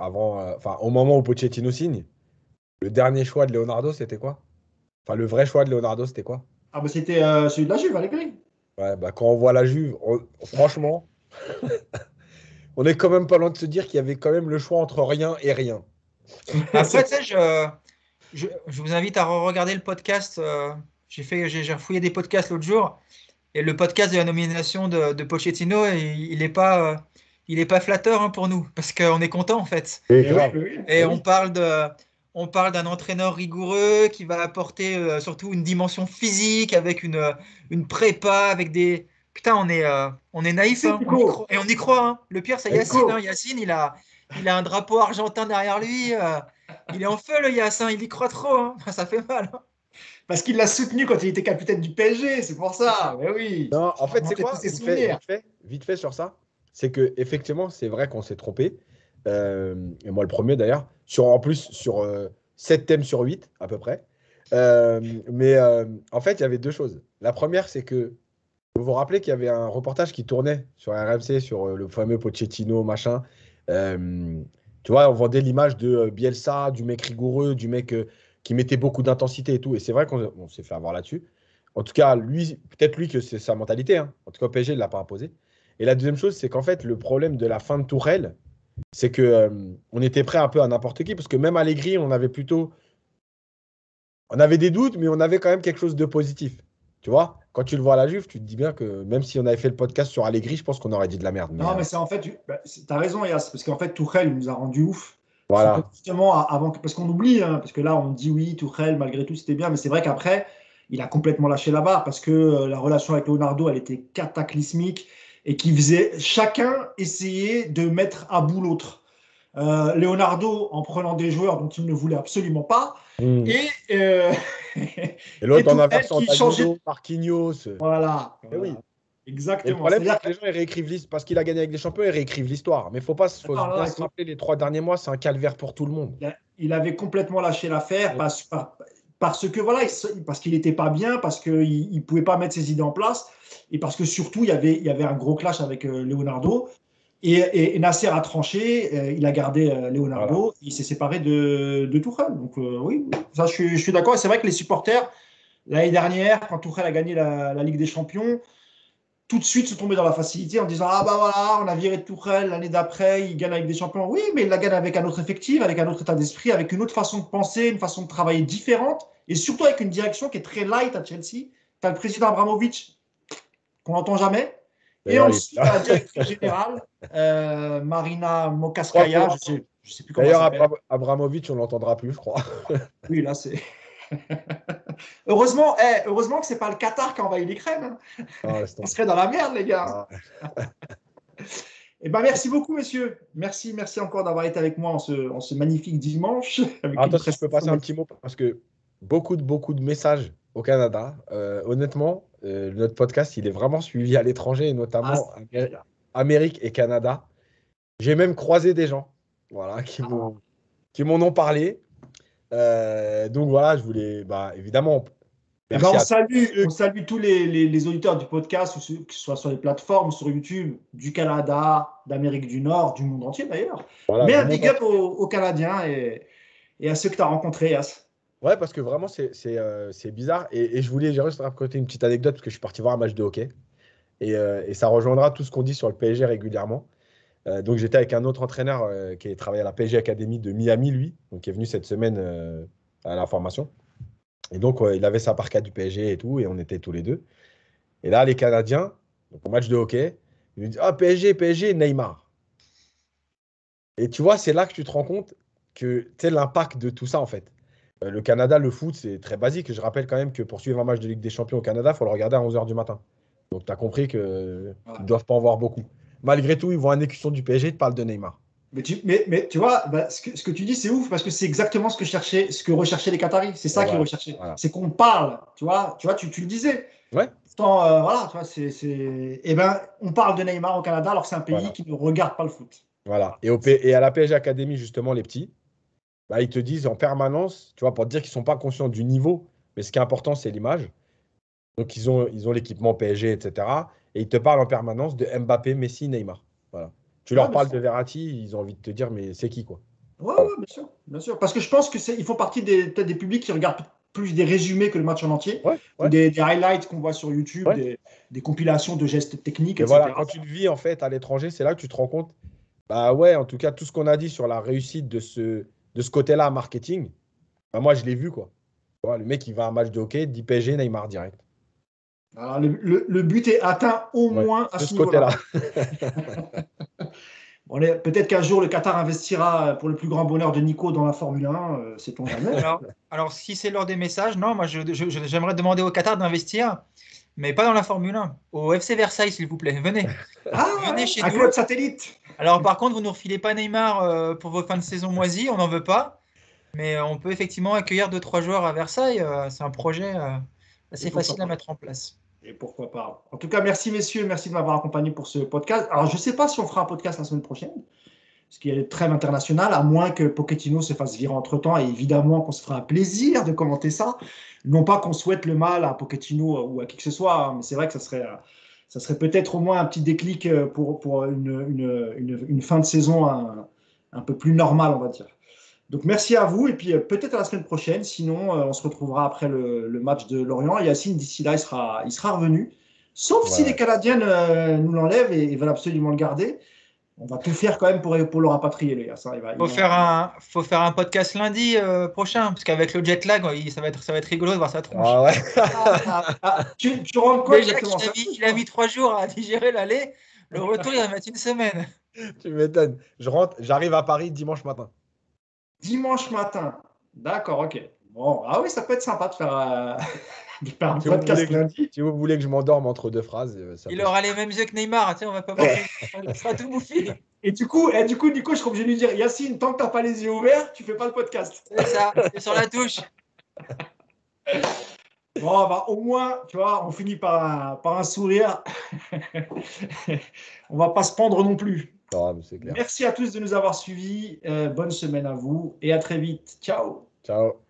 au moment où Pochettino signe, le dernier choix de Leonardo, c'était quoi? Enfin, le vrai choix de Leonardo, c'était quoi? Ah, bah c'était celui de la Juve, Allegri. Ouais, bah, quand on voit la Juve, franchement, on est quand même pas loin de se dire qu'il y avait quand même le choix entre rien et rien. Après, tu sais, je vous invite à regarder le podcast. J'ai refouillé des podcasts l'autre jour et le podcast de la nomination de Pochettino, il est pas flatteur hein, pour nous parce qu'on est content en fait. Et on parle d'un entraîneur rigoureux qui va apporter surtout une dimension physique avec une prépa, avec des. Putain, on est naïf hein, et on y croit. Hein. Le pire, c'est Yacine. Hein. Yacine, il a un drapeau argentin derrière lui. Il est en feu, le Yacine. Il y croit trop. Hein. Ça fait mal. Hein. Parce qu'il l'a soutenu quand il était capitaine du PSG, c'est pour ça. Mais oui. Non, en fait, c'est quoi vite fait sur ça. C'est que effectivement, c'est vrai qu'on s'est trompé. Et moi, le premier d'ailleurs. En plus, sur 7 thèmes sur 8, à peu près. Mais en fait, il y avait deux choses. La première, c'est que vous vous rappelez qu'il y avait un reportage qui tournait sur RMC sur le fameux Pochettino, machin. Tu vois, on vendait l'image de Bielsa, du mec rigoureux, du mec qui mettait beaucoup d'intensité et tout. Et c'est vrai qu'on s'est fait avoir là-dessus. En tout cas, lui, peut-être lui que c'est sa mentalité, hein. En tout cas, au PSG, il ne l'a pas imposé. Et la deuxième chose, c'est qu'en fait, le problème de la fin de Tourelle, c'est que on était prêt un peu à n'importe qui, parce que même Allegri, on avait des doutes, mais on avait quand même quelque chose de positif. Tu vois, quand tu le vois à la Juve, tu te dis bien que même si on avait fait le podcast sur Allegri, je pense qu'on aurait dit de la merde. Non, mais c'est en fait, tu as raison, Yas, parce qu'en fait, Tourelle il nous a rendu ouf. Voilà. Justement, avant, parce qu'on oublie, hein, parce que là, on dit oui, Tourelle, malgré tout, c'était bien, mais c'est vrai qu'après, il a complètement lâché la barre parce que la relation avec Leonardo, elle était cataclysmique et qui faisait chacun essayer de mettre à bout l'autre. Leonardo en prenant des joueurs dont il ne voulait absolument pas et, Et et l'autre en Tourelle inversant, qui changeait. Danilo, Marquinhos. Voilà, Eh oui. Et le exactement. problème, c'est C'est-à-dire que les gens ils réécrivent l'histoire. Parce qu'il a gagné avec les champions, ils réécrivent l'histoire. Mais faut non, bien il se faut, rappeler, les 3 derniers mois, c'est un calvaire pour tout le monde. il avait complètement lâché l'affaire parce que voilà, parce qu'il n'était pas bien, parce qu'il ne pouvait pas mettre ses idées en place, et parce que surtout, il y avait un gros clash avec Leonardo. Et Nasser a tranché, il a gardé Voilà. Leonardo, il s'est séparé de Tuchel. Donc oui, ça, je suis d'accord. Et c'est vrai que les supporters, l'année dernière, quand Tuchel a gagné la Ligue des Champions, tout de suite se tomber dans la facilité en disant ah bah voilà, on a viré de Tourelle, l'année d'après il gagne avec des champions. Oui, mais il la gagne avec un autre effectif, avec un autre état d'esprit, avec une autre façon de penser, une façon de travailler différente, et surtout avec une direction qui est très light à Chelsea. Tu as le président Abramovich qu'on n'entend jamais, et D'ailleurs, ensuite tu as la directrice générale Marina Mokaskaya, D'ailleurs, je sais plus comment elle s'appelle. Abramovich, on l'entendra plus, je crois. Oui, là c'est heureusement que c'est pas le Qatar qui a envahi l'Ukraine. Ah, laisse On tomber. serait dans la merde, les gars. Ah. Eh ben, merci beaucoup, messieurs. Merci encore d'avoir été avec moi en ce magnifique dimanche. Avec Alors, une attends, si je peux passer prestation. un petit mot, parce que beaucoup de messages au Canada. Honnêtement, notre podcast, il est vraiment suivi à l'étranger, et Ah, notamment Amérique et Canada. J'ai même croisé des gens, voilà, qui m'en ont parlé. Donc voilà, je voulais, bah, évidemment, eh ben, merci à tous ceux on salue tous les auditeurs du podcast, que ce soit sur les plateformes, sur YouTube, du Canada, d'Amérique du Nord, du monde entier d'ailleurs. voilà, Mais du un monde big up entier. aux Canadiens et à ceux que tu as rencontrés, As. Ouais, parce que vraiment, c'est bizarre. Et je voulais juste raconter une petite anecdote, parce que je suis parti voir un match de hockey. Et ça rejoindra tout ce qu'on dit sur le PSG régulièrement. Donc j'étais avec un autre entraîneur qui travaille à la PSG Academy de Miami, lui, donc qui est venu cette semaine à la formation. Et donc il avait sa parka du PSG et tout, et on était tous les deux. Et là, les Canadiens, donc au match de hockey, ils nous disent ah, PSG, Neymar. Et tu vois, c'est là que tu te rends compte que tu sais l'impact de tout ça en fait. Le Canada, le foot, c'est très basique. Je rappelle quand même que pour suivre un match de Ligue des Champions au Canada, il faut le regarder à 11h du matin. Donc tu as compris qu'ils ne Voilà. doivent pas en voir beaucoup. Malgré tout, ils voient un écusson du PSG, ils te parlent de Neymar. Mais tu vois, bah, ce que tu dis, c'est ouf parce que c'est exactement ce que recherchaient les Qataris. C'est Et ça qu'ils voilà. recherchaient. Voilà. C'est qu'on parle, tu le disais. Ouais, Voilà, tu vois, Eh ben, on parle de Neymar au Canada alors que c'est un pays voilà. qui ne regarde pas le foot. Voilà. Et à la PSG Academy, justement, les petits, bah, ils te disent en permanence, tu vois, pour te dire qu'ils ne sont pas conscients du niveau, mais ce qui est important, c'est l'image. Donc, ils ont l'équipement PSG, etc. Et ils te parlent en permanence de Mbappé, Messi, Neymar. Voilà. Tu Ouais, leur bien parles sûr. de Verratti, ils ont envie de te dire, mais c'est qui, quoi? Ouais, Voilà. bien sûr, bien sûr. Parce que je pense ils font partie peut-être des publics qui regardent plus des résumés que le match en entier, Ouais, ou ouais, des highlights qu'on voit sur YouTube, ouais. des compilations de gestes techniques, Et voilà, etc. quand tu le vis, en fait, à l'étranger, c'est là que tu te rends compte, bah ouais, en tout cas, tout ce qu'on a dit sur la réussite de ce côté-là, marketing, bah moi, je l'ai vu, quoi. Tu vois, le mec, il va à un match de hockey, dit PSG, Neymar direct. Alors, le but est atteint au Ouais, moins à de ce ce niveau-là. côté-là. Peut-être qu'un jour, le Qatar investira pour le plus grand bonheur de Nico dans la Formule 1, sait-on jamais. Alors, si c'est l'heure des messages, non, moi j'aimerais demander au Qatar d'investir, mais pas dans la Formule 1, au FC Versailles, s'il vous plaît. Venez, Ah, venez chez un club nous. satellite. Alors, par contre, vous ne nous refilez pas Neymar pour vos fins de saison moisies, on n'en veut pas, mais on peut effectivement accueillir 2-3 joueurs à Versailles. C'est un projet Et assez pourquoi facile à pas. mettre en place. Et pourquoi pas. En tout cas, merci messieurs, merci de m'avoir accompagné pour ce podcast. Alors, je ne sais pas si on fera un podcast la semaine prochaine, parce qu'il y a les trêves internationales, à moins que Pochettino se fasse virer entre-temps, et évidemment qu'on se fera un plaisir de commenter ça. Non pas qu'on souhaite le mal à Pochettino ou à qui que ce soit, mais c'est vrai que ça serait peut-être au moins un petit déclic pour une fin de saison un peu plus normal, on va dire. Donc, merci à vous. Et puis, peut-être à la semaine prochaine. Sinon, on se retrouvera après le match de Lorient. Et Yacine, d'ici là, il sera revenu. Sauf si les Canadiens nous l'enlèvent et veulent absolument le garder. On va tout faire quand même pour le rapatrier, les gars. Faut faire un podcast lundi prochain, parce qu'avec le jet lag, ça va être rigolo de voir sa tronche. Ah ouais. Tu rentres quoi Déjà exactement il a mis 3 jours à digérer l'aller. Le retour, il va mettre une semaine. Tu m'étonnes. J'arrive à Paris dimanche matin. Dimanche matin. D'accord, ok. Bon, ah oui, ça peut être sympa de faire un Si podcast lundi. Si vous voulez que je m'endorme entre deux phrases, Il aura les mêmes yeux que Neymar. Tu sais, on va pas voir. Il sera tout bouffi. Et du coup, Nico, je serai obligé de lui dire, Yacine, tant que t'as pas les yeux ouverts, tu fais pas le podcast. C'est ça, c'est sur la touche. Bon, bah, au moins, tu vois, on finit par un sourire. On va pas se pendre non plus. Non, c'est clair. Merci à tous de nous avoir suivis. Bonne semaine à vous et à très vite. Ciao. Ciao.